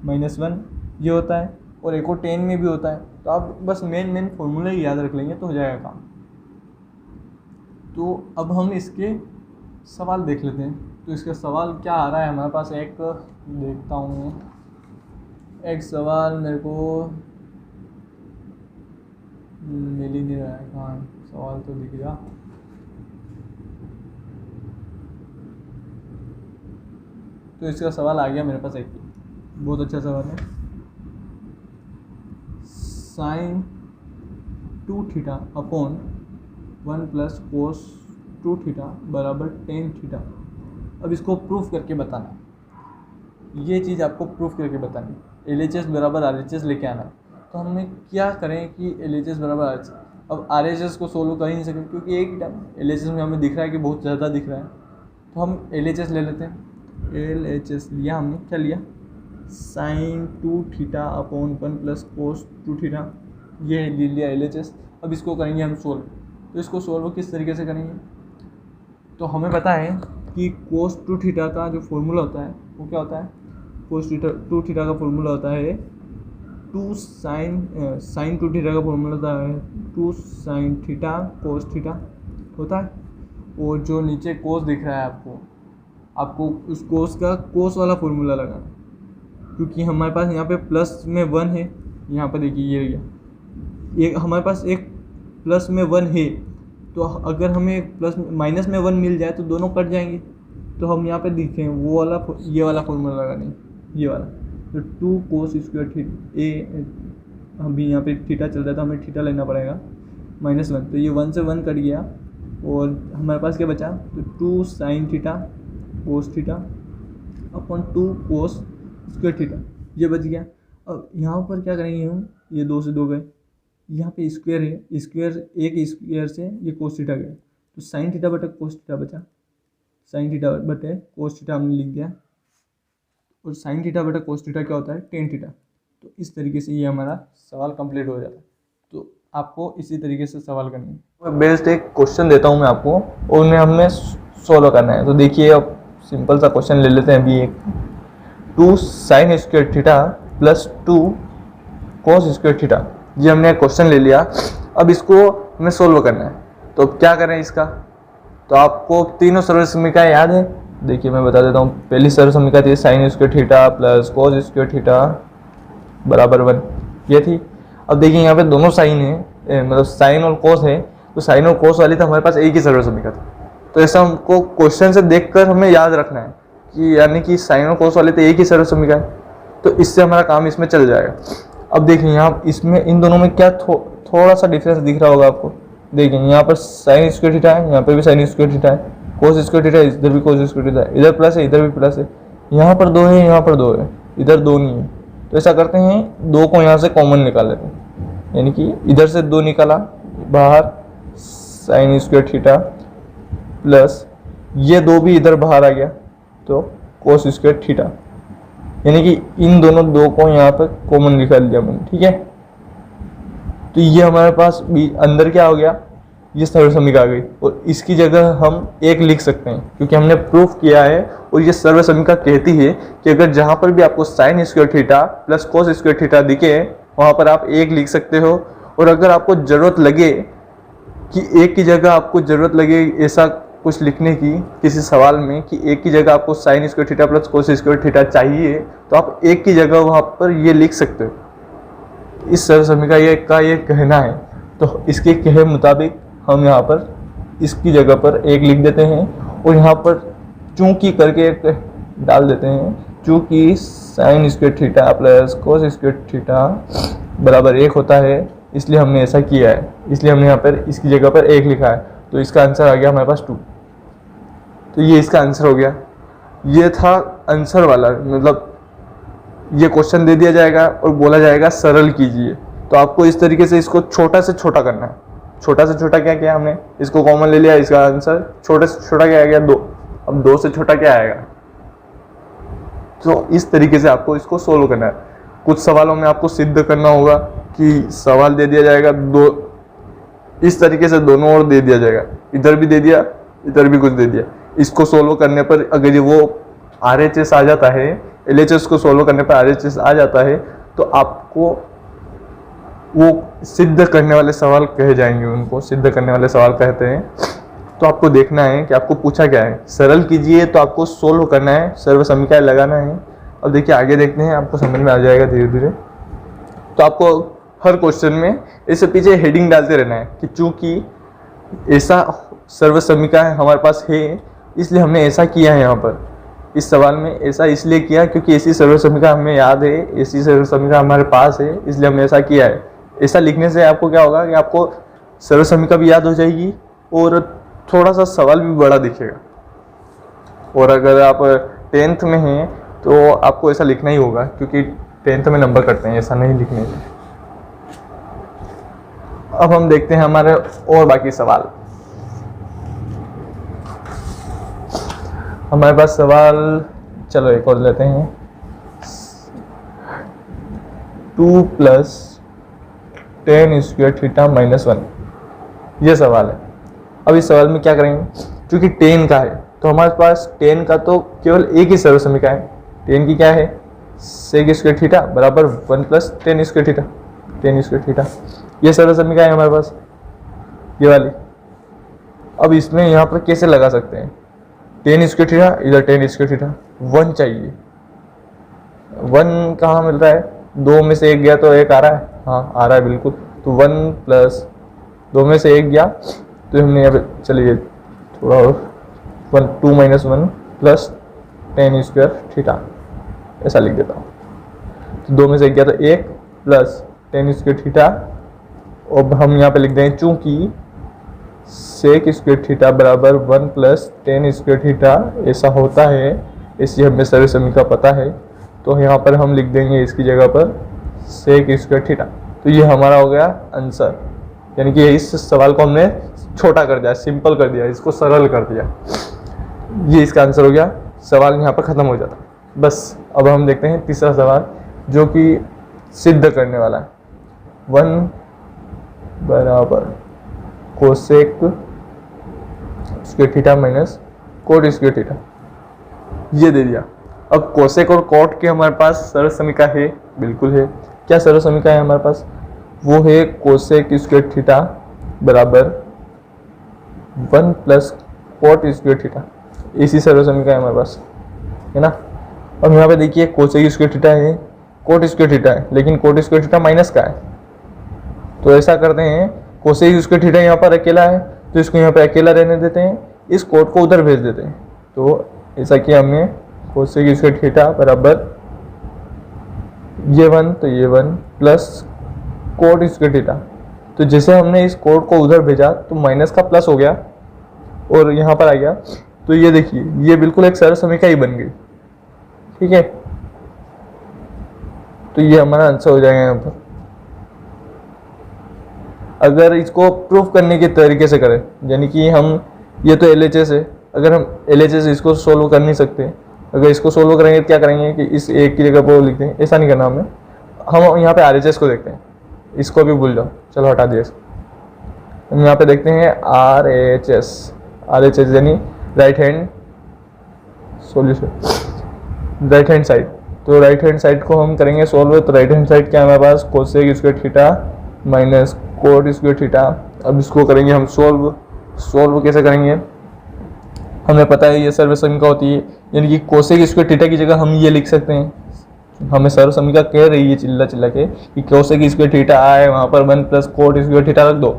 -1 ये होता है, और एक और 10 में भी होता है। तो आप बस मेन फॉर्मूले ही याद रख लेंगे तो हो जाएगा काम। तो अब हम इसके सवाल देख लेते हैं। तो इसका सवाल क्या आ रहा है हमारे पास, एक देखता हूँ, एक सवाल मेरे को मिल ही नहीं रहा है, हाँ सवाल तो दिख गया। तो इसका सवाल आ गया मेरे पास, एक बहुत अच्छा सवाल है। Sine 2 theta upon 1 plus cos 2 theta बराबर 10 थीटा। अब इसको प्रूफ करके बताना, ये चीज़ आपको प्रूफ करके बतानी। LHS बराबर RHS लेके आना है। तो हमें क्या करें कि LHS बराबर RHS, अब RHS को सोल्व कर ही नहीं सकें क्योंकि एक ही टाइम LHS में हमें दिख रहा है कि बहुत ज़्यादा दिख रहा है, तो हम LHS ले लेते हैं। LHS लिया हमने, क्या लिया, sine 2 theta upon 1 plus cos 2 theta, ये ले लिया LHS। अब इसको करेंगे हम सोल्व। तो इसको सोल्व किस तरीके से करेंगे, तो हमें पता है कि कोस 2 थीटा का जो फॉर्मूला होता है वो क्या होता है, कोस 2 थीटा का फॉर्मूला होता है 2 साइन 2 थीटा का फॉर्मूला होता है 2 साइन थीटा कोस थीटा होता है। और जो नीचे कोस दिख रहा है आपको उस कोस का कोस वाला फॉर्मूला लगाना, क्योंकि हमारे पास यहाँ पे प्लस में 1 है। यहाँ पर देखिए ये रहा, एक हमारे पास एक प्लस में 1 है, तो अगर हमें प्लस माइनस में 1 मिल जाए तो दोनों कट जाएंगे। तो हम यहाँ पे लिखें वो वाला, ये वाला फॉर्मूला लगाने, ये वाला, तो 2 cos स्क्वायर थीटा ए, अभी यहाँ पे थीटा चल रहा है तो हमें थीटा लेना पड़ेगा -1, तो ये 1 से 1 कट गया और हमारे पास क्या बचा, तो 2 sin theta cos theta upon 2 cos square theta, ये बच गया। अब यहाँ पर क्या करेंगे हम, ये 2 से 2 गए, यहाँ पे स्क्वायर है, स्क्वायर एक स्क्वायर से ये कोस थीटा गया, तो साइन थीटा बटे कोस थीटा बचा, साइन थीटा बटे कोस थीटा हमने लिख दिया, और साइन थीटा बटे कोस थीटा क्या होता है, टेन थीटा। तो इस तरीके से ये हमारा सवाल कंप्लीट हो जाता है। तो आपको इसी तरीके से सवाल करना है। बेस्ड एक क्वेश्चन देता हूँ मैं आपको और उन्हें हमें सोल्व करना है। तो देखिए अब सिंपल सा क्वेश्चन ले लेते हैं अभी एक, 2 sin square theta plus 2 cos square theta, ये हमने क्वेश्चन ले लिया। अब इसको हमें सोल्व करना है, तो अब क्या करें इसका, तो आपको तीनों सरल समीकरण याद है। देखिए मैं बता देता हूँ, पहली सरल समीकरण थी sign square theta plus cos square theta बराबर 1, ये थी। अब देखिए यहाँ पे दोनों साइन है, मतलब साइन और कोस है, तो साइन और कोस वाली तो हमारे पास एक ही सरल समीकरण था। तो ऐसा हमको क्वेश्चन से देखकर हमें याद रखना है कि यानी कि साइन और कोस वाले तो एक ही सरल समीकरण, तो इससे हमारा काम इसमें चल जाएगा। अब देखिए यहाँ इसमें इन दोनों में क्या थोड़ा सा डिफरेंस दिख रहा होगा आपको। देखिए यहाँ पर साइन स्क्वायर थीटा है, यहाँ पर भी साइन स्क्वायर थीटा है, कोस स्क्वायर थीटा है, इधर भी कोस स्क्वायर थीटा है, इधर प्लस है, इधर भी प्लस है, यहाँ पर 2 है, यहाँ पर 2 है, इधर 2 नहीं है। तो ऐसा करते हैं, 2 को यहाँ से कॉमन निकाल लेते हैं, यानी कि इधर से 2 निकाला बाहर, साइन स्क्वायर थीटा प्लस ये 2 भी इधर बाहर आ गया, तो कोस स्क्वायर थीटा, यानी कि इन दोनों 2 को यहाँ पर कॉमन निकाल लिया मैंने, ठीक है। तो ये हमारे पास भी अंदर क्या हो गया, ये सरल समीकरण आ गई, और इसकी जगह हम 1 लिख सकते हैं क्योंकि हमने प्रूफ किया है। और ये सरल समीकरण कहती है कि अगर जहाँ पर भी आपको sign square theta plus cos square theta दिखे वहाँ पर आप 1 लिख सकते हो। और अगर आपको ज़रूरत लगे कि 1 की जगह आपको ज़रूरत लगे ऐसा कुछ लिखने की किसी सवाल में कि 1 की जगह आपको sign square theta plus cos square theta चाहिए, तो आप 1 की जगह वहाँ पर ये लिख सकते हो। इस सरल समीकरण का ये कहना है, तो इसके कहे मुताबिक हम यहाँ पर इसकी जगह पर 1 लिख देते हैं और यहाँ पर चूंकि करके एक डाल देते हैं, चूंकि sign square theta plus cos square theta बराबर 1 होता है, इसलिए हमने ऐसा किया है, इसलिए हमने यहाँ पर इसकी जगह पर 1 लिखा है। तो इसका आंसर आ गया हमारे पास 2। तो ये इसका आंसर हो गया। ये था आंसर वाला, मतलब ये क्वेश्चन दे दिया जाएगा और बोला जाएगा सरल कीजिए। तो आपको इस तरीके से इसको छोटा से छोटा करना है। छोटा से छोटा क्या किया हमने, इसको कॉमन ले लिया, इसका आंसर छोटे से छोटा क्या आ गया 2। अब 2 से छोटा क्या आएगा, तो इस तरीके से आपको इसको सोल्व करना है। कुछ सवालों में आपको सिद्ध करना होगा कि सवाल दे दिया जाएगा 2, इस तरीके से दोनों ओर दे दिया जाएगा, इधर भी दे दिया, इधर भी कुछ दे दिया। इसको सोल्व करने पर अगर ये वो RHS आ जाता है, LHS को सोल्व करने पर RHS आ जाता है, तो आपको वो सिद्ध करने वाले सवाल कहे जाएंगे, उनको सिद्ध करने वाले सवाल कहते हैं। तो आपको देखना है कि आपको पूछा क्या है। सरल कीजिए तो आपको सोल्व करना है, सर्व समीकरण लगाना है। अब देखिए आगे देखते हैं, आपको समझ में आ जाएगा धीरे धीरे। तो आपको हर क्वेश्चन में इससे पीछे हेडिंग डालते रहना है कि चूंकि ऐसा सर्व समीकरण हमारे पास है इसलिए हमने ऐसा किया है। यहाँ पर इस सवाल में ऐसा इसलिए किया क्योंकि ऐसी सर्व समीकरण हमें याद है, ऐसी सर्व समीकरण हमारे पास है, इसलिए हमने ऐसा किया है। ऐसा लिखने से आपको क्या होगा कि आपको सर्व समीकरण भी याद हो जाएगी और थोड़ा सा सवाल भी बड़ा दिखेगा। और अगर आप 10th में हैं तो आपको ऐसा लिखना ही होगा क्योंकि 10th में नंबर कटते हैं, ऐसा नहीं लिखने से। अब हम देखते हैं हमारे और बाकी सवाल। हमारे पास सवाल, चलो एक और लेते हैं। 2 + 10 स्क्वायर थीटा -1, ये सवाल है। अब इस सवाल में क्या करेंगे, क्योंकि 10 का है तो हमारे पास 10 का तो केवल एक ही सर्व समीकरण है। 10 की क्या है, सेक स्क्वायर थीटा बराबर 1 + 10 स्क्वायर थीटा, 10 स्क्वायर थीटा, ये सर्व समीकरण है हमारे पास, ये वाली। अब इसमें यहाँ पर कैसे लगा सकते हैं, टेन स्क्वायर थीटा, इधर टेन स्क्वायर थीटा, 1 चाहिए। 1 कहाँ मिल रहा है, 2 में से 1 गया तो 1 आ रहा है, हाँ आ रहा है बिल्कुल। तो 1 प्लस 2 में से 1 गया तो हमने यहाँ पे चलिए थोड़ा और 2 minus 1 plus ten square theta ऐसा लिख देता हूँ। तो 2 में से 1 गया तो 1 प्लस टेन स्क्वायर थीटा। अब हम यहाँ पे लिख देंगे चूंकि सेक स्क्वायर थीटा बराबर 1 प्लस टेन स्क्वायर थीटा ऐसा होता है, इसलिए हमें सर्व समीकरण पता है, तो यहाँ पर हम लिख देंगे इसकी जगह पर सेक स्क्वायर थीटा। तो ये हमारा हो गया आंसर, यानी कि इस सवाल को हमने छोटा कर दिया, सिंपल कर दिया, इसको सरल कर दिया। ये इसका आंसर हो गया, सवाल यहाँ पर ख़त्म हो जाता। बस अब हम देखते हैं तीसरा सवाल जो कि सिद्ध करने वाला है। 1 बराबर cosec square theta minus cot square theta, ये दे दिया। अब कोसेक और कोट के हमारे पास सरल समीकरण है, बिल्कुल है। क्या सरल समीकरण है हमारे पास, वो है कोसेक स्क्वायर थीटा बराबर 1 प्लस कोट स्क्वायर थीटा, इसी सरल समीकरण है हमारे पास, है ना। अब यहाँ पे देखिए कोसेक स्क्वायर थीटा है, कोट स्क्वायर थीटा है, लेकिन कोट स्क्वायर थीटा माइनस का है। तो ऐसा करते हैं, कोसेक स्क्वायर थीटा यहाँ पर अकेला है तो इसको यहाँ पे अकेला रहने देते हैं, इस कोट को उधर भेज देते हैं। तो ऐसा किया हमने, कोसेक स्क्वायर थीटा बराबर ये 1 तो ये 1 प्लस कोट स्क्वायर थीटा। तो जैसे हमने इस कोट को उधर भेजा तो माइनस का प्लस हो गया और यहाँ पर आ गया। तो ये देखिए ये बिल्कुल एक सरल समीकरण ही बन गई, ठीक है। तो ये हमारा आंसर हो जाएगा यहाँ पर। अगर इसको प्रूफ करने के तरीके से करें, यानी कि हम, ये तो LHS है, अगर हम LHS इसको सोल्व कर नहीं सकते, अगर इसको सोल्व करेंगे तो क्या करेंगे कि इस एक की जगह पर लिखते हैं, ऐसा नहीं करना हमें। हम यहाँ पे RHS को देखते हैं, इसको भी भूल जाओ, चलो हटा दिया इसको। हम यहाँ पे देखते हैं RHS यानी right hand solution, right hand side. तो राइट हैंड साइड को हम करेंगे सोल्व। तो राइट हैंड साइड क्या है हमारे पास, cosec square theta minus cot square theta. अब इसको करेंगे हम सोल्व कैसे करेंगे, हमें पता है ये सर्व समीकरण होती है, यानी कि कोसेक स्क्वायर थीटा की जगह हम ये लिख सकते हैं, हमें सर्व समीकरण कह रही है चिल्ला के कि कोसेक स्क्वायर थीटा आए, वहाँ पर 1 प्लस कोट स्क्वायर थीटा रख दो।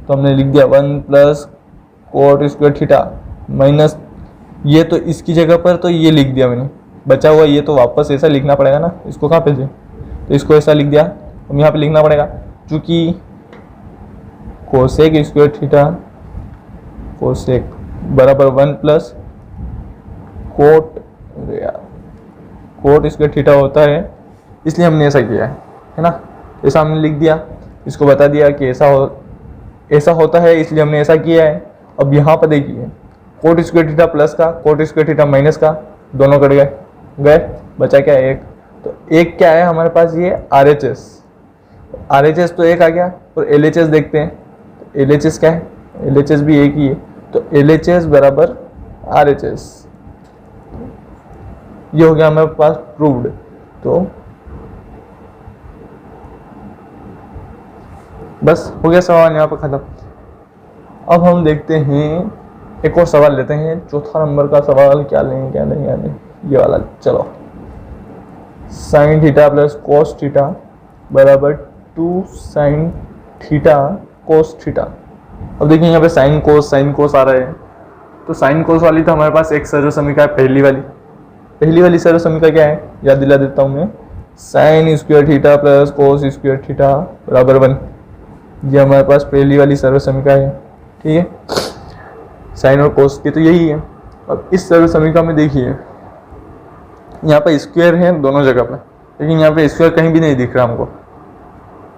तो हमने लिख दिया 1 plus coat square theta minus ये, तो इसकी जगह पर तो ये लिख दिया मैंने, बचा हुआ ये तो वापस ऐसा लिखना पड़ेगा ना, इसको कहाँ पे दे, तो इसको ऐसा लिख दिया। हम यहाँ पे लिखना पड़ेगा क्योंकि कोसेक स्क्वायर थीटा कोसेक बराबर 1 प्लस कोट स्क्वायर थीटा होता है, इसलिए हमने ऐसा किया है ना। ऐसा हमने लिख दिया, इसको बता दिया कि ऐसा होता है, इसलिए हमने ऐसा किया है। अब यहाँ पर देखिए कोट स्क्वायर थीटा प्लस का कोट स्क्वायर थीटा माइनस का दोनों कट गए, बचा क्या, 1। तो 1 क्या है हमारे पास, ये RHS तो 1 आ गया। और LHS देखते हैं, तो LHS क्या है, LHS भी 1 ही है। तो LHS बराबर RHS, ये हो गया हमारे पास प्रूव्ड। तो बस हो गया सवाल यहाँ पर खत्म। अब हम देखते हैं एक और सवाल लेते हैं, चौथा नंबर का सवाल। क्या लें ये वाला, चलो। Sine theta plus cos theta बराबर 2 साइन थीटा कोस थीटा। अब देखिए यहाँ पे साइन कोस आ रहा है, तो साइन कोस वाली तो हमारे पास एक सर्व समीकरण है, पहली वाली सर्व समीकरण क्या है, याद दिला देता हूँ मैं। Sign square theta plus cos square theta बराबर 1, ये हमारे पास पहली वाली सर्व समीकरण है, ठीक है। साइन और कोस की तो यही है। अब इस सर्व समीकरण में देखिए यहाँ पे स्क्वायर है दोनों जगह पे, लेकिन यहाँ पे स्क्वायर कहीं भी नहीं दिख रहा हमको।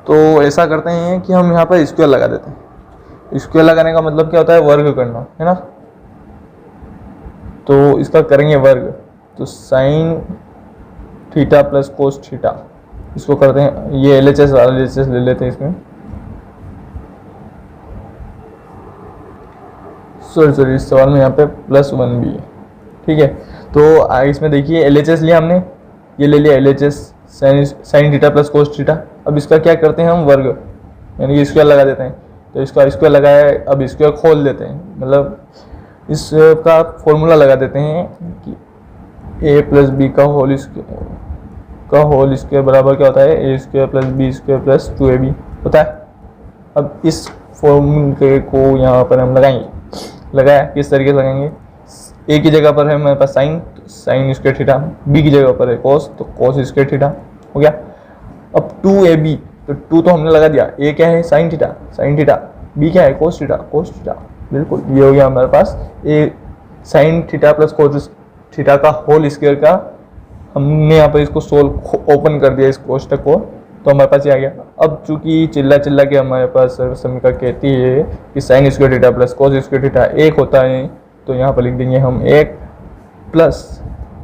तो ऐसा करते हैं कि हम यहाँ पर स्क्वायर लगा देते हैं। स्क्वायर लगाने का मतलब क्या होता है, वर्ग करना, है ना। तो इसका करेंगे वर्ग, तो sine theta plus cos theta, इसको करते हैं, ये LHS ले लेते हैं इसमें। सॉरी इस सवाल में यहाँ पे +1 भी है, ठीक है। तो इसमें देखिए LHS लिया हमने, ये ले लिया LHS sine theta plus cos theta. अब इसका क्या करते हैं हम, वर्ग, यानी कि स्क्वायर लगा देते हैं। तो इसका स्क्वायर लगाया, अब स्क्वायर खोल देते हैं, मतलब इसका फॉर्मूला लगा देते हैं कि a प्लस बी का होल स्क्वायर बराबर क्या होता है, a square plus B square plus 2ab होता है। अब इस फॉर्मूले को यहाँ पर हम लगाएंगे, लगाया किस तरीके से लगाएंगे, a की जगह पर है हमारे पास साइन, तो साइन स्क्वायर थीटा, b की जगह पर है कॉस, तो कॉस स्क्वायर थीटा हो गया। अब 2ab, तो 2 तो हमने लगा दिया, a क्या है साइन थीटा, b क्या है कोस थीटा, बिल्कुल ये हो गया हमारे पास a sine theta plus cos theta का होल स्क्वायर का। हमने यहाँ पर इसको सोल्व ओपन कर दिया इस कोष्टक को, तो हमारे पास ये आ गया। अब चूंकि चिल्ला के हमारे पास समीकरण कहती है कि sine square theta plus cos square theta 1 होता है, तो यहाँ पर लिख देंगे हम 1 प्लस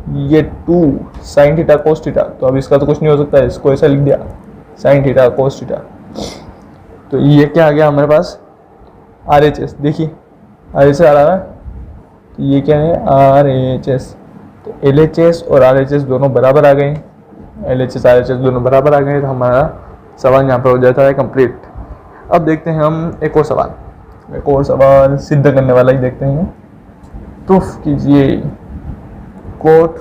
ये 2 साइन थीटा कोस थीटा, तो अब इसका तो कुछ नहीं हो सकता है, इसको ऐसा लिख दिया साइन थीटा कोस थीटा। तो ये क्या आ गया हमारे पास RHS, देखिए RHS आ रहा है, तो ये क्या है RHS, तो LHS और RHS दोनों बराबर आ गए, LHS RHS दोनों बराबर आ गए, तो हमारा सवाल यहाँ पर हो जाता है कंप्लीट। अब देखते हैं हम एक और सवाल सिद्ध करने वाला ही देखते हैं। तो कीजिए कोट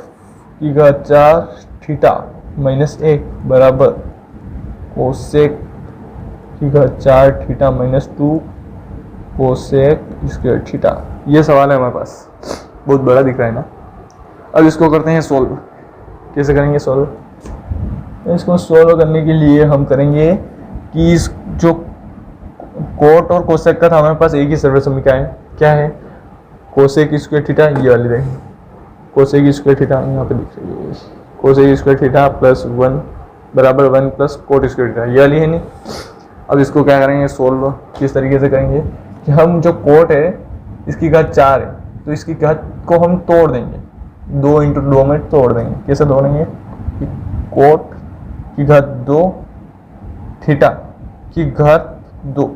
की घात 4 थीटा माइनस 1 बराबर कोसेक की घात 4 theta minus 2 cosec square theta. ये सवाल है हमारे पास, बहुत बड़ा दिख रहा है ना। अब इसको करते हैं सोल्व। कैसे करेंगे सोल्व? इसको सोल्व करने के लिए हम करेंगे कि इस जो कोट और कोसेक का था हमारे पास एक ही सर्व समीकरण है, क्या है कोसेक स्क्वायर थीटा, ये वाली देखें कोसेक स्क्वायर थीटा यहाँ पे दिख रही है, कोसेक स्क्वायर थीटा प्लस 1 बराबर 1 प्लस कोट स्क्वायर थीटा, ये वाली है नहीं। अब इसको क्या करेंगे सोल्व, किस तरीके से करेंगे कि हम जो कोट है इसकी घात 4 है, तो इसकी घात को हम तोड़ देंगे, 2 × 2 में तोड़ देंगे। कैसे तोड़ेंगे कि कोट की घात 2 थीटा की घात 2,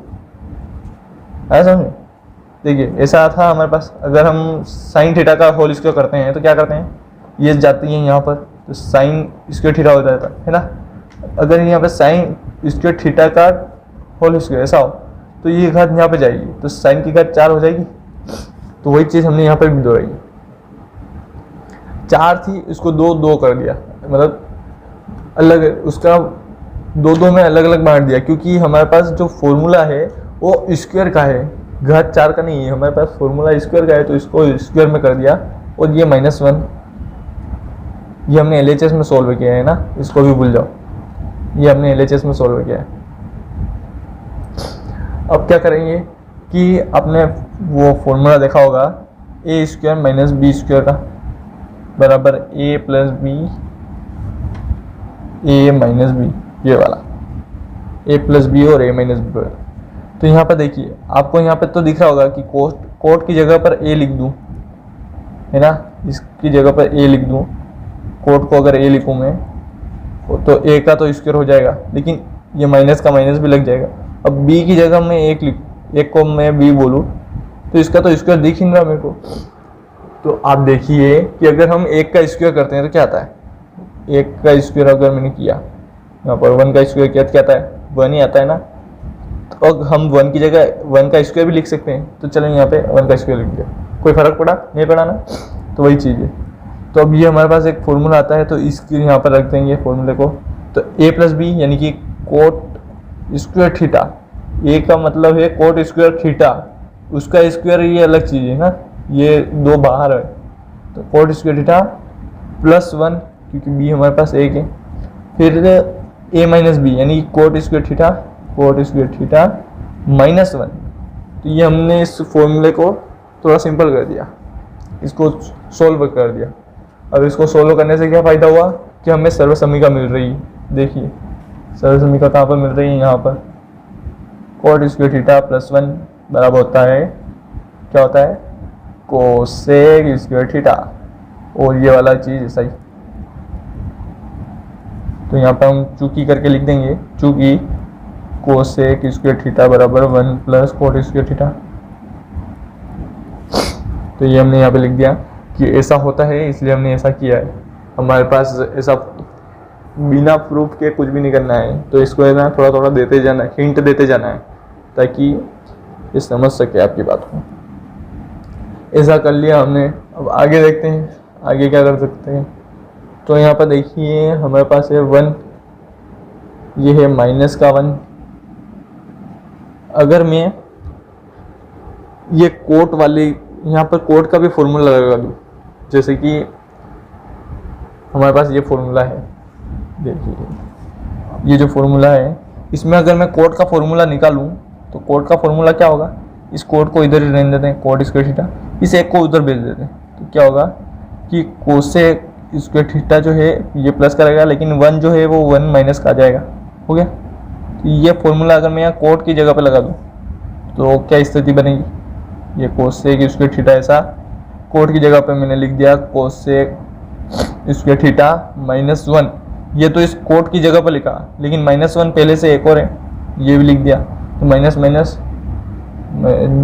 है समझे। देखिए ऐसा था हमारे पास, अगर हम साइन थीटा का होल स्क्वायर करते हैं तो क्या करते हैं, ये जाती है यहाँ पर, तो साइन स्क्वायर थीटा हो जाता है ना। अगर यहाँ पर साइन स्क्वायर थीटा का होल स्क्वायर ऐसा हो तो ये घात यहाँ पे जाएगी, तो साइन की घात 4 हो जाएगी। तो वही चीज़ हमने यहाँ पर भी दोहराई, 4 थी उसको 2 कर दिया, मतलब अलग उसका 2 में अलग अलग बांट दिया, क्योंकि हमारे पास जो फॉर्मूला है वो स्क्वायर का है, घात 4 का नहीं है। हमारे पास फॉर्मूला स्क्वायर का है तो इसको स्क्वायर में कर दिया। और ये -1 ये हमने LHS में सोल्व किया है ना, इसको भी भूल जाओ, ये हमने LHS में सोल्व किया है। अब क्या करेंगे कि आपने वो फॉर्मूला देखा होगा a square minus B square का बराबर a plus B a minus B, ये वाला a प्लस बी और a माइनस बी। तो यहाँ पर देखिए आपको यहाँ पर तो दिख रहा होगा कि कोट की जगह पर a लिख दूँ, है ना, इसकी जगह पर a लिख दूँ, कोट को अगर a लिखूँ मैं तो a का तो स्क्वायर हो जाएगा, लेकिन ये माइनस का माइनस भी लग जाएगा। अब b की जगह मैं 1 को मैं b बोलूँ तो इसका तो स्क्वायर दिख ही नहीं रहा मेरे को। तो आप देखिए कि अगर हम 1 का स्क्वायर करते हैं तो क्या आता है, 1 का स्क्वायर अगर मैंने किया यहाँ पर 1 का स्क्वायर किया तो क्या आता है 1 ही आता है ना। तो अब हम 1 की जगह 1 का स्क्वायर भी लिख सकते हैं, तो चलो यहाँ पे 1 का स्क्वायर लिख दिया, कोई फर्क पड़ा नहीं पड़ा ना। तो वही चीज़ है। तो अब ये हमारे पास एक फॉर्मूला आता है, तो इसके यहाँ पर रख देंगे फॉर्मूले को। तो a प्लस बी यानी कि कोट स्क्वायर थीटा, a का मतलब है कोट स्क्वायर थीटा, उसका स्क्वायर ये अलग चीज़ है ना, ये 2 बाहर है, तो कोट स्क्वायर थीटा प्लस 1 क्योंकि b हमारे पास 1 है, फिर a माइनस बी यानी कोट स्क्वायर थीटा माइनस 1। तो ये हमने इस फॉर्मूले को थोड़ा सिंपल कर दिया, इसको सोल्व कर दिया। अब इसको सोल्व करने से क्या फ़ायदा हुआ कि हमें सर्व समीकरण मिल रही है। देखिए सर्व समीकरण कहाँ पर मिल रही है, यहाँ पर कोट स्क्वायर थीटा प्लस 1 बराबर होता है, क्या होता है कोसेक स्क्वायर थीटा, और ये वाला चीज़ ऐसा ही। तो यहाँ पर हम चूंकि करके लिख देंगे, चूंकि कोसेक स्क्वायर थीटा बराबर 1 प्लस कोट स्क्वायर थीटा। तो ये हमने यहाँ पे लिख दिया कि ऐसा होता है, इसलिए हमने ऐसा किया है। हमारे पास ऐसा बिना प्रूफ के कुछ भी नहीं करना है, तो इसको है ना थोड़ा थोड़ा देते जाना है, हिंट देते जाना है, ताकि ये समझ सके आपकी बात को। ऐसा कर लिया हमने। अब आगे देखते हैं आगे क्या कर सकते हैं। तो यहाँ पर देखिए हमारे पास है 1, ये है माइनस का 1। अगर मैं ये कोट वाली यहाँ पर कोट का भी फॉर्मूला लगा दूँ, जैसे कि हमारे पास ये फॉर्मूला है, देखिए ये जो फॉर्मूला है, इसमें अगर मैं कोट का फॉर्मूला निकालूं तो कोट का फॉर्मूला क्या होगा, इस कोट को इधर ही रहने देते हैं, कोट स्क्वायर थीटा, इस एक को उधर भेज देते हैं, तो क्या होगा कि कोसेक स्क्वायर थीटा जो है ये प्लस का रहेगा, लेकिन 1 जो है वो 1 माइनस का आ जाएगा। हो गया। तो ये फॉर्मूला अगर मैं यहाँ कोट की जगह पे लगा दूँ तो क्या स्थिति बनेगी, ये कोसेक स्क्वायर थीटा, ऐसा कोट की जगह पे मैंने लिख दिया कोसेक स्क्वायर थीटा -1। ये तो इस कोट की जगह पर लिखा, लेकिन -1 पहले से एक और है, ये भी लिख दिया, तो माइनस माइनस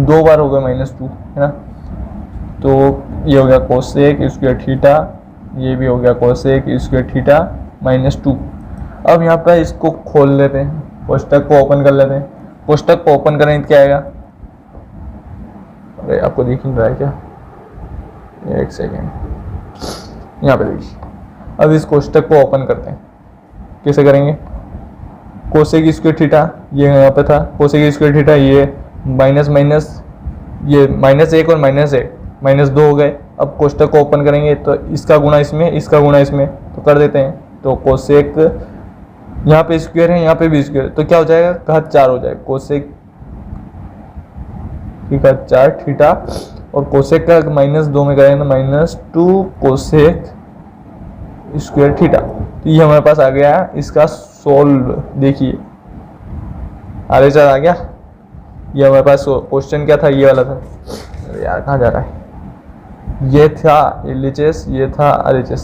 2 बार हो गया -2, है ना। तो ये हो गया कोसेक स्क्वायर थीटा, ये भी हो गया कोसेक स्क्वायर थीटा -2। अब यहाँ पर इसको खोल लेते हैं, कोष्टक को ओपन कर लेते हैं। कोष्टक को ओपन करें तो क्या आएगा, अरे आपको दिख नहीं रहा है क्या, एक सेकेंड, यहाँ पे देखिए। अब इस कोष्टक को ओपन करते हैं, कैसे करेंगे, कोसेक स्क्वायर थीटा ये यहाँ पे था, कोसेक स्क्वायर थीटा ये माइनस माइनस, ये -1 और -1 -2 हो गए। अब कोष्टक को ओपन करेंगे तो इसका गुणा इसमें, इसका गुणा इसमें, तो कर देते हैं। तो कोसेक यहाँ पे स्क्वायर है, यहाँ पे भी स्क्वायर, तो क्या हो जाएगा, घात 4 हो जाएगा, कोसेक की घात 4 थीटा, और कोसेक का -2 में करेंगे तो -2 कोसेक स्क्वायर थीटा। तो ये हमारे पास आ गया इसका सोल्व। देखिए RHS आ गया। ये हमारे पास क्वेश्चन क्या था, ये वाला था, यार कहाँ जा रहा है, ये था LHS, ये था RHS,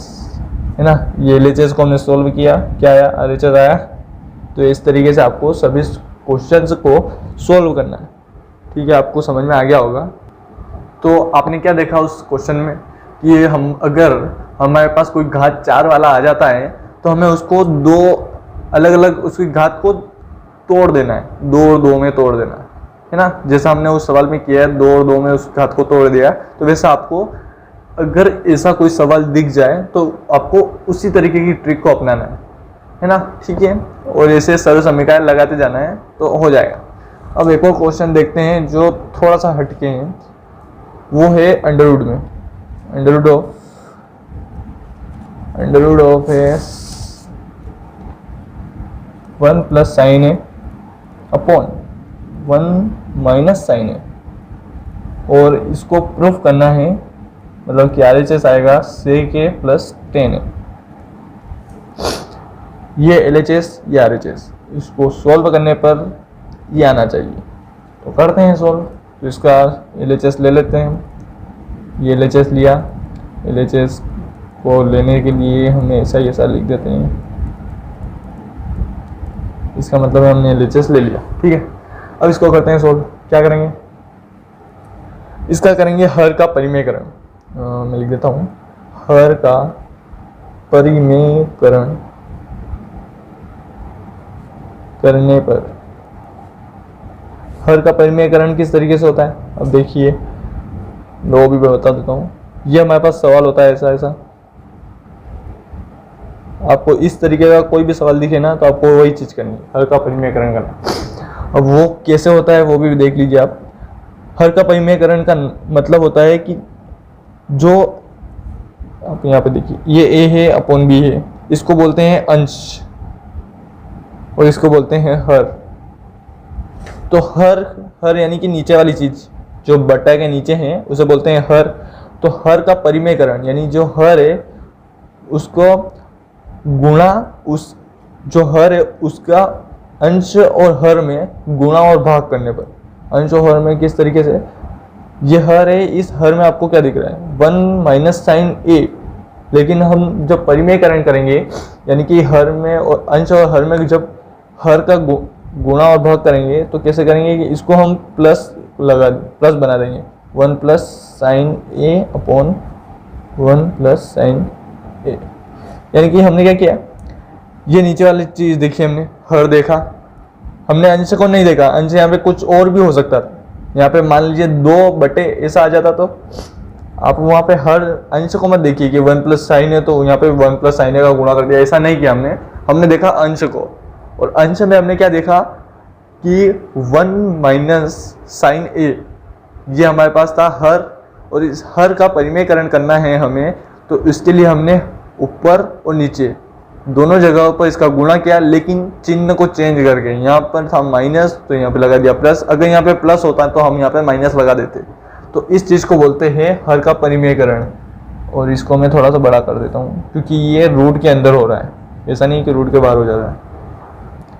है ना। ये LHS को हमने सोल्व किया, क्या आया, RHS आया। तो इस तरीके से आपको सभी क्वेश्चंस को सोल्व करना है, ठीक है, आपको समझ में आ गया होगा। तो आपने क्या देखा उस क्वेश्चन में कि हम अगर हमारे पास कोई घात 4 वाला आ जाता है तो हमें उसको 2 अलग अलग उसकी घात को तोड़ देना है, 2 और 2 में तोड़ देना है ना। जैसा हमने उस सवाल में किया है, 2 और 2 में उस घात को तोड़ दिया, तो वैसा आपको अगर ऐसा कोई सवाल दिख जाए तो आपको उसी तरीके की ट्रिक को अपनाना है ना, ठीक है। और ऐसे सरल समीकरण लगाते जाना है तो हो जाएगा। अब एक और क्वेश्चन देखते हैं जो थोड़ा सा हटके हैं, वो है अंडरवुड में, अंडरवुड ऑफ है 1 प्लस साइन है अपॉन 1 माइनस साइन है, और इसको प्रूफ करना है, मतलब कि RHS आएगा sec a प्लस 10 है। ये LHS, ये RHS, इसको सॉल्व करने पर ये आना चाहिए, तो करते हैं सॉल्व। तो इसका LHS ले लेते हैं, ये LHS लिया, LHS को लेने के लिए हमें ऐसा लिख देते हैं, इसका मतलब है हमने LHS ले लिया, ठीक है। अब इसको करते हैं सॉल्व। क्या करेंगे, इसका करेंगे हर का परिमेयकरण। मैं लिख देता हूँ, हर का परिमेयकरण करने पर, हर का परिमेयकरण किस तरीके से होता है, अब देखिए मैं वो भी बता देता हूँ। ये हमारे पास सवाल होता है ऐसा ऐसा, आपको इस तरीके का कोई भी सवाल दिखे ना तो आपको वही चीज़ करनी है, हर का परिमेयकरण करना। अब वो कैसे होता है वो भी देख लीजिए आप। हर का परिमेयकरण का मतलब होता है कि जो आप यहाँ पे देखिए, ये a है अपॉन b है, इसको बोलते हैं अंश और इसको बोलते हैं हर। तो हर यानी कि नीचे वाली चीज जो बट्टा के नीचे है उसे बोलते हैं हर। तो हर का परिमेयकरण यानी जो हर है उसको गुणा उस जो हर है उसका अंश और हर में गुणा और भाग करने पर, अंश और हर में किस तरीके से, ये हर है, इस हर में आपको क्या दिख रहा है 1 माइनस साइन a, लेकिन हम जब परिमेयकरण करेंगे यानी कि हर में और अंश और हर में जब हर का गुणा और भाग करेंगे तो कैसे करेंगे कि इसको हम प्लस बना देंगे, 1 plus sign a upon 1 plus sign a। यानी कि हमने क्या किया, ये नीचे वाली चीज़ देखी हमने, हर देखा, हमने अंश को नहीं देखा, अंश यहाँ पे कुछ और भी हो सकता था, यहाँ पे मान लीजिए 2 ऐसा आ जाता तो आप वहाँ पे हर अंश को मत देखिए कि 1 प्लस साइन है तो यहाँ पे 1 प्लस साइन का गुणा कर दिया, ऐसा नहीं किया हमने देखा अंश को। और अंश में हमने क्या देखा कि 1 माइनस साइन ए, ये हमारे पास था हर, और इस हर का परिमेयकरण करना है हमें, तो इसके लिए हमने ऊपर और नीचे दोनों जगहों पर इसका गुणा किया, लेकिन चिन्ह को चेंज करके। यहाँ पर था माइनस तो यहाँ पे लगा दिया प्लस, अगर यहाँ पे प्लस होता तो हम यहाँ पे माइनस लगा देते। तो इस चीज़ को बोलते हैं हर का परिमेयकरण। और इसको मैं थोड़ा सा बड़ा कर देता हूँ क्योंकि ये रूट के अंदर हो रहा है, ऐसा नहीं कि रूट के बाहर हो जा रहा है।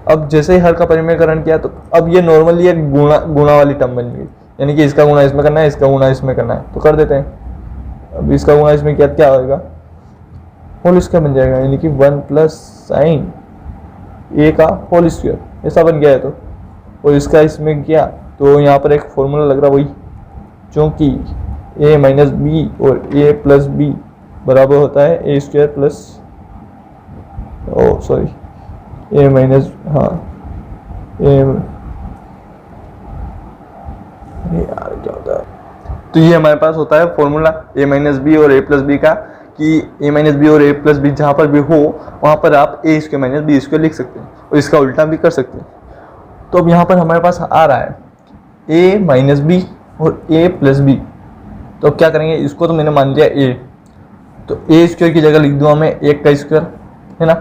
अब जैसे ही हर का परिमेयकरण किया तो अब ये नॉर्मली एक गुणा वाली टर्म बन गई, यानी कि इसका गुणा इसमें करना है, इसका गुणा इसमें करना है, तो कर देते हैं। अब इसका गुणा इसमें किया क्या होगा, होल स्क्वायर बन जाएगा, यानी कि 1 प्लस साइन ए का होल स्क्वायर, ऐसा बन गया है। तो और इसका इसमें किया तो यहाँ पर एक फॉर्मूला लग रहा वही, क्योंकि ए माइनस बी और ए प्लस बी बराबर होता है ए स्क्वायर प्लस, ओ सॉरी ए माइनस, हाँ ए यार क्या होता है, तो ये हमारे पास होता है फॉर्मूला ए माइनस बी और ए प्लस बी का, कि ए माइनस बी और ए प्लस बी जहाँ पर भी हो वहाँ पर आप ए स्क्वायर माइनस बी स्क्वायर लिख सकते हैं और इसका उल्टा भी कर सकते हैं। तो अब यहाँ पर हमारे पास आ रहा है ए माइनस बी और ए प्लस बी, तो अब क्या करेंगे, इसको तो मैंने मान लिया ए, तो ए स्क्वायर की जगह लिख दूँगा मैं 1 का स्क्वायर, है ना,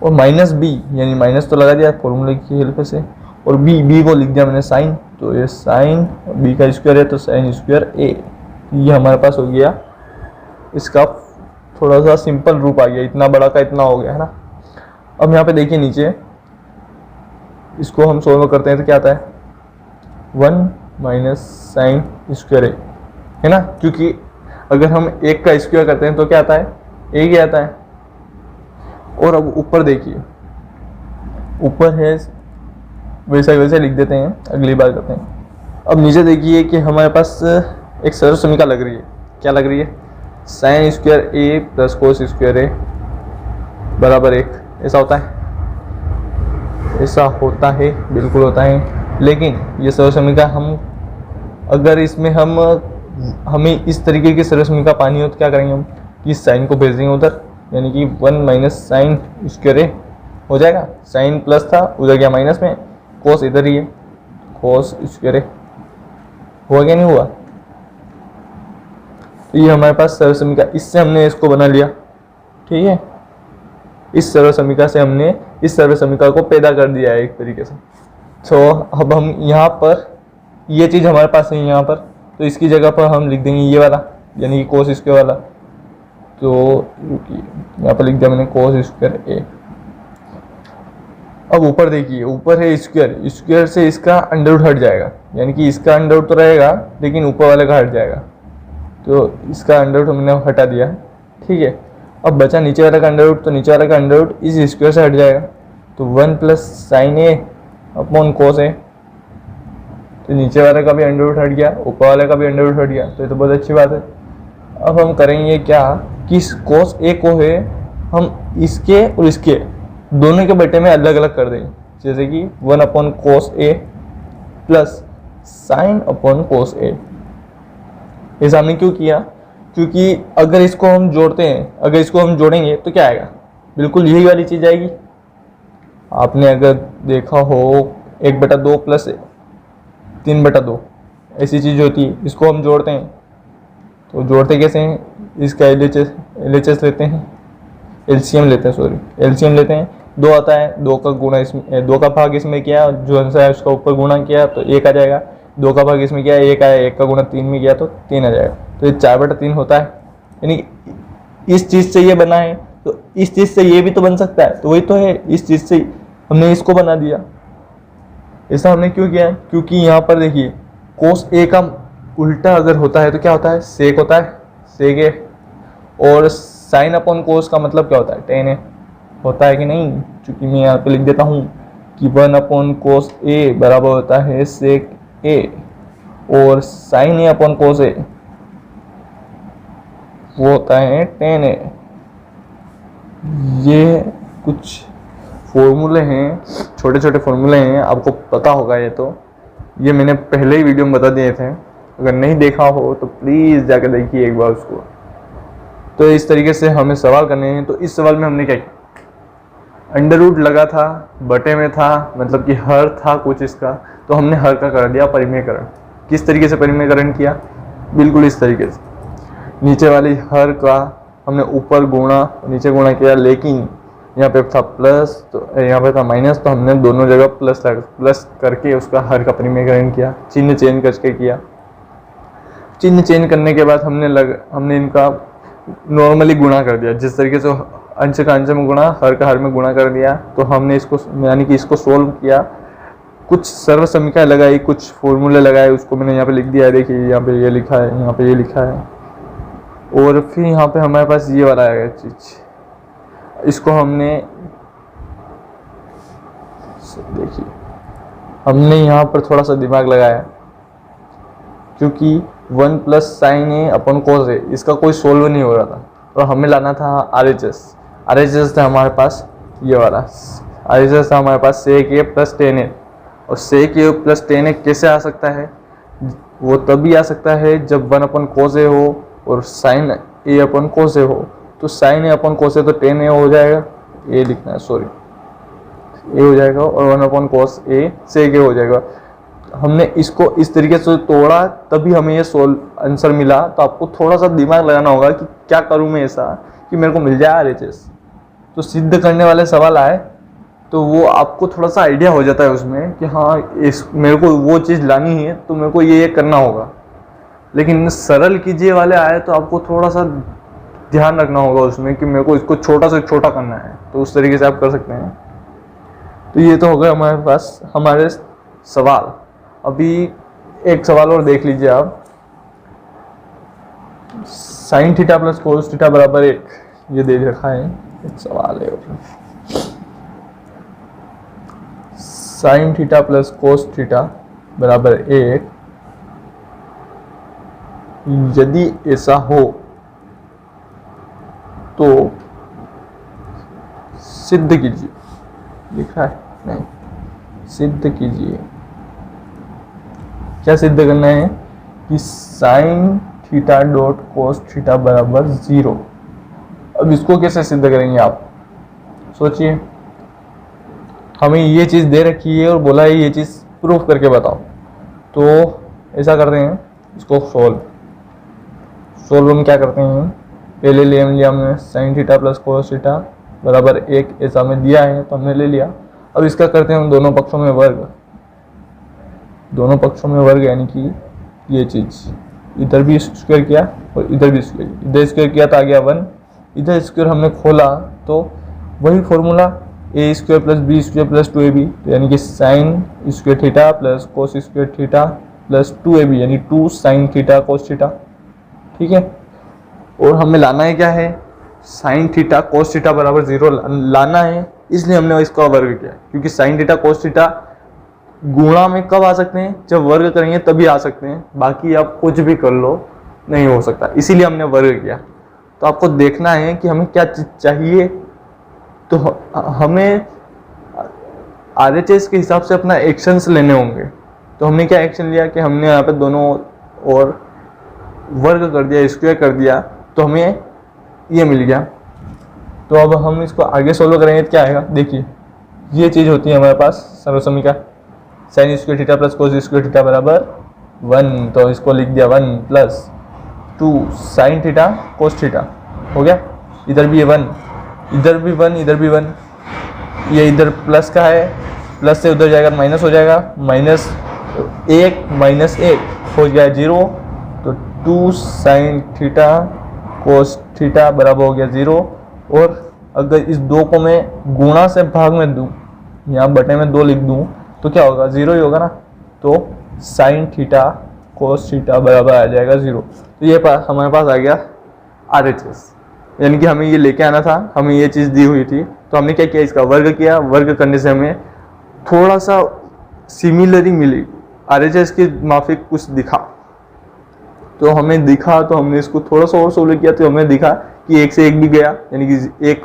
और माइनस बी यानी माइनस तो लगा दिया फॉर्मूले की हेल्प से, और बी को लिख दिया मैंने साइन, तो ये साइन बी का स्क्वायर है तो साइन स्क्वायर ए, ये हमारे पास हो गया। इसका थोड़ा सा सिंपल रूप आ गया, इतना बड़ा का इतना हो गया, है ना। अब यहाँ पे देखिए नीचे, इसको हम सोल्व करते हैं तो क्या आता है 1 माइनस साइन स्क्वायर ए, है ना, क्योंकि अगर हम 1 का स्क्वायर करते हैं तो क्या आता है, एक ही आता है। और अब ऊपर देखिए, ऊपर है वैसे लिख देते हैं, अगली बार करते हैं। अब नीचे देखिए कि हमारे पास एक सरल समीकरण लग रही है, क्या लग रही है, साइन स्क्वायर ए प्लस कोस स्क्वायर ए बराबर 1, ऐसा होता है, ऐसा होता है, बिल्कुल होता है। लेकिन ये सरल समीकरण हम अगर इसमें हमें इस तरीके की सरल समीकरण पानी हो तो क्या करेंगे हम, कि साइन को भेज देंगे उधर, यानी कि 1 माइनस साइन स्क्वायर ए हो जाएगा, साइन प्लस था उधर गया माइनस में, कोस इधर ही है, कोस स्क्वायर ए हुआ क्या, नहीं हुआ। तो ये हमारे पास सरल समीकरण, इससे हमने इसको बना लिया, ठीक है, इस सरल समीकरण से हमने इस सरल समीकरण को पैदा कर दिया है एक तरीके से। तो अब हम यहाँ पर ये चीज़ हमारे पास है यहाँ पर, तो इसकी जगह पर हम लिख देंगे ये वाला, यानी कि कोस स्क्वायर वाला, तो यहाँ पर लिख दिया मैंने कोस स्क्वायर ए। अब ऊपर देखिए, ऊपर है स्क्वायर, स्क्वायर से इसका अंडर रूट हट जाएगा, यानी कि इसका अंडर रूट तो रहेगा लेकिन ऊपर वाले का हट जाएगा, तो इसका अंडर रूट हमने हटा दिया, ठीक है। अब बचा नीचे वाले का अंडर रूट, तो नीचे वाले का अंडर रूट इस स्क्वायर से हट जाएगा, तो 1 प्लस साइन ए अपॉन कोस ए, तो नीचे वाले का भी अंडर रूट हट गया, ऊपर वाले का भी अंडर रूट हट गया, तो ये तो बहुत अच्छी बात है। अब हम करेंगे क्या कि इस कोस ए को है हम इसके और इसके दोनों के बटे में अलग अलग कर देंगे, जैसे कि 1 अपॉन कोस ए प्लस साइन अपॉन कोस ए। ऐसा हमने क्यों किया, क्योंकि अगर इसको हम जोड़ते हैं, अगर इसको हम जोड़ेंगे तो क्या आएगा, बिल्कुल यही वाली चीज़ आएगी। आपने अगर देखा हो 1/2 प्लस 3/2 ऐसी चीज़ होती है, इसको हम जोड़ते हैं तो जोड़ते कैसे हैं, इसका LHS लेते हैं, LCM लेते हैं, सॉरी LCM लेते हैं, 2 आता है, 2 का गुणा इसमें, 2 का भाग इसमें किया, जो आंसर है उसका ऊपर गुणा किया तो 1 आ जाएगा, 2 का भाग इसमें किया 1 आया, 1 का गुणा 3 में किया तो 3 आ जाएगा, तो ये 4/3 होता है। यानी इस चीज़ से ये बना है तो इस चीज़ से ये भी तो बन सकता है, तो वही तो है, इस चीज़ से हमने इसको बना दिया। ऐसा हमने क्यों किया, क्योंकि यहाँ पर देखिए कोस ए का उल्टा अगर होता है तो क्या होता है, सेक होता है, सेक ए, और साइन अपॉन कोस का मतलब क्या होता है, टेन ए होता है कि नहीं, क्योंकि मैं यहाँ पे लिख देता हूँ कि 1 अपॉन कोस ए बराबर होता है सेक ए, और साइन ए अपॉन कोस ए वो होता है टेन ए। ये कुछ फॉर्मूले हैं, छोटे छोटे फॉर्मूले हैं, आपको पता होगा ये तो, ये मैंने पहले ही वीडियो में बता दिए थे, अगर नहीं देखा हो तो प्लीज़ जाकर देखिए एक बार उसको। तो इस तरीके से हमें सवाल करने हैं। तो इस सवाल में हमने क्या किया, अंडर रूट लगा था, बटे में था, मतलब कि हर था कुछ इसका, तो हमने हर का कर दिया परिमेयकरण। किस तरीके से परिमेयकरण किया, बिल्कुल इस तरीके से, नीचे वाली हर का हमने ऊपर गुणा नीचे गुणा किया, लेकिन यहाँ पे था प्लस तो यहाँ पे था माइनस, तो हमने दोनों जगह प्लस करके उसका हर का परिमेयकरण किया, चिन्ह चेंज करके किया। चिन्ह चेंज करने के बाद हमने इनका नॉर्मली गुणा कर दिया, जिस तरीके से अंश का अंश में गुणा, हर का हर में गुणा कर दिया। तो हमने इसको यानी कि इसको सोल्व किया, कुछ सर्व समीकरण लगाई, कुछ फॉर्मूले लगाए, उसको मैंने यहाँ पे लिख दिया है। देखिए यहाँ पे ये लिखा है, यहाँ पे ये लिखा है, और फिर यहाँ पे हमारे पास ये वाला आएगा चीज, इसको हमने देखिए हमने यहाँ पर थोड़ा सा दिमाग लगाया, क्योंकि 1 प्लस साइन ए अपन कोस ए, इसका कोई सोल्व नहीं हो रहा था, तो हमें लाना था RHS था हमारे पास, ये वाला RHS था हमारे पास sec a प्लस टेन ए। और sec a प्लस टेन ए कैसे आ सकता है, वो तभी आ सकता है जब 1 अपन कोस ए हो और साइन ए अपन कोस ए हो। तो साइन ए अपन कोस ए तो टेन ए हो जाएगा, ए लिखना है सॉरी, ए हो जाएगा, और 1 अपन कोस ए sec a हो जाएगा। हमने इसको इस तरीके से तोड़ा, तभी हमें ये आंसर मिला। तो आपको थोड़ा सा दिमाग लगाना होगा कि क्या करूं मैं ऐसा कि मेरे को मिल जाए RHS। तो सिद्ध करने वाले सवाल आए तो वो आपको थोड़ा सा आइडिया हो जाता है उसमें कि हाँ मेरे को वो चीज़ लानी है, तो मेरे को ये करना होगा। लेकिन सरल कीजिए वाले आए तो आपको थोड़ा सा ध्यान रखना होगा उसमें कि मेरे को इसको छोटा से छोटा करना है, तो उस तरीके से आप कर सकते हैं। तो ये तो हो गया हमारे पास हमारे सवाल। अभी एक सवाल और देख लीजिए आप, sine theta plus cos theta बराबर 1, ये दे रखा है, एक सवाल है। Sine theta plus cos theta बराबर 1, यदि ऐसा हो तो सिद्ध कीजिए, लिखा है नहीं, सिद्ध कीजिए। क्या सिद्ध करना है कि sine theta dot cos theta बराबर 0। अब इसको कैसे सिद्ध करेंगे आप सोचिए, हमें ये चीज़ दे रखी है और बोला है ये चीज़ प्रूफ करके बताओ। तो ऐसा करते हैं, इसको सोल्व हम क्या करते हैं, पहले ले लिया हमने sine theta plus cos theta बराबर 1, ऐसा हमें दिया है तो हमने ले लिया। अब इसका करते हैं हम दोनों पक्षों में वर्ग, दोनों पक्षों में वर्ग, यानी कि ये चीज़ इधर भी स्क्वायर किया और इधर भी स्क्वायर, इधर स्क्वायर किया तो आ गया 1, इधर स्क्वायर हमने खोला तो वही formula A square plus B square plus 2ab, यानी कि sine square theta plus cos square theta plus 2ab, यानी 2 साइन थीटा कोस थीटा। ठीक है, और हमें लाना है क्या है, साइन थीटा कोस थीटा बराबर 0 लाना है, इसलिए हमने इसका वर्ग किया, क्योंकि साइन थीटा कोस थीटा गुणा में कब आ सकते हैं, जब वर्ग करेंगे तभी आ सकते हैं, बाकी आप कुछ भी कर लो नहीं हो सकता, इसीलिए हमने वर्ग किया। तो आपको देखना है कि हमें क्या चीज़ चाहिए, तो हमें RHS के हिसाब से अपना एक्शंस लेने होंगे। तो हमने क्या एक्शन लिया कि हमने यहाँ पे दोनों और वर्ग कर दिया, स्क्वायर कर दिया, तो हमें ये मिल गया। तो अब हम इसको आगे सोल्व करेंगे तो क्या आएगा, देखिए ये चीज़ होती है हमारे पास सर्वसमीकरण, sine square theta plus cos square theta बराबर 1, तो इसको लिख दिया 1 plus 2 sine theta cos theta, हो गया। इधर भी 1, इधर भी 1, इधर भी 1, ये इधर प्लस का है, प्लस से उधर जाएगा माइनस हो जाएगा, माइनस 1 हो गया 0, तो 2 साइन थीटा कोस थीटा बराबर हो गया 0। और अगर इस 2 को मैं गुणा से भाग में दूं, यहाँ बटे में 2 लिख दूं, तो क्या होगा, 0 ही होगा ना। तो साइन थीटा कोस थीटा बराबर आ जाएगा 0। तो ये हमारे पास आ गया RHS, यानी कि हमें ये लेके आना था, हमें ये चीज़ दी हुई थी, तो हमने क्या किया, इसका वर्ग किया। वर्ग करने से हमें थोड़ा सा सिमिलरिटी मिली, RHS की माफिक कुछ दिखा, तो हमें दिखा, तो हमने इसको थोड़ा सा और सोल्व किया, तो हमें दिखा कि 1 से 1 भी गया, यानी कि 1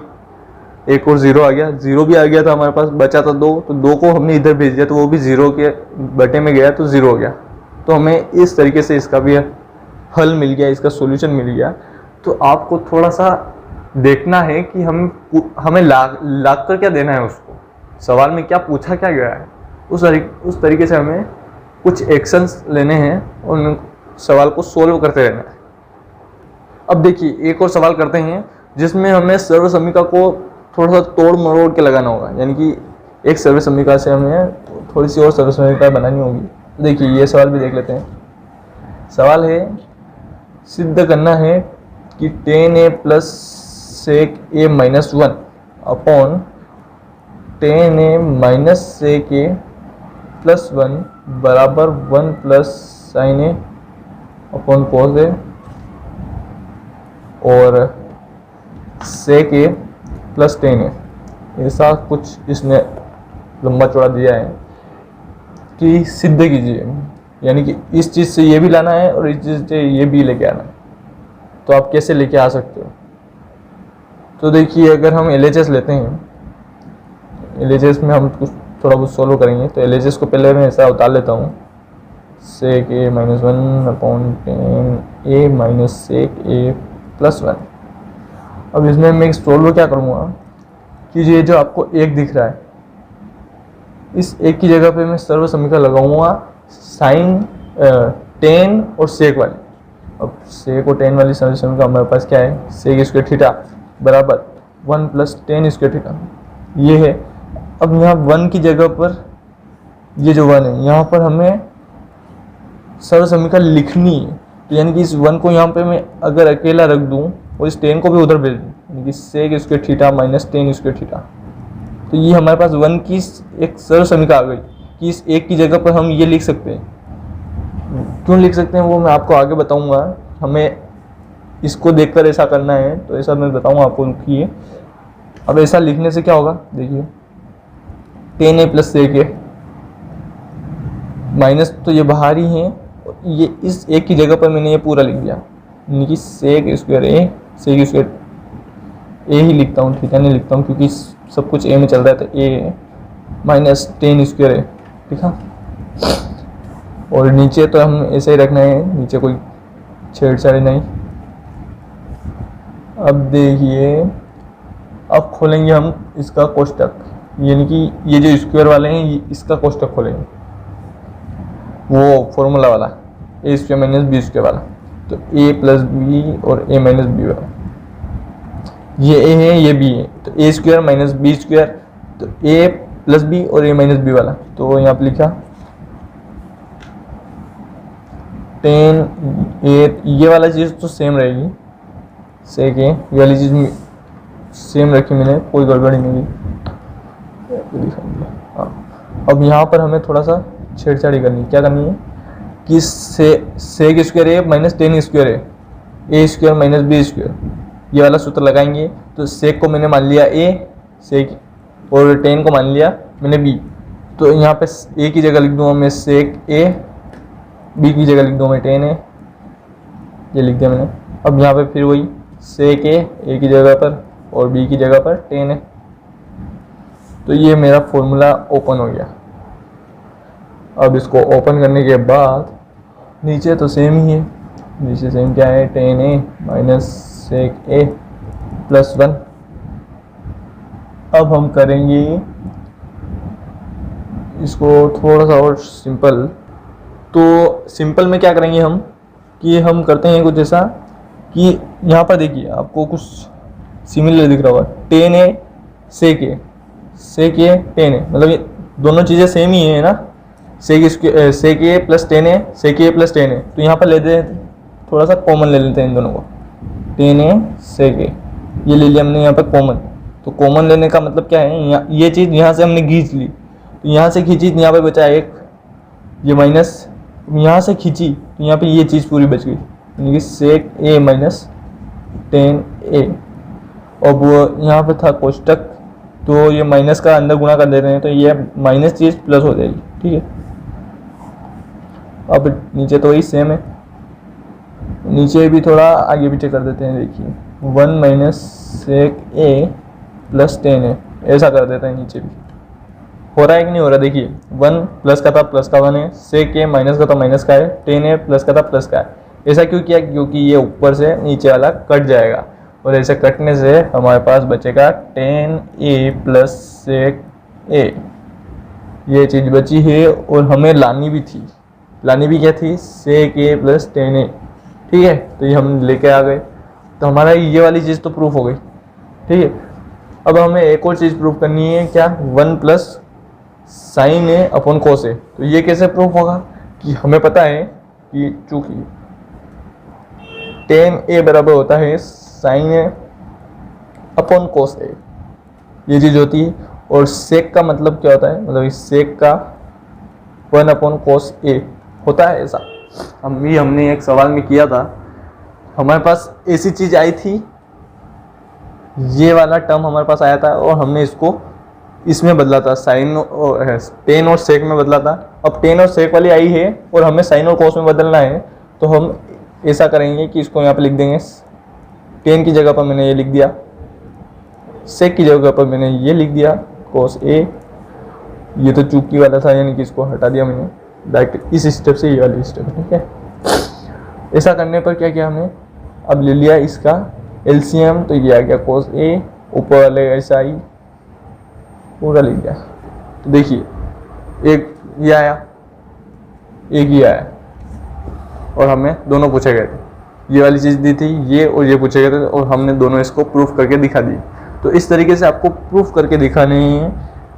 एक और ज़ीरो आ गया, ज़ीरो भी आ गया था हमारे पास, बचा था 2, तो 2 को हमने इधर भेज दिया तो वो भी ज़ीरो के बटे में गया तो ज़ीरो हो गया। तो हमें इस तरीके से इसका भी हल मिल गया, इसका सॉल्यूशन मिल गया। तो आपको थोड़ा सा देखना है कि हमें लाग कर क्या देना है उसको, सवाल में क्या पूछा क्या गया है, उस तरीके से हमें कुछ एक्शंस लेने हैं और उन सवाल को सोल्व करते रहना है। अब देखिए एक और सवाल करते हैं जिसमें हमें सर्व समीकरण को थोड़ा सा तोड़ मरोड़ के लगाना होगा, यानी कि एक सर्व समीकरण से हमें थोड़ी सी और सर्व समीकरण बनानी होगी। देखिए ये सवाल भी देख लेते हैं। सवाल है, सिद्ध करना है कि tan a plus sec a minus 1 upon tan a minus sec a plus 1 बराबर 1 plus sin a upon cos a और sec a plus tan a, ऐसा कुछ इसने लंबा चौड़ा दिया है कि सिद्ध कीजिए, यानी कि इस चीज़ से ये भी लाना है और इस चीज़ से ये भी लेके आना है। तो आप कैसे लेके आ सकते हो? तो देखिए अगर हम LHS लेते हैं, LHS में हम कुछ थोड़ा बहुत सोल्व करेंगे। तो LHS को पहले मैं ऐसा उतार लेता हूँ, sec a minus 1 upon tan a minus sec a plus 1। अब इसमें मैं सोल्व क्या करूँगा कि ये जो आपको एक दिख रहा है, इस एक की जगह पे मैं सर्व समीकरण लगाऊंगा साइन tan और sec वाली। अब sec और tan वाली सर्व समीकरण हमारे पास क्या है, sec स्क्वायर थीटा बराबर 1 प्लस tan स्क्वायर थीटा, ये है। अब यहाँ 1 की जगह पर ये जो 1 है यहाँ पर हमें सर्व समीकरण लिखनी है। तो यानी कि इस 1 को यहाँ पे मैं अगर अकेला रख दूँ और इस tan को भी उधर भेज दूँ, यानी कि sec square theta minus tan square theta, तो ये हमारे पास 1 की एक सर्व समीकरण आ गई कि इस एक की जगह पर हम ये लिख सकते हैं। क्यों लिख सकते हैं वो मैं आपको आगे बताऊंगा। हमें इसको देखकर ऐसा करना है तो ऐसा मैं बताऊंगा आपको कि अब ऐसा लिखने से क्या होगा, देखिए tan a plus sec a minus तो ये बाहर ही है, ये इस एक की जगह पर मैंने ये पूरा लिख दिया, यानी कि sec square a, sec square a ही लिखता हूँ, ठीक है, नहीं लिखता हूँ क्योंकि सब कुछ a में चल रहा है, तो a minus tan square a, ठीक है। और नीचे तो हम ऐसे ही रखना है, नीचे कोई छेड़छाड़ी नहीं। अब देखिए अब खोलेंगे हम इसका कोष्टक, यानी कि ये जो स्क्वायर वाले हैं ये इसका कोष्टक खोलेंगे, वो फॉर्मूला वाला a square minus B square वाला। तो a प्लस बी और a माइनस बी वाला, ये a है ये b है, तो a square minus B square, तो a प्लस बी और a माइनस बी वाला। तो यहाँ पे लिखा tan a, ये वाला चीज़ तो सेम रहेगी, sec a, ये वाली चीज़ सेम रखी मैंने, कोई गड़बड़ी नहीं की। हाँ, अब यहाँ पर हमें थोड़ा सा छेड़छाड़ी करनी है। क्या करनी है कि sec square a minus tan square a, a square minus B square, ये वाला सूत्र लगाएंगे। तो sec को मैंने मान लिया a, sec और tan को मान लिया मैंने b, तो यहाँ पे a की जगह लिख दूँगा मैं sec a, b की जगह लिख दूँगा मैं tan a, ये लिख दिया मैंने। अब यहाँ पे फिर वही sec a की जगह पर और b की जगह पर tan a, तो ये मेरा फॉर्मूला ओपन हो गया। अब इसको ओपन करने के बाद नीचे तो सेम ही है, नीचे सेम क्या है, tan a minus sec a plus 1। अब हम करेंगे इसको थोड़ा सा और सिंपल। तो सिंपल में क्या करेंगे हम कि हम करते हैं कुछ ऐसा कि यहाँ पर देखिए आपको कुछ सिमिलर दिख रहा होगा, tan a sec a, sec a tan a, मतलब ये दोनों चीज़ें सेम ही है ना, sec a plus tan a, sec a plus tan a। तो यहाँ पर लेते हैं थोड़ा सा कॉमन ले लेते हैं इन दोनों को, tan a sec a, ये ले लिया हमने यहाँ पर कॉमन। तो कॉमन लेने का मतलब क्या है, ये चीज़ यहाँ से हमने खींच ली, तो यहाँ से खींची यहाँ पर बचा एक, ये माइनस यहाँ से खींची तो यहाँ पे ये चीज़ पूरी बच गई, यानी कि sec a minus tan a। अब यहाँ पे था कोष्टक, तो ये माइनस का अंदर गुणा कर दे रहे हैं, तो ये माइनस चीज़ प्लस हो जाएगी, ठीक है। अब नीचे तो वही सेम है, नीचे भी थोड़ा आगे पीछे कर देते हैं। देखिए 1 minus sec a plus 10a, ऐसा कर देते हैं नीचे भी। हो रहा है कि नहीं हो रहा? देखिए 1 प्लस का था प्लस का 1 है, सेक ए माइनस का था माइनस का है, 10a प्लस का था प्लस का है। ऐसा क्यों किया? क्योंकि ये ऊपर से नीचे वाला कट जाएगा और ऐसे कटने से हमारे पास बचेगा 10a प्लस सेक ए। ये चीज़ बची है और हमें लानी भी थी। लानी भी क्या थी? सेक ए प्लस 10a। ठीक है, तो ये हम लेके आ गए, तो हमारा ये वाली चीज़ तो प्रूफ हो गई। ठीक है, अब हमें एक और चीज़ प्रूफ करनी है। क्या? 1 प्लस साइन ए अपॉन कोस ए। तो ये कैसे प्रूफ होगा? कि हमें पता है कि चूंकि 10a बराबर होता है साइन ए अपॉन कोस ए, ये चीज़ होती है। और सेक का मतलब क्या होता है? मतलब इस सेक का 1 अपॉन कोस ए होता है। ऐसा हमने एक सवाल में किया था, हमारे पास ऐसी चीज़ आई थी, ये वाला टर्म हमारे पास आया था और हमने इसको इसमें बदला था, साइन और टेन और सेक में बदला था। अब टेन और सेक वाली आई है और हमें साइन और कोस में बदलना है, तो हम ऐसा करेंगे कि इसको यहाँ पे लिख देंगे। टेन की जगह पर मैंने ये लिख दिया, सेक की जगह पर मैंने ये लिख दिया कोस ए। ये तो चूकी वाला था, यानी कि इसको हटा दिया मैंने डायरेक्ट इस स्टेप से ये वाली स्टेप। ठीक है, ऐसा करने पर क्या किया हमने? अब ले लिया इसका एलसीएम, तो ये आ गया कोस ए, ऊपर वाले ऐसा आई पूरा लिख गया। तो देखिए एक ये आया, एक ही आया और हमें दोनों पूछे गए थे। ये वाली चीज़ दी थी, ये और ये पूछे गए थे और हमने दोनों इसको प्रूफ करके दिखा दी। तो इस तरीके से आपको प्रूफ करके दिखाने है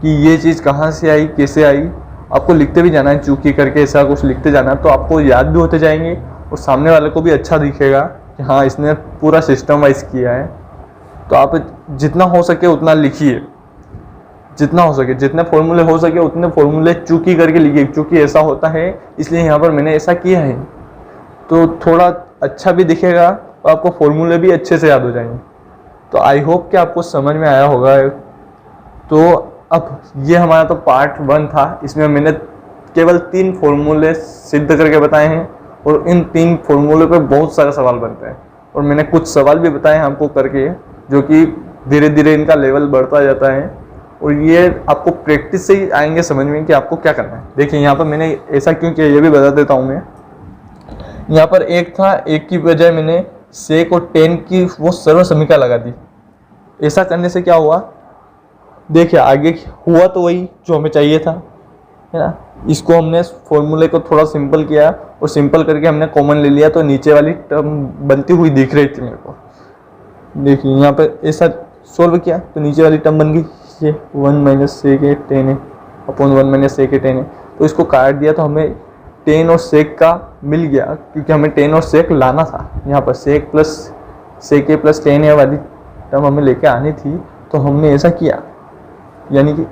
कि ये चीज़ कहाँ से आई, कैसे आई। आपको लिखते भी जाना है, चूकी करके ऐसा कुछ लिखते जाना, तो आपको याद भी होते जाएंगे और सामने वाले को भी अच्छा दिखेगा कि हाँ इसने पूरा सिस्टम वाइज किया है। तो आप जितना हो सके उतना लिखिए, जितना हो सके, जितने फॉर्मूले हो सके उतने फॉर्मूले चूकी करके लिखिए। चूँकि ऐसा होता है इसलिए यहाँ पर मैंने ऐसा किया है, तो थोड़ा अच्छा भी दिखेगा और आपको फॉर्मूले भी अच्छे से याद हो जाएंगे। तो आई होप कि आपको समझ में आया होगा। तो अब ये हमारा तो पार्ट 1 था, इसमें मैंने केवल 3 फॉर्मूले सिद्ध करके बताए हैं और इन 3 फॉर्मूले पे बहुत सारे सवाल बनते हैं और मैंने कुछ सवाल भी बताए हैं आपको करके, जो कि धीरे धीरे इनका लेवल बढ़ता जाता है और ये आपको प्रैक्टिस से ही आएंगे समझ में कि आपको क्या करना है। देखिए यहाँ पर मैंने ऐसा क्यों किया ये भी बता देता हूँ मैं। यहाँ पर एक था, एक की बजाय मैंने सेक और 10 की वो सर्व समीकरण लगा दी। ऐसा करने से क्या हुआ? देखिए आगे हुआ तो वही जो हमें चाहिए था, है ना। इसको हमने फॉर्मूले को थोड़ा सिंपल किया और सिंपल करके हमने कॉमन ले लिया, तो नीचे वाली टर्म बनती हुई दिख रही थी मेरे को। देखिए यहाँ पर ऐसा सोल्व किया तो नीचे वाली टर्म बन गई ये 1 माइनस सेक ए 10 अपॉन 1 माइनस सेक ए 10। तो इसको काट दिया तो हमें 10 और सेक का मिल गया, क्योंकि हमें 10 और सेक लाना था। यहाँ पर सेक प्लस सेक ए प्लस 10 वाली टर्म हमें लेके आनी थी, तो हमने ऐसा किया, यानी कि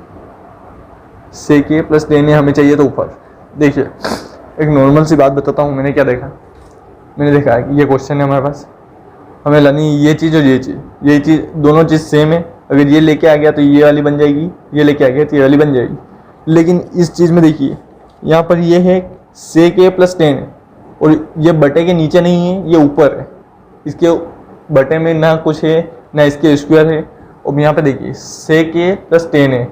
सेक ए प्लस 10 हमें चाहिए तो ऊपर। देखिए एक नॉर्मल सी बात बताता हूँ, मैंने क्या देखा। मैंने देखा कि ये क्वेश्चन है हमारे पास, हमें लानी ये चीज़ और ये चीज़ दोनों चीज़ सेम है। अगर ये लेके आ गया तो ये वाली बन जाएगी, ये लेके आ गया तो ये वाली बन जाएगी। लेकिन इस चीज़ में देखिए यहाँ पर ये है सेक ए प्लस 10 और ये बटे के नीचे नहीं है, ये ऊपर है। इसके बटे में ना कुछ है ना इसके स्क्वायर है। और यहाँ पे देखिए सेक ए प्लस 10 है,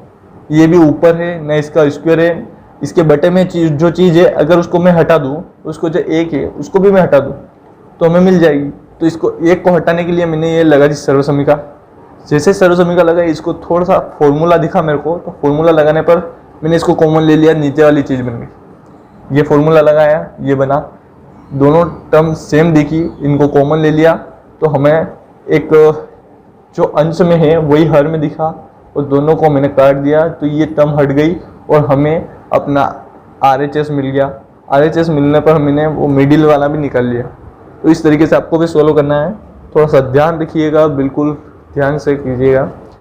ये भी ऊपर है ना इसका स्क्वायर है। इसके बटे में जो चीज़ है अगर उसको मैं हटा दूँ, उसको जो एक है उसको भी मैं हटा दूँ तो हमें मिल जाएगी। तो इसको एक को हटाने के लिए मैंने ये लगा दी सर्व समीकरण। जैसे सर्व समीकरण लगा, इसको थोड़ा सा फॉर्मूला दिखा मेरे को, तो फॉर्मूला लगाने पर मैंने इसको कॉमन ले लिया, नीचे वाली चीज़ बन गई। ये फॉर्मूला लगाया, ये बना, दोनों टर्म सेम दिखी, इनको कॉमन ले लिया तो हमें एक जो अंश में है वही हर में दिखा और दोनों को मैंने काट दिया तो ये टर्म हट गई और हमें अपना RHS मिल गया। RHS मिलने पर हमने वो मिडिल वाला भी निकाल लिया। तो इस तरीके से आपको भी सोल्व करना है, थोड़ा सा ध्यान रखिएगा, बिल्कुल ध्यान से कीजिएगा।